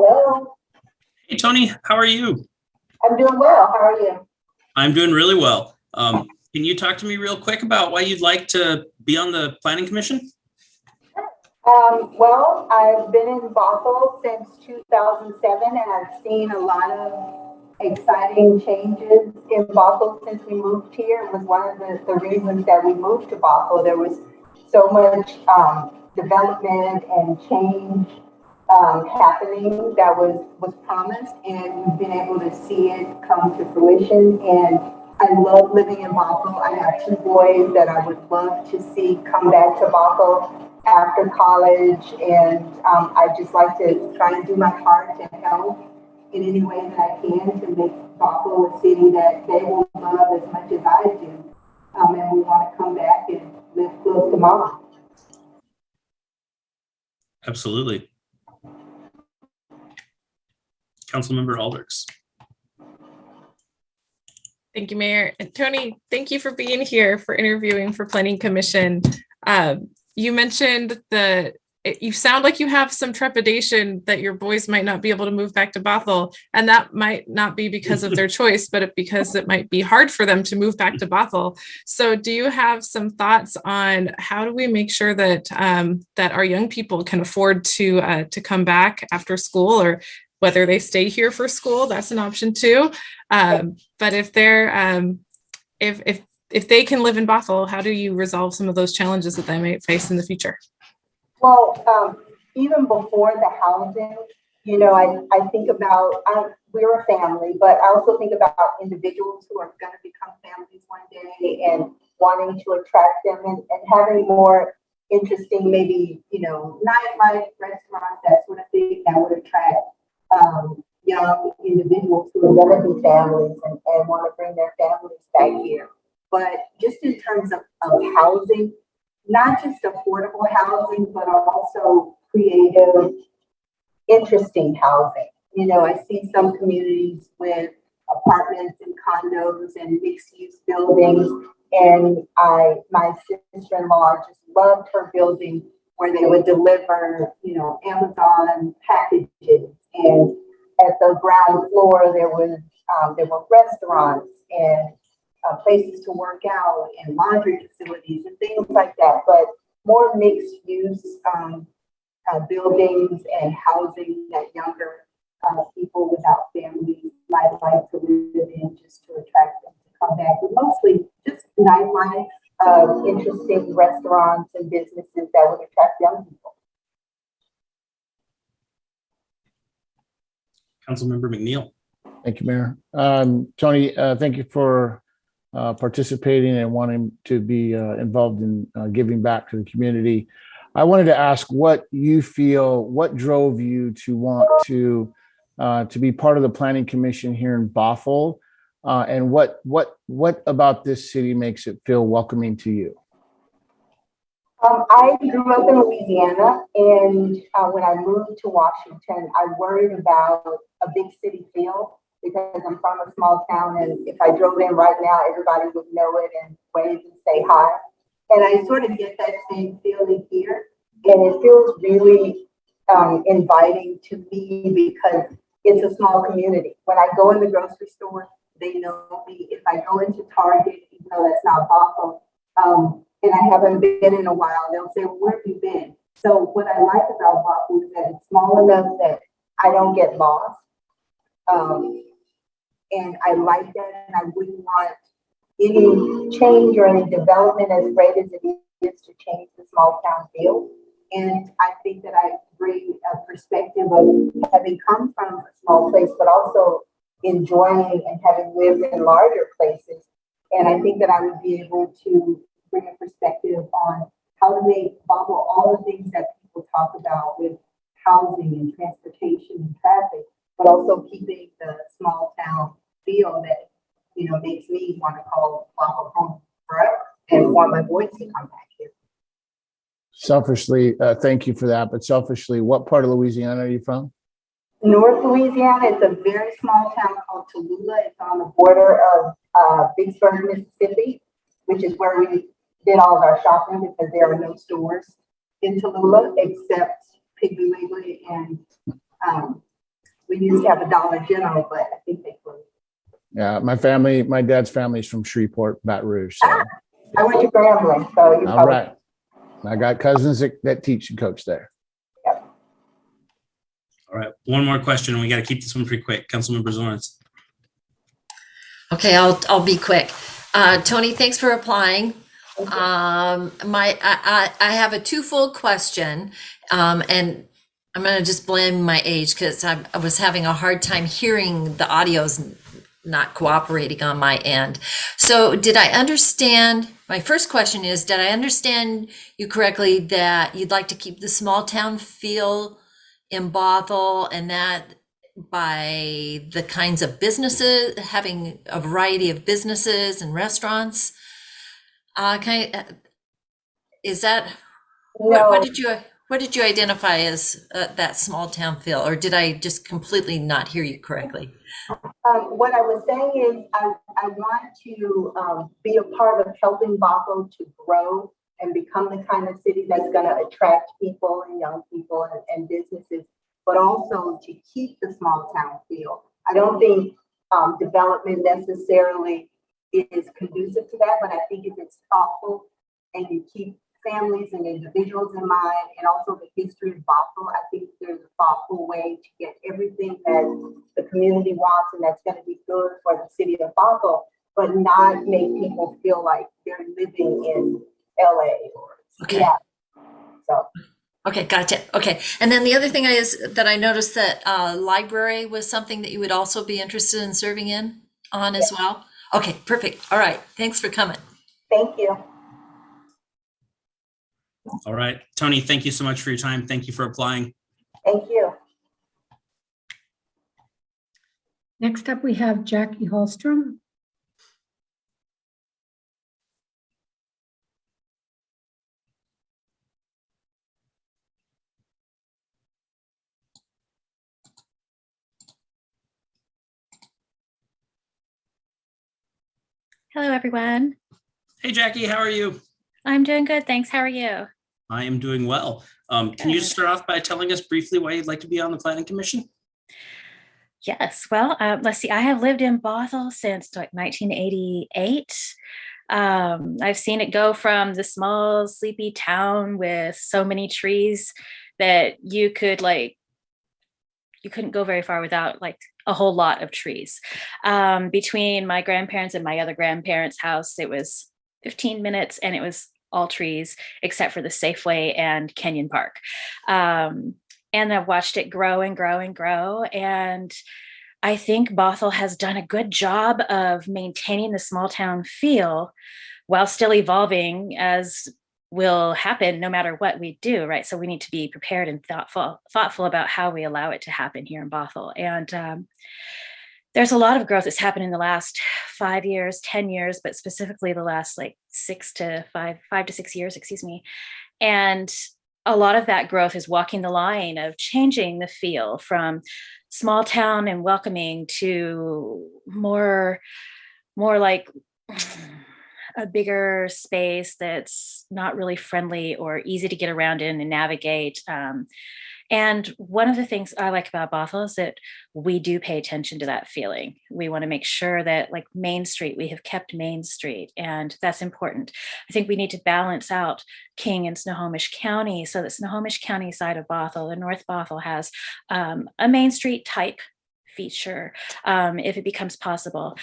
Hello. Hey, Tony, how are you? I'm doing well. How are you? I'm doing really well. Can you talk to me real quick about why you'd like to be on the Planning Commission? Well, I've been in Bothell since 2007, and I've seen a lot of exciting changes in Bothell since we moved here. It was one of the reasons that we moved to Bothell. There was so much development and change happening that was promised, and we've been able to see it come to fruition. And I love living in Bothell. I have 2 boys that I would love to see come back to Bothell after college, and I just like to try and do my part to help in any way that I can to make Bothell a city that they will love as much as I do, and we want to come back and live close to mom. Absolutely. Councilmember Aldrich. Thank you, Mayor. And Tony, thank you for being here for interviewing for Planning Commission. You mentioned you sound like you have some trepidation that your boys might not be able to move back to Bothell, and that might not be because of their choice, but because it might be hard for them to move back to Bothell. So do you have some thoughts on how do we make sure that that our young people can afford to come back after school, or whether they stay here for school? That's an option too. But if they're if they can live in Bothell, how do you resolve some of those challenges that they might face in the future? Well, even before the housing, I think about, we're a family, but I also think about individuals who are going to become families one day and wanting to attract them, and having more interesting, maybe, nightlife, restaurants, that sort of thing that would attract young individuals who are going to be families and want to bring their families back here. But just in terms of housing, not just affordable housing, but also creative, interesting housing. I see some communities with apartments and condos and mixed-use buildings, and my sister-in-law just loved her building where they would deliver, Amazon packages, and at the ground floor there were restaurants and places to work out and laundry facilities and things like that, but more mixed use buildings and housing that younger people without families might like to live in, just to attract them to come back. But mostly just nightlife, interesting restaurants and businesses that would attract young people. Councilmember McNeil. Thank you, Mayor. Tony, thank you for participating and wanting to be involved in giving back to the community. I wanted to ask what you feel, what drove you to want to be part of the Planning Commission here in Bothell, and what about this city makes it feel welcoming to you? I grew up in Louisiana, and when I moved to Washington, I worried about a big city feel because I'm from a small town, and if I drove in right now, everybody would know it and wave and say hi. And I sort of get that same feeling here, and it feels really inviting to me because it's a small community. When I go in the grocery store, they know me. If I go into Target, even though that's not Bothell, and I haven't been in a while, they'll say, well, where have you been? So what I like about Bothell is that it's small enough that I don't get lost. And I like that, and I wouldn't want any change or any development as great as it is to change the small town feel. And I think that I bring a perspective of having come from a small place, but also enjoying and having lived in larger places. And I think that I would be able to bring a perspective on how to make Bothell all the things that people talk about with housing and transportation and traffic, but also keeping the small town feel that, you know, makes me want to call Bothell home forever and want my boys to come back here. Selfishly, thank you for that. But selfishly, what part of Louisiana are you from? North Louisiana. It's a very small town called Tallulah. It's on the border of Vicksburg, Mississippi, which is where we did all of our shopping because there are no stores in Tallulah except Piggly Wiggly, and we used to have a Dollar General, but I think they closed. Yeah, my dad's family is from Shreveport, Baton Rouge. So I went to Grambling, so you all right. I got cousins that teach and coach there. Yep. All right, one more question, and we got to keep this one pretty quick. Councilmember Zornes. Okay, I'll be quick. Tony, thanks for applying. I have a twofold question, and I'm going to just blame my age because I was having a hard time hearing the audio's not cooperating on my end. So did I understand, my first question is, did I understand you correctly that you'd like to keep the small town feel in Bothell, and that by the kinds of businesses, having a variety of businesses and restaurants? Is that, what did you identify as that small town feel, or did I just completely not hear you correctly? What I was saying is I want to be a part of helping Bothell to grow and become the kind of city that's going to attract people and young people and businesses, but also to keep the small town feel. I don't think development necessarily is conducive to that, but I think if it's thoughtful and you keep families and individuals in mind, and also the history of Bothell, I think there's a thoughtful way to get everything that the community wants and that's going to be good for the city of Bothell, but not make people feel like they're living in LA or Seattle. So. Okay, gotcha. Okay, and then the other thing is that I noticed that library was something that you would also be interested in serving on as well. Okay, perfect. All right, thanks for coming. Thank you. All right, Tony, thank you so much for your time. Thank you for applying. Thank you. Next up, we have Jackie Hallstrom. Hello, everyone. Hey, Jackie, how are you? I'm doing good, thanks. How are you? I am doing well. Can you just start off by telling us briefly why you'd like to be on the Planning Commission? Yes, well, let's see. I have lived in Bothell since like 1988. I've seen it go from the small, sleepy town with so many trees that you couldn't go very far without like a whole lot of trees. Between my grandparents and my other grandparents' house, it was 15 minutes and it was all trees except for the Safeway and Kenyon Park. and I've watched it grow and grow and grow. And I think Bothell has done a good job of maintaining the small town feel while still evolving, as will happen no matter what we do, right? So we need to be prepared and thoughtful about how we allow it to happen here in Bothell. And there's a lot of growth that's happened in the last 5 years, 10 years, but specifically the last like 5 to 6 years, excuse me. And a lot of that growth is walking the line of changing the feel from small town and welcoming to more like a bigger space that's not really friendly or easy to get around in and navigate. And one of the things I like about Bothell is that we do pay attention to that feeling. We want to make sure that, like Main Street, we have kept Main Street, and that's important. I think we need to balance out King and Snohomish County so that Snohomish County side of Bothell, the North Bothell, has a Main Street type feature if it becomes possible.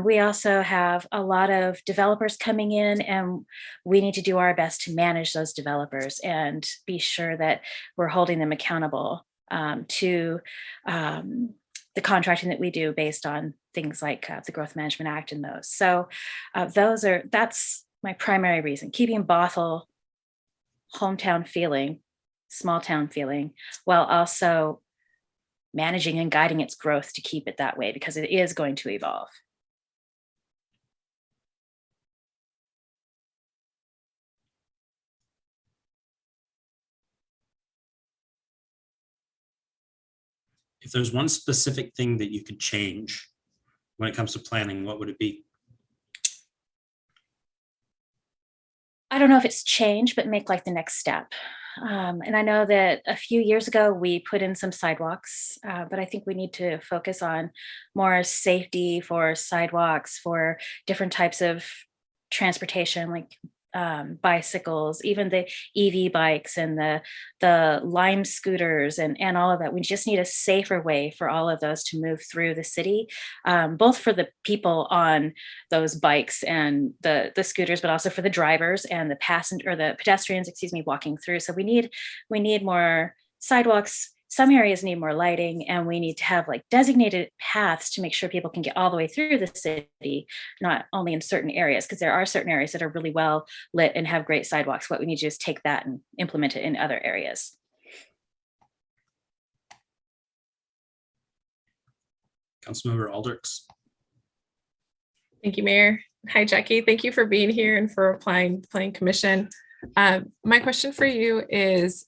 We also have a lot of developers coming in, and we need to do our best to manage those developers and be sure that we're holding them accountable to the contracting that we do based on things like the Growth Management Act and those. So that's my primary reason, keeping Bothell hometown feeling, small town feeling, while also managing and guiding its growth to keep it that way, because it is going to evolve. If there's one specific thing that you could change when it comes to planning, what would it be? I don't know if it's change, but make like the next step. And I know that a few years ago we put in some sidewalks, but I think we need to focus on more safety for sidewalks, for different types of transportation, like bicycles, even the EV bikes and the Lime scooters and all of that. We just need a safer way for all of those to move through the city, both for the people on those bikes and the scooters, but also for the drivers and the pedestrians, excuse me, walking through. So we need more sidewalks. Some areas need more lighting, and we need to have like designated paths to make sure people can get all the way through the city, not only in certain areas, because there are certain areas that are really well lit and have great sidewalks. What we need to do is take that and implement it in other areas. Councilmember Aldrich. Thank you, Mayor. Hi, Jackie. Thank you for being here and for applying to the Planning Commission. My question for you is,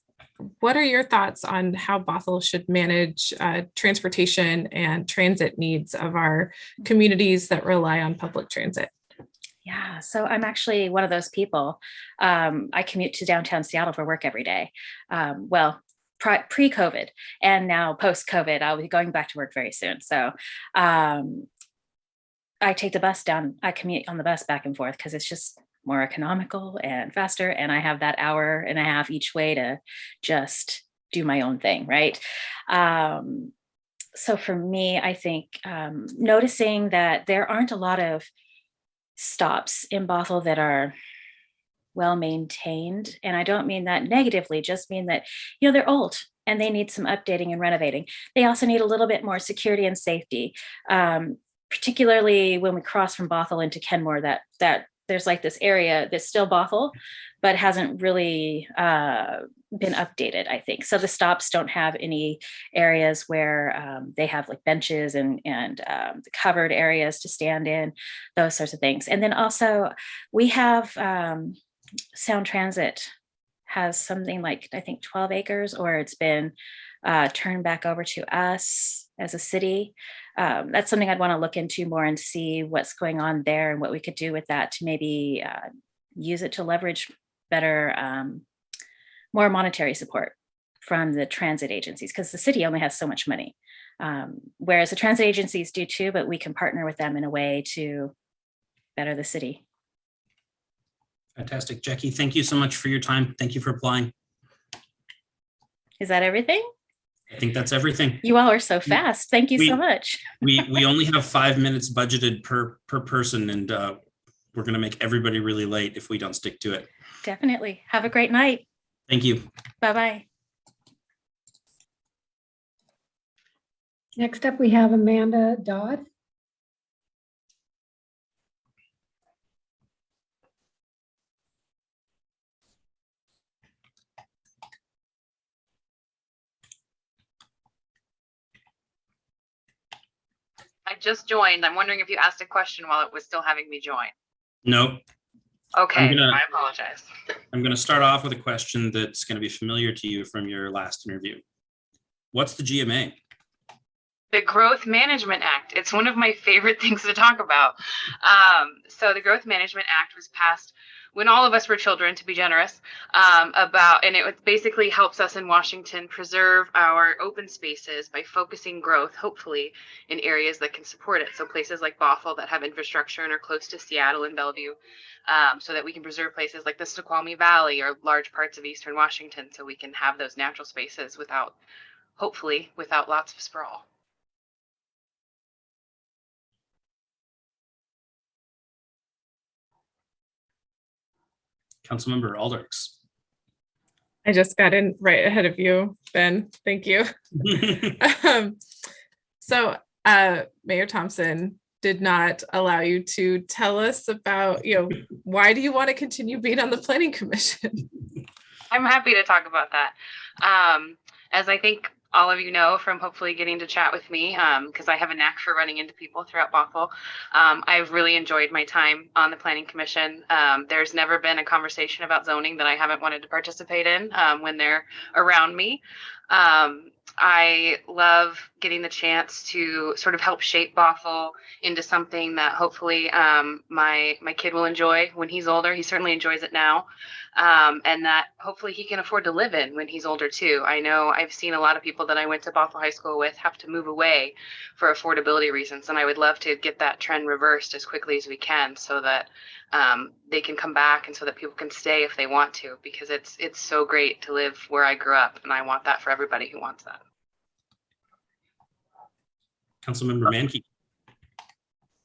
what are your thoughts on how Bothell should manage transportation and transit needs of our communities that rely on public transit? Yeah, so I'm actually one of those people. I commute to downtown Seattle for work every day. Well, pre-COVID, and now post-COVID, I'll be going back to work very soon. So I take the bus down. I commute on the bus back and forth because it's just more economical and faster. And I have that hour and a half each way to just do my own thing, right? So for me, I think noticing that there aren't a lot of stops in Bothell that are well maintained. And I don't mean that negatively, just mean that, they're old and they need some updating and renovating. They also need a little bit more security and safety, particularly when we cross from Bothell into Kenmore, that there's like this area that's still Bothell, but hasn't really been updated, I think. So the stops don't have any areas where they have like benches and the covered areas to stand in, those sorts of things. And then also we have Sound Transit has something like, I think 12 acres, or it's been turned back over to us as a city. That's something I'd want to look into more and see what's going on there and what we could do with that to maybe use it to leverage better, more monetary support from the transit agencies, because the city only has so much money, whereas the transit agencies do too, but we can partner with them in a way to better the city. Fantastic. Jackie, thank you so much for your time. Thank you for applying. Is that everything? I think that's everything. You all are so fast. Thank you so much. we only have 5 minutes budgeted per person, and we're going to make everybody really late if we don't stick to it. Definitely. Have a great night. Thank you. Bye-bye. Next up, we have Amanda Dodd. I just joined. I'm wondering if you asked a question while it was still having me join. Nope. Okay, I'm gonna- I apologize. I'm going to start off with a question that's going to be familiar to you from your last interview. What's the GMA? The Growth Management Act. It's one of my favorite things to talk about. So the Growth Management Act was passed when all of us were children, to be generous, and it basically helps us in Washington preserve our open spaces by focusing growth, hopefully, in areas that can support it. So places like Bothell that have infrastructure and are close to Seattle and Bellevue, so that we can preserve places like the Snoqualmie Valley or large parts of Eastern Washington, so we can have those natural spaces hopefully, without lots of sprawl. Councilmember Aldrichs. I just got in right ahead of you, Ben. Thank you. So Mayor Thompson did not allow you to tell us about, why do you want to continue being on the Planning Commission? I'm happy to talk about that. As I think all of you know from hopefully getting to chat with me, because I have a knack for running into people throughout Bothell, I've really enjoyed my time on the Planning Commission. There's never been a conversation about zoning that I haven't wanted to participate in when they're around me. I love getting the chance to sort of help shape Bothell into something that hopefully my kid will enjoy when he's older. He certainly enjoys it now. And that hopefully he can afford to live in when he's older too. I know I've seen a lot of people that I went to Bothell High School with have to move away for affordability reasons. And I would love to get that trend reversed as quickly as we can so that they can come back and so that people can stay if they want to, because it's so great to live where I grew up. And I want that for everybody who wants that. Councilmember Mankey.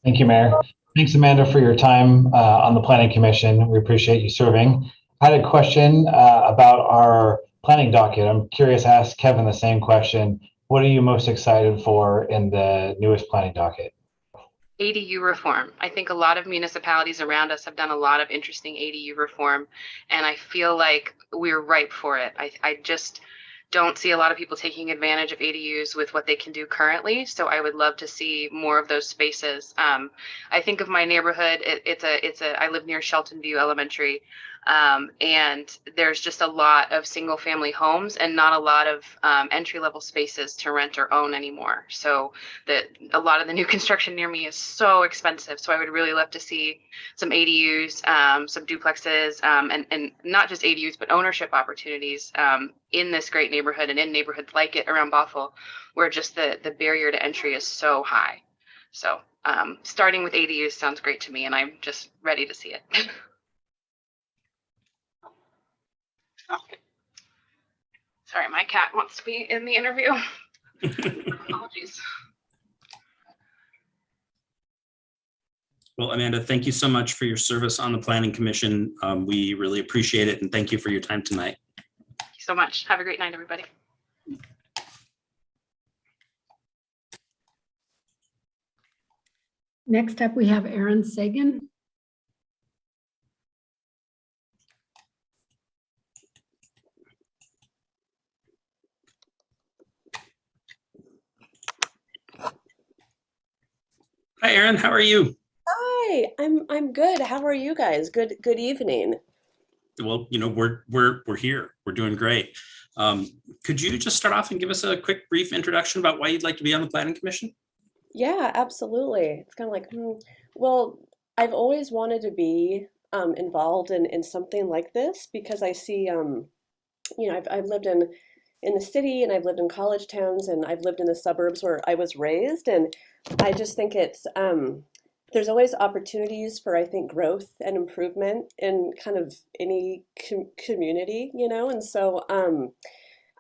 Thank you, Mayor. Thanks, Amanda, for your time on the Planning Commission. We appreciate you serving. I had a question about our planning docket. I'm curious to ask Kevin the same question. What are you most excited for in the newest planning docket? ADU reform. I think a lot of municipalities around us have done a lot of interesting ADU reform, and I feel like we're ripe for it. I just don't see a lot of people taking advantage of ADUs with what they can do currently. So I would love to see more of those spaces. I think of my neighborhood. I live near Shelton View Elementary. And there's just a lot of single family homes and not a lot of entry level spaces to rent or own anymore. So a lot of the new construction near me is so expensive. So I would really love to see some ADUs, some duplexes, and not just ADUs, but ownership opportunities in this great neighborhood and in neighborhoods like it around Bothell, where just the barrier to entry is so high. So starting with ADUs sounds great to me, and I'm just ready to see it. Okay. Sorry, my cat wants to be in the interview. Apologies. Well, Amanda, thank you so much for your service on the Planning Commission. We really appreciate it, and thank you for your time tonight. Thank you so much. Have a great night, everybody. Next up, we have Aaron Sagan. Hi, Aaron. How are you? Hi, I'm good. How are you guys? Good evening. Well, we're here. We're doing great. Could you just start off and give us a quick, brief introduction about why you'd like to be on the Planning Commission? Yeah, absolutely. It's kind of like, well, I've always wanted to be involved in something like this because I see, I've lived in the city and I've lived in college towns and I've lived in the suburbs where I was raised, and I just think it's there's always opportunities for, I think, growth and improvement in kind of any community, and so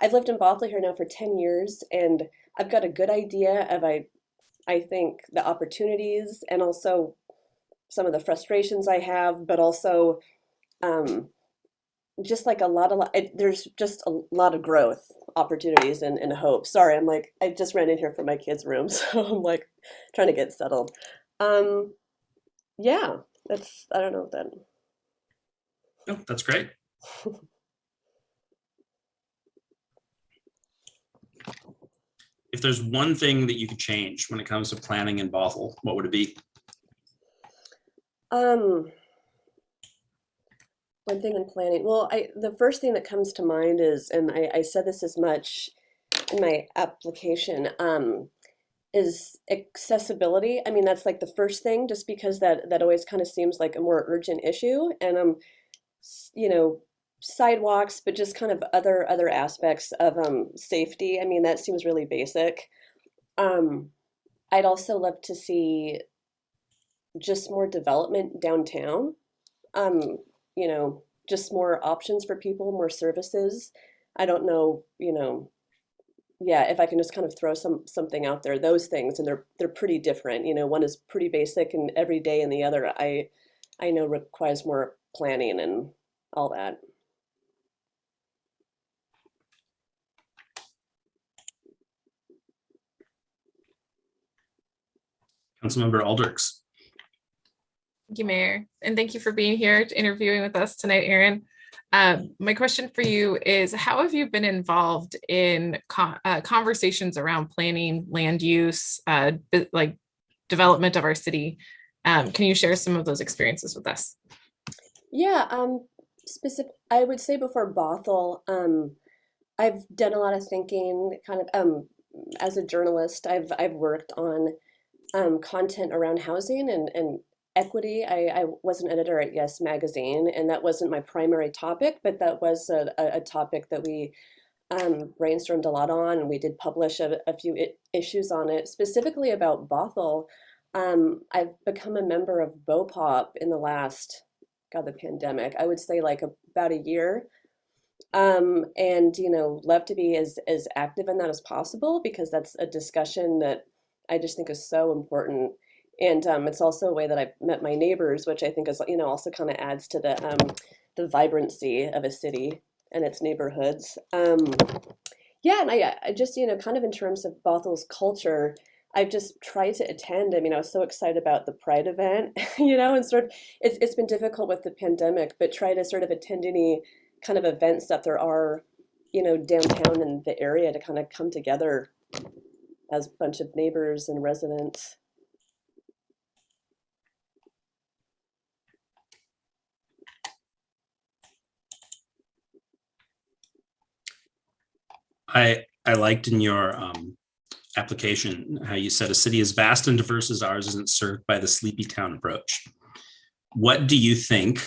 I've lived in Bothell here now for 10 years, and I've got a good idea of I think the opportunities and also some of the frustrations I have, but also just like there's just a lot of growth opportunities and hope. Sorry, I'm like, I just ran in here from my kids' room, so I'm like trying to get settled. Yeah, I don't know then. Oh, that's great. If there's one thing that you could change when it comes to planning in Bothell, what would it be? One thing in planning. Well, the first thing that comes to mind is, and I said this as much in my application, is accessibility. I mean, that's like the first thing, just because that always kind of seems like a more urgent issue. And you know, sidewalks, but just kind of other aspects of safety. I mean, that seems really basic. I'd also love to see just more development downtown. You know, just more options for people, more services. I don't know, yeah, if I can just kind of throw something out there, those things, and they're pretty different. One is pretty basic and everyday, and the other I know requires more planning and all that. Councilmember Aldrichs. Thank you, Mayor. And thank you for being here interviewing with us tonight, Aaron. My question for you is, how have you been involved in conversations around planning, land use, like development of our city? Can you share some of those experiences with us? Yeah, I would say before Bothell, I've done a lot of thinking kind of as a journalist. I've worked on content around housing and equity. I was an editor at Yes Magazine, and that wasn't my primary topic, but that was a topic that we brainstormed a lot on, and we did publish a few issues on it, specifically about Bothell. I've become a member of BOPOP in the last, the pandemic, I would say like about a year. And love to be as active in that as possible, because that's a discussion that I just think is so important. And it's also a way that I've met my neighbors, which I think is also kind of adds to the vibrancy of a city and its neighborhoods. Yeah, and I just kind of in terms of Bothell's culture, I've just tried to attend. I mean, I was so excited about the Pride event, and sort of it's been difficult with the pandemic, but try to sort of attend any kind of events that there are, downtown in the area, to kind of come together as a bunch of neighbors and residents. I liked in your application how you said a city as vast and diverse as ours isn't served by the sleepy town approach. What do you think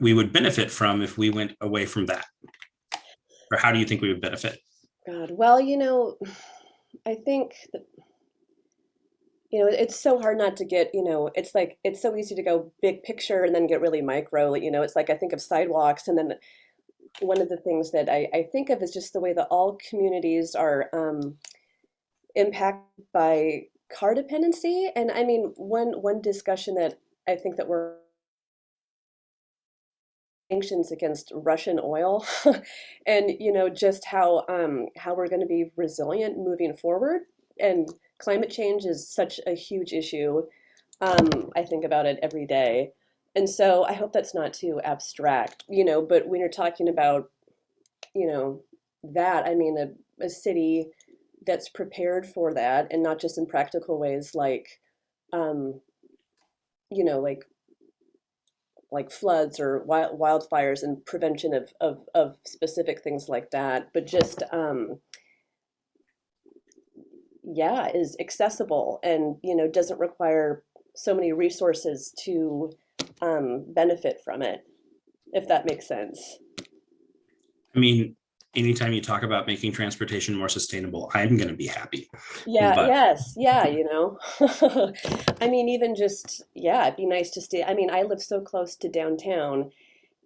we would benefit from if we went away from that? Or how do you think we would benefit? God, well, I think that, it's so hard not to get, it's like, it's so easy to go big picture and then get really micro. It's like I think of sidewalks, and then one of the things that I think of is just the way that all communities are impacted by car dependency. And I mean, one discussion that I think that we're sanctions against Russian oil, and just how we're going to be resilient moving forward. And climate change is such a huge issue. I think about it every day. And so I hope that's not too abstract, but when you're talking about, that, I mean, a city that's prepared for that, and not just in practical ways like, like floods or wildfires and prevention of specific things like that, but just, yeah, is accessible and, doesn't require so many resources to benefit from it, if that makes sense. I mean, anytime you talk about making transportation more sustainable, I'm going to be happy. Yeah, But yes, yeah, I mean, even just, yeah, it'd be nice to stay. I mean, I live so close to downtown,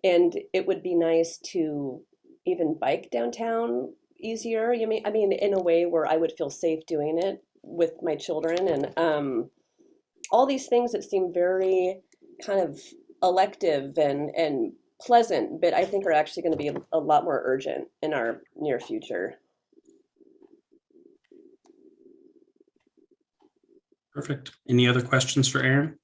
and it would be nice to even bike downtown easier. I mean, in a way where I would feel safe doing it with my children, and all these things that seem very kind of elective and pleasant, but I think are actually going to be a lot more urgent in our near future. Perfect. Any other questions for Aaron?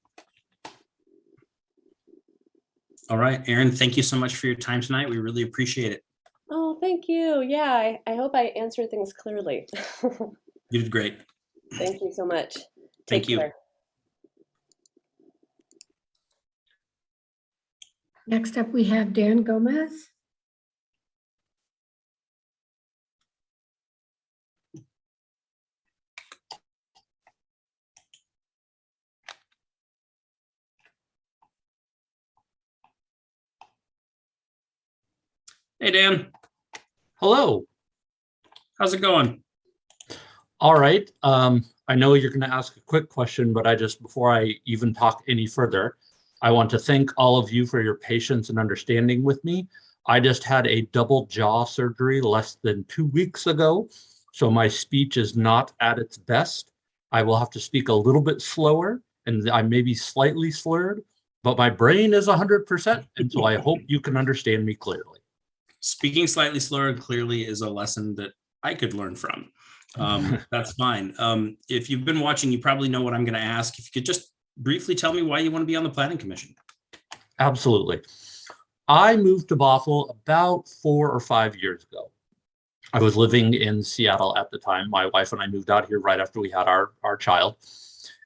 All right, Aaron, thank you so much for your time tonight. We really appreciate it. Oh, thank you. Yeah, I hope I answered things clearly. You did great. Thank you so much. Thank Take you. care. Next up, we have Dan Gomez. Hey, Dan. Hello. How's it going? All right. I know you're going to ask a quick question, but before I even talk any further, I want to thank all of you for your patience and understanding with me. I just had a double jaw surgery less than 2 weeks ago, so my speech is not at its best. I will have to speak a little bit slower, and I may be slightly slurred, but my brain is 100%, and so I hope you can understand me clearly. Speaking slightly slower and clearly is a lesson that I could learn from. That's fine. If you've been watching, you probably know what I'm going to ask. If you could just briefly tell me why you want to be on the Planning Commission. Absolutely. I moved to Bothell about 4 or 5 years ago. I was living in Seattle at the time. My wife and I moved out here right after we had our child.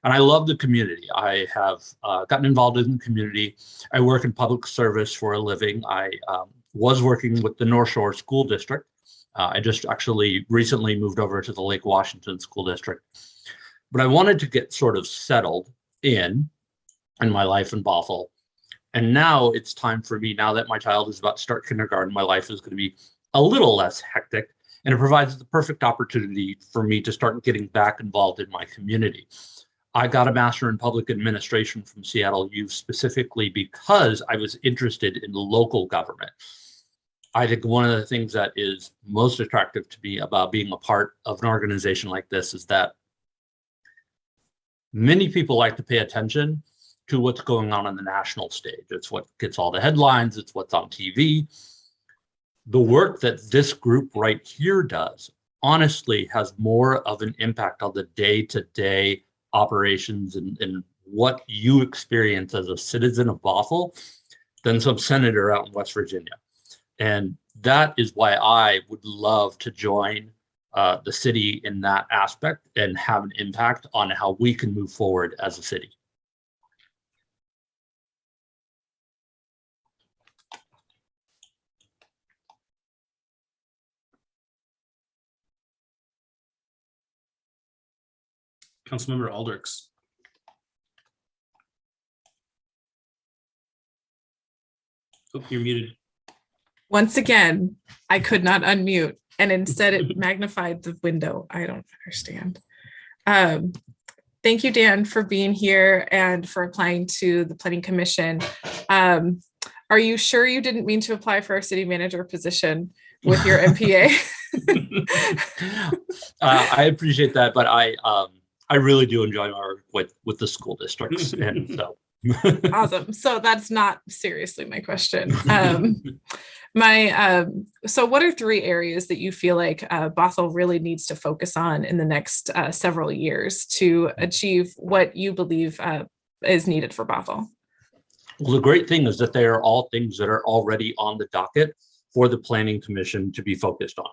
And I love the community. I have gotten involved in the community. I work in public service for a living. I was working with the North Shore School District. I just actually recently moved over to the Lake Washington School District. But I wanted to get sort of settled in my life in Bothell. And now it's time for me, now that my child is about to start kindergarten, my life is going to be a little less hectic. And it provides the perfect opportunity for me to start getting back involved in my community. I got a master in public administration from Seattle U specifically because I was interested in local government. I think one of the things that is most attractive to me about being a part of an organization like this is that many people like to pay attention to what's going on the national stage. It's what gets all the headlines. It's what's on TV. The work that this group right here does honestly has more of an impact on the day-to-day operations and what you experience as a citizen of Bothell than some senator out in West Virginia. And that is why I would love to join the city in that aspect and have an impact on how we can move forward as a city. Councilmember Aldrichs. Oh, you're muted. Once again, I could not unmute, and instead it magnified the window. I don't understand. Thank you, Dan, for being here and for applying to the Planning Commission. Are you sure you didn't mean to apply for a city manager position with your MPA? I appreciate that, but I really do enjoy my work with the school districts, and so. Awesome. So that's not seriously my question. So what are 3 areas that you feel like Bothell really needs to focus on in the next several years to achieve what you believe is needed for Bothell? Well, the great thing is that they are all things that are already on the docket for the Planning Commission to be focused on.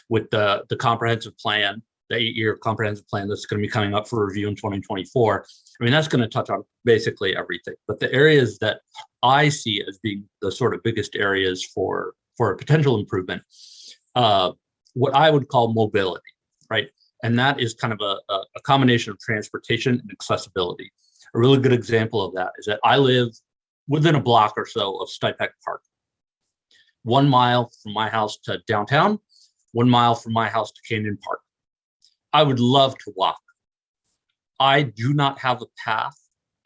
With the comprehensive plan, the 8-year comprehensive plan that's going to be coming up for review in 2024. I mean, that's going to touch on basically everything. But the areas that I see as being the sort of biggest areas for a potential improvement, what I would call mobility, right? And that is kind of a combination of transportation and accessibility. A really good example of that is that I live within a block or so of Stipek Park. 1 mile from my house to downtown, 1 mile from my house to Canyon Park. I would love to walk. I do not have a path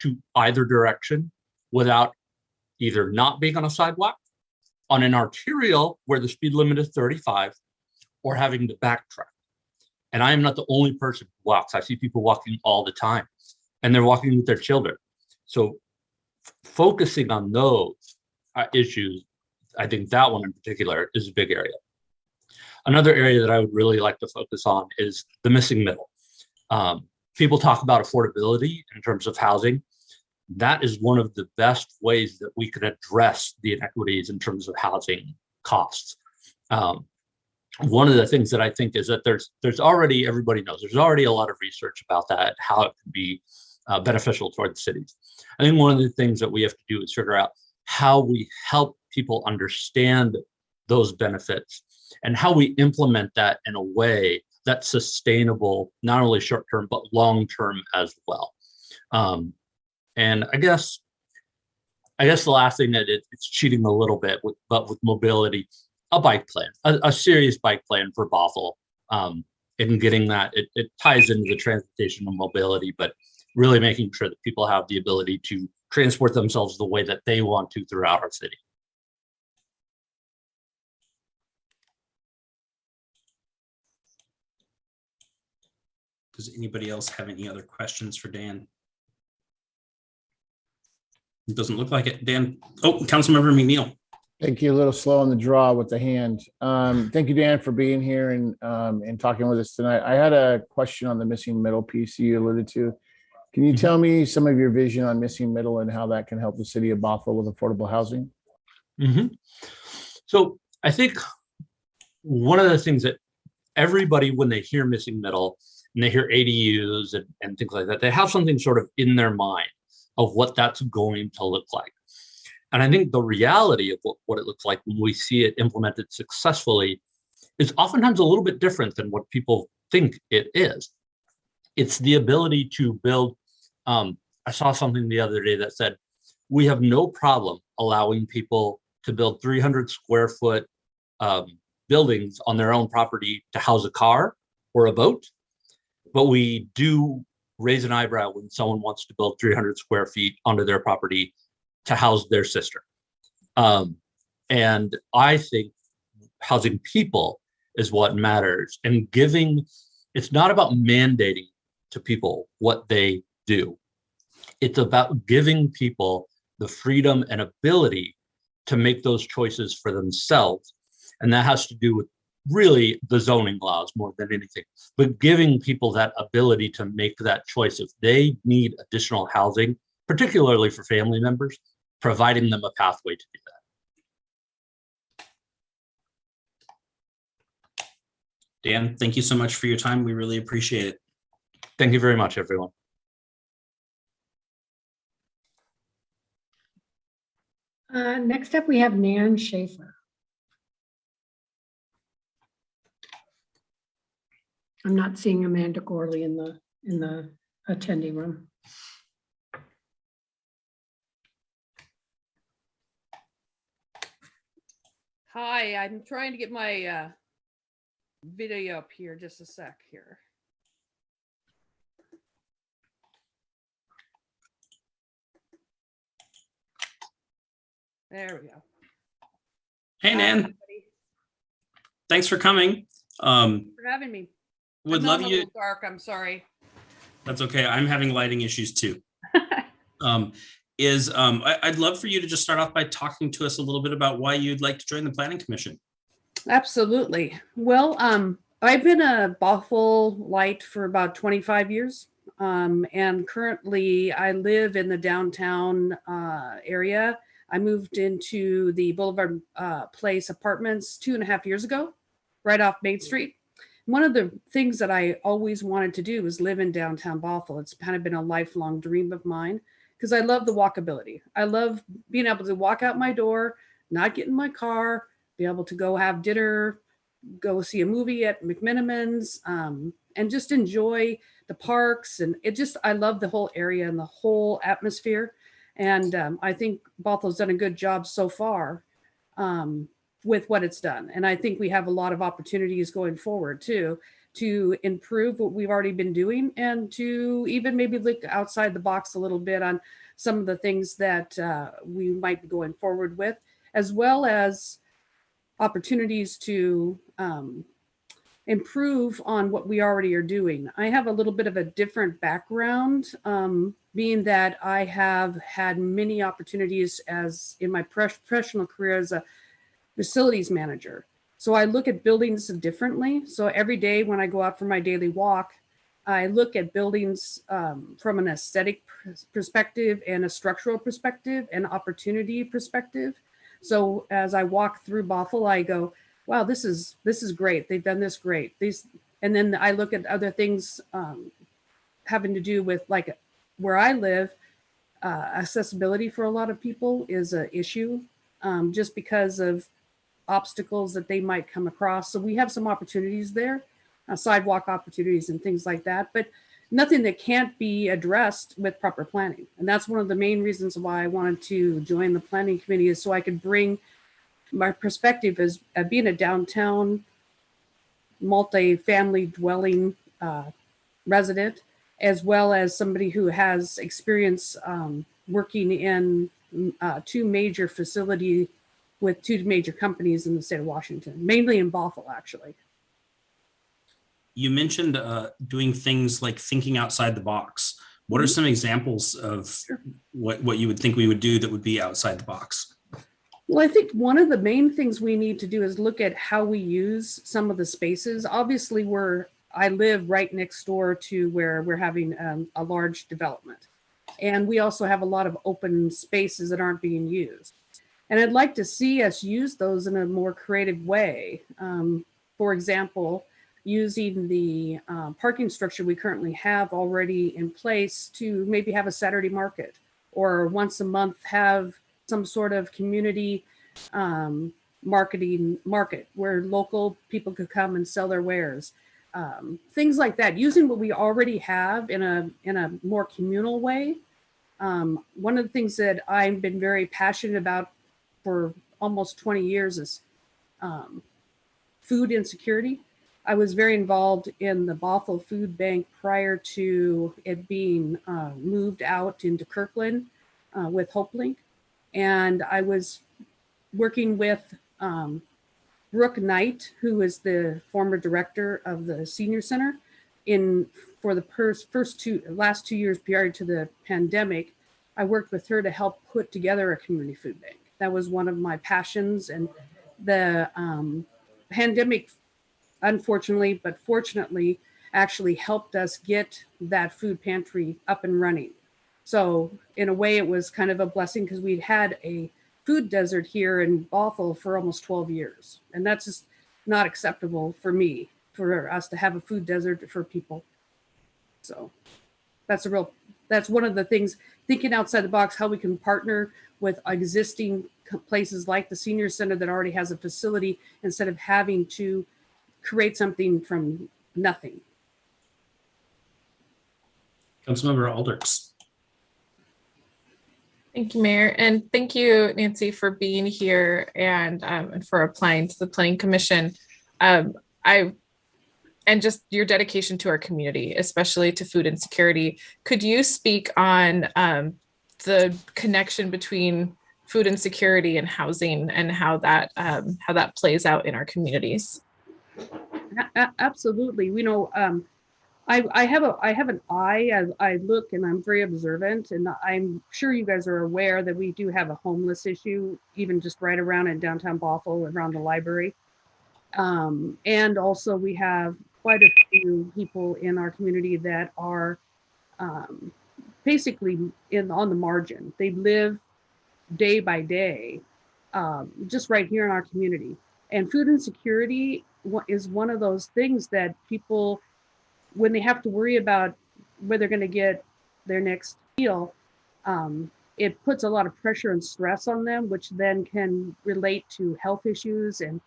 to either direction without either not being on a sidewalk, on an arterial where the speed limit is 35, or having to backtrack. And I am not the only person who walks. I see people walking all the time, and they're walking with their children. So focusing on those issues, I think that one in particular is a big area. Another area that I would really like to focus on is the missing middle. people talk about affordability in terms of housing. That is one of the best ways that we can address the inequities in terms of housing costs. One of the things that I think is that there's already, everybody knows, there's already a lot of research about that, how it can be beneficial toward the cities. I think one of the things that we have to do is figure out how we help people understand those benefits and how we implement that in a way that's sustainable, not only short term, but long term as well. And I guess the last thing that it's cheating a little bit, but with mobility, a bike plan, a serious bike plan for Bothell, and getting that, it ties into the transportation and mobility, but really making sure that people have the ability to transport themselves the way that they want to throughout our city. Does anybody else have any other questions for Dan? It doesn't look like it. Dan, Councilmember McNeil. Thank you. A little slow on the draw with the hand. Thank you, Dan, for being here and talking with us tonight. I had a question on the missing middle piece you alluded to. Can you tell me some of your vision on missing middle and how that can help the city of Bothell with affordable housing? So I think one of the things that everybody, when they hear missing middle and they hear ADUs and things like that, they have something sort of in their mind of what that's going to look like. And I think the reality of what it looks like when we see it implemented successfully is oftentimes a little bit different than what people think it is. It's the ability to build. I saw something the other day that said, we have no problem allowing people to build 300 square foot buildings on their own property to house a car or a boat. But we do raise an eyebrow when someone wants to build 300 square feet onto their property to house their sister. And I think housing people is what matters, and it's not about mandating to people what they do. It's about giving people the freedom and ability to make those choices for themselves. And that has to do with really the zoning laws more than anything, but giving people that ability to make that choice. If they need additional housing, particularly for family members, providing them a pathway to do that. Dan, thank you so much for your time. We really appreciate it. Thank you very much, everyone. Next up, we have Nan Schaefer. I'm not seeing Amanda Gorley in the attendee room. Hi, I'm trying to get my video up here. Just a sec here. There we go. Hey, Nan. Everybody. Thanks for coming. For having me. Would love I'm a you. little dark. I'm sorry. That's okay. I'm having lighting issues too. I'd love for you to just start off by talking to us a little bit about why you'd like to join the Planning Commission. Absolutely. Well, I've been a Bothell light for about 25 years. And currently I live in the downtown area. I moved into the Boulevard Place apartments 2.5 years ago, right off Main Street. One of the things that I always wanted to do was live in downtown Bothell. It's kind of been a lifelong dream of mine because I love the walkability. I love being able to walk out my door, not get in my car, be able to go have dinner, go see a movie at McMenamin's, and just enjoy the parks. And I love the whole area and the whole atmosphere. And I think Bothell's done a good job so far with what it's done. And I think we have a lot of opportunities going forward too, to improve what we've already been doing and to even maybe look outside the box a little bit on some of the things that we might be going forward with, as well as opportunities to improve on what we already are doing. I have a little bit of a different background, being that I have had many opportunities as in my professional career as a facilities manager. So I look at buildings differently. So every day when I go out for my daily walk, I look at buildings from an aesthetic perspective and a structural perspective and opportunity perspective. So as I walk through Bothell, I go, wow, this is great. They've done this great. And then I look at other things having to do with, like, where I live, accessibility for a lot of people is an issue, just because of obstacles that they might come across. So we have some opportunities there, sidewalk opportunities and things like that, but nothing that can't be addressed with proper planning. And that's one of the main reasons why I wanted to join the planning committee, is so I could bring my perspective as being a downtown multi-family dwelling resident, as well as somebody who has experience working in two major facilities with two major companies in the state of Washington, mainly in Bothell, actually. You mentioned doing things like thinking outside the box. What are some examples of what you would think we would do that would be outside the box? Well, I think one of the main things we need to do is look at how we use some of the spaces. Obviously, I live right next door to where we're having a large development. And we also have a lot of open spaces that aren't being used. And I'd like to see us use those in a more creative way. For example, using the parking structure we currently have already in place to maybe have a Saturday market, or once a month have some sort of community marketing market where local people could come and sell their wares. Things like that, using what we already have in a more communal way. One of the things that I've been very passionate about for almost 20 years is food insecurity. I was very involved in the Bothell Food Bank prior to it being moved out into Kirkland with HopeLink. And I was working with Brooke Knight, who is the former director of the senior center, for the last 2 years prior to the pandemic. I worked with her to help put together a community food bank. That was one of my passions. And the pandemic, unfortunately, but fortunately, actually helped us get that food pantry up and running. So in a way, it was kind of a blessing, because we'd had a food desert here in Bothell for almost 12 years. And that's just not acceptable for me, for us to have a food desert for people. So that's one of the things, thinking outside the box, how we can partner with existing places like the senior center that already has a facility, instead of having to create something from nothing. Councilmember Alders. Thank you, Mayor, and thank you, Nancy, for being here and for applying to the Planning Commission. And just your dedication to our community, especially to food insecurity. Could you speak on the connection between food insecurity and housing, and how that plays out in our communities? Absolutely. I have an eye as I look, and I'm very observant, and I'm sure you guys are aware that we do have a homeless issue, even just right around in downtown Bothell, around the library. And also we have quite a few people in our community that are basically on the margin. They live day by day, just right here in our community. And food insecurity is one of those things that people, when they have to worry about where they're going to get their next meal, it puts a lot of pressure and stress on them, which then can relate to health issues and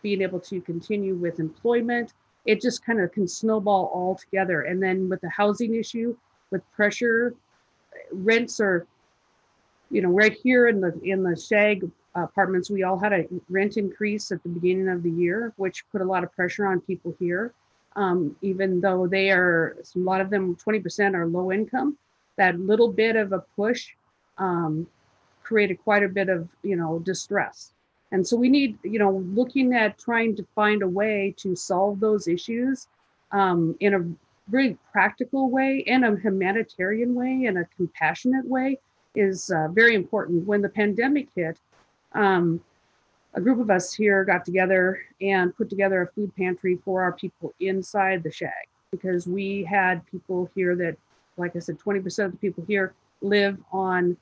being able to continue with employment. It just kind of can snowball all together. And then with the housing issue, with pressure, rents are, right here in the SHAG apartments, we all had a rent increase at the beginning of the year, which put a lot of pressure on people here. Even though a lot of them, 20% are low income, that little bit of a push created quite a bit of, distress. And so we need, looking at trying to find a way to solve those issues in a very practical way, and a humanitarian way, and a compassionate way is very important. When the pandemic hit, a group of us here got together and put together a food pantry for our people inside the SHAG, because we had people here that, like I said, 20% of the people here live on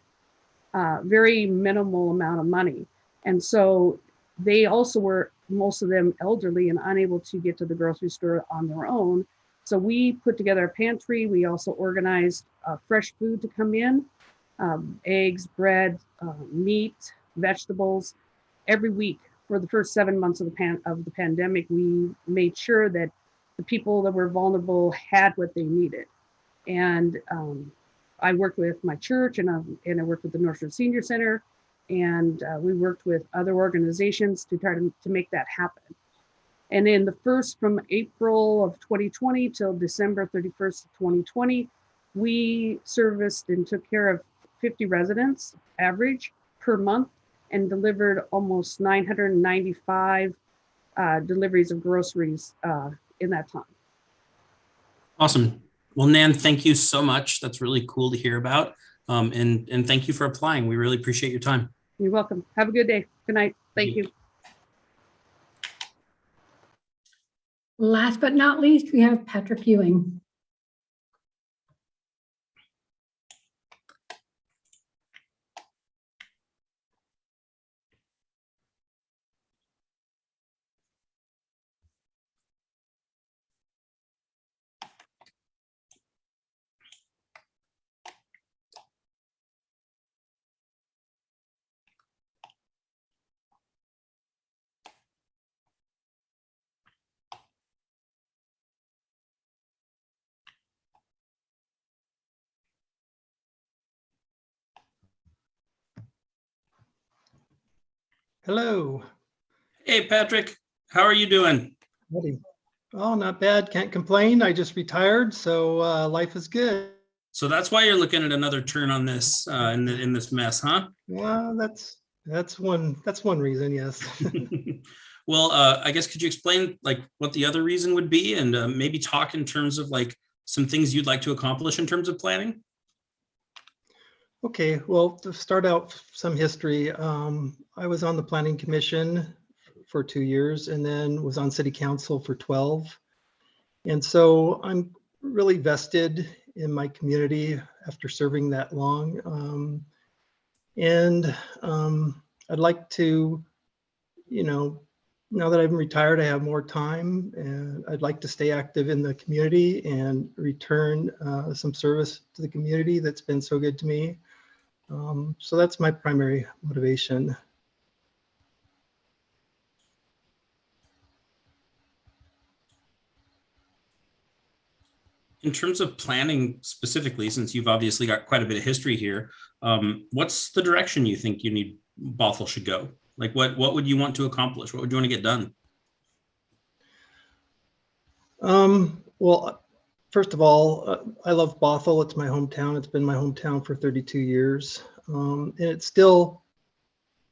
very minimal amount of money. And so they also were, most of them elderly and unable to get to the grocery store on their own. So we put together a pantry. We also organized fresh food to come in, eggs, bread, meat, vegetables. Every week for the first 7 months of the pandemic, we made sure that the people that were vulnerable had what they needed. And I worked with my church, and I worked with the North Shore Senior Center, and we worked with other organizations to try to make that happen. And in from April of 2020 till December 31st of 2020, we serviced and took care of 50 residents average per month, and delivered almost 995 deliveries of groceries in that time. Awesome. Well, Nan, thank you so much. That's really cool to hear about. And thank you for applying. We really appreciate your time. You're welcome. Have a good day. Good night. Thank you. Last but not least, we have Patrick Ewing. Hello. Hey, Patrick. How are you doing? Buddy. Oh, not bad. Can't complain. I just retired, so life is good. So that's why you're looking at another turn on this in this mess, huh? Well, that's one reason, yes. Well, I guess could you explain like what the other reason would be, and maybe talk in terms of like some things you'd like to accomplish in terms of planning? Okay, well, to start out some history, I was on the Planning Commission for 2 years, and then was on City Council for 12. And so I'm really vested in my community after serving that long. I'd like to, now that I'm retired, I have more time, and I'd like to stay active in the community and return some service to the community that's been so good to me. So that's my primary motivation. In terms of planning specifically, since you've obviously got quite a bit of history here, what's the direction you think Bothell should go? Like what would you want to accomplish? What would you want to get done? Well, first of all, I love Bothell. It's my hometown. It's been my hometown for 32 years. And it still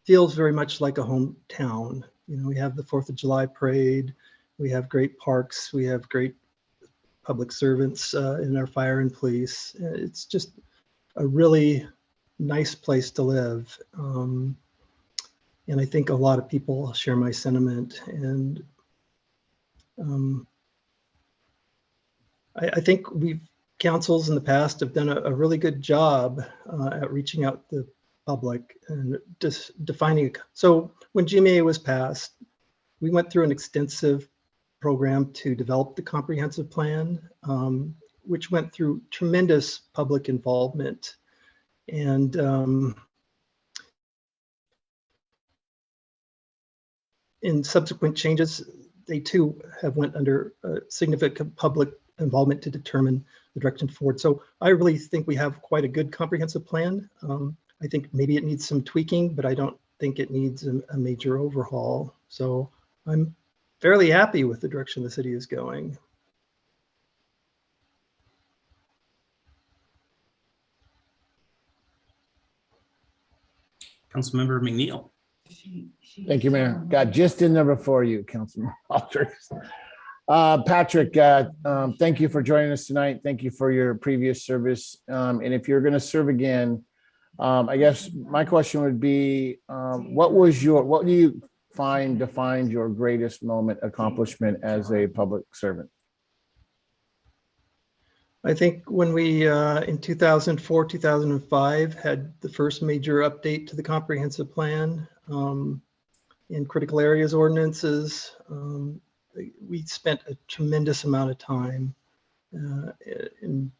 feels very much like a hometown. We have the 4th of July parade. We have great parks. We have great public servants in our fire and police. It's just a really nice place to live. And I think a lot of people share my sentiment. And I think councils in the past have done a really good job at reaching out to the public and just defining. So when GMA was passed, we went through an extensive program to develop the comprehensive plan, which went through tremendous public involvement. And in subsequent changes, they too have went under significant public involvement to determine the direction forward. So I really think we have quite a good comprehensive plan. I think maybe it needs some tweaking, but I don't think it needs a major overhaul. So I'm fairly happy with the direction the city is going. Councilmember McNeil. Thank you, Mayor. Got just in there before you, Councilman Walters. Patrick, thank you for joining us tonight. Thank you for your previous service. And if you're going to serve again, I guess my question would be, what do you defined your greatest accomplishment as a public servant? I think when we, in 2004, 2005, had the first major update to the comprehensive plan in critical areas ordinances, we spent a tremendous amount of time in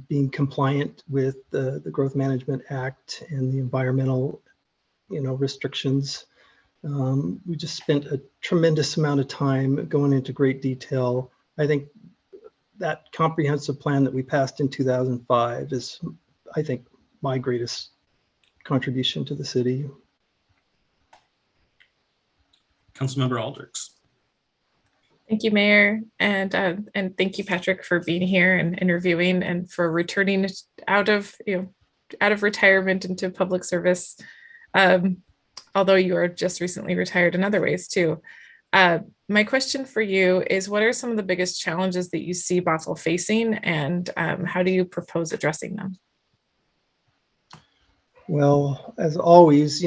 being compliant with the Growth Management Act and the environmental, restrictions. We just spent a tremendous amount of time going into great detail. I think that comprehensive plan that we passed in 2005 is, I think, my greatest contribution to the city. Councilmember Aldrich. Thank you, Mayor, and thank you, Patrick, for being here and interviewing, and for returning out of retirement into public service. Although you are just recently retired in other ways too. My question for you is, what are some of the biggest challenges that you see Bothell facing, and how do you propose addressing them? Well, as always,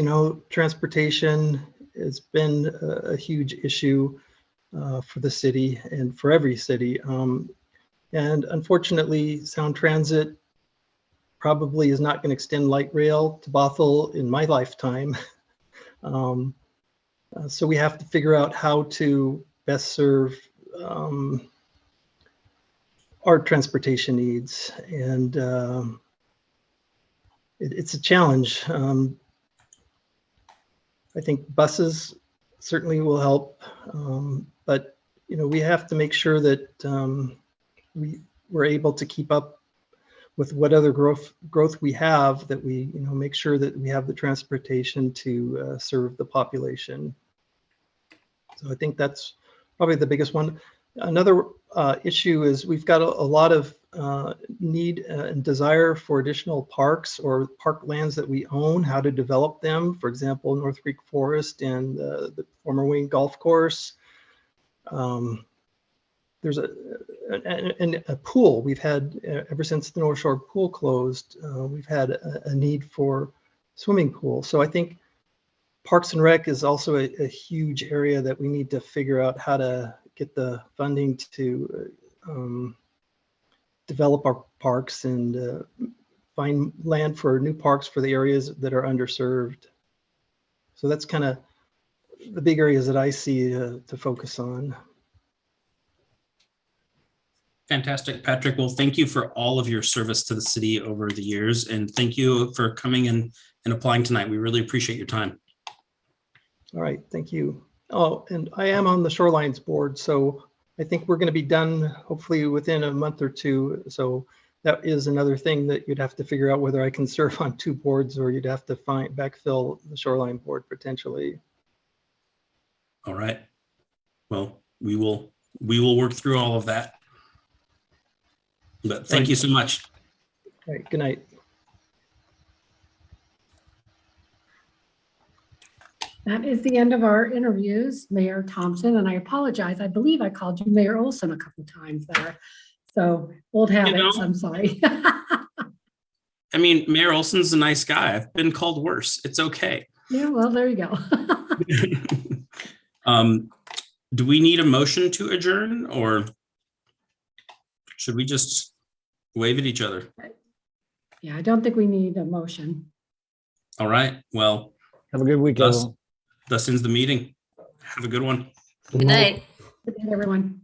transportation has been a huge issue for the city and for every city. And unfortunately, Sound Transit probably is not going to extend light rail to Bothell in my lifetime. So we have to figure out how to best serve our transportation needs. And it's a challenge. I think buses certainly will help, but we have to make sure that we're able to keep up with what other growth we have, that we make sure that we have the transportation to serve the population. So I think that's probably the biggest one. Another issue is we've got a lot of need and desire for additional parks or park lands that we own, how to develop them. For example, North Creek Forest and the former Wayne Golf Course. There's a pool we've had ever since the North Shore pool closed. We've had a need for swimming pool. So I think Parks and Rec is also a huge area that we need to figure out how to get the funding to develop our parks and find land for new parks for the areas that are underserved. So that's kind of the big areas that I see to focus on. Fantastic, Patrick. Well, thank you for all of your service to the city over the years, and thank you for coming in and applying tonight. We really appreciate your time. All right, thank you. Oh, and I am on the Shorelines board, so I think we're going to be done hopefully within a month or two. So that is another thing that you'd have to figure out, whether I can serve on two boards or you'd have to backfill the Shoreline board potentially. All right. Well, we will work through all of that. But thank you so much. All right, good night. That is the end of our interviews, Mayor Thompson, and I apologize. I believe I called you Mayor Olson a couple of times there. So old habits, I'm sorry. I mean, Mayor Olson's a nice guy. I've been called worse. It's okay. Yeah, well, there you go. Do we need a motion to adjourn, or should we just wave at each other? Yeah, I don't think we need a motion. All right. Well, have a good week, everyone. Thus ends the meeting. Have a good one. Good night. Good night, everyone.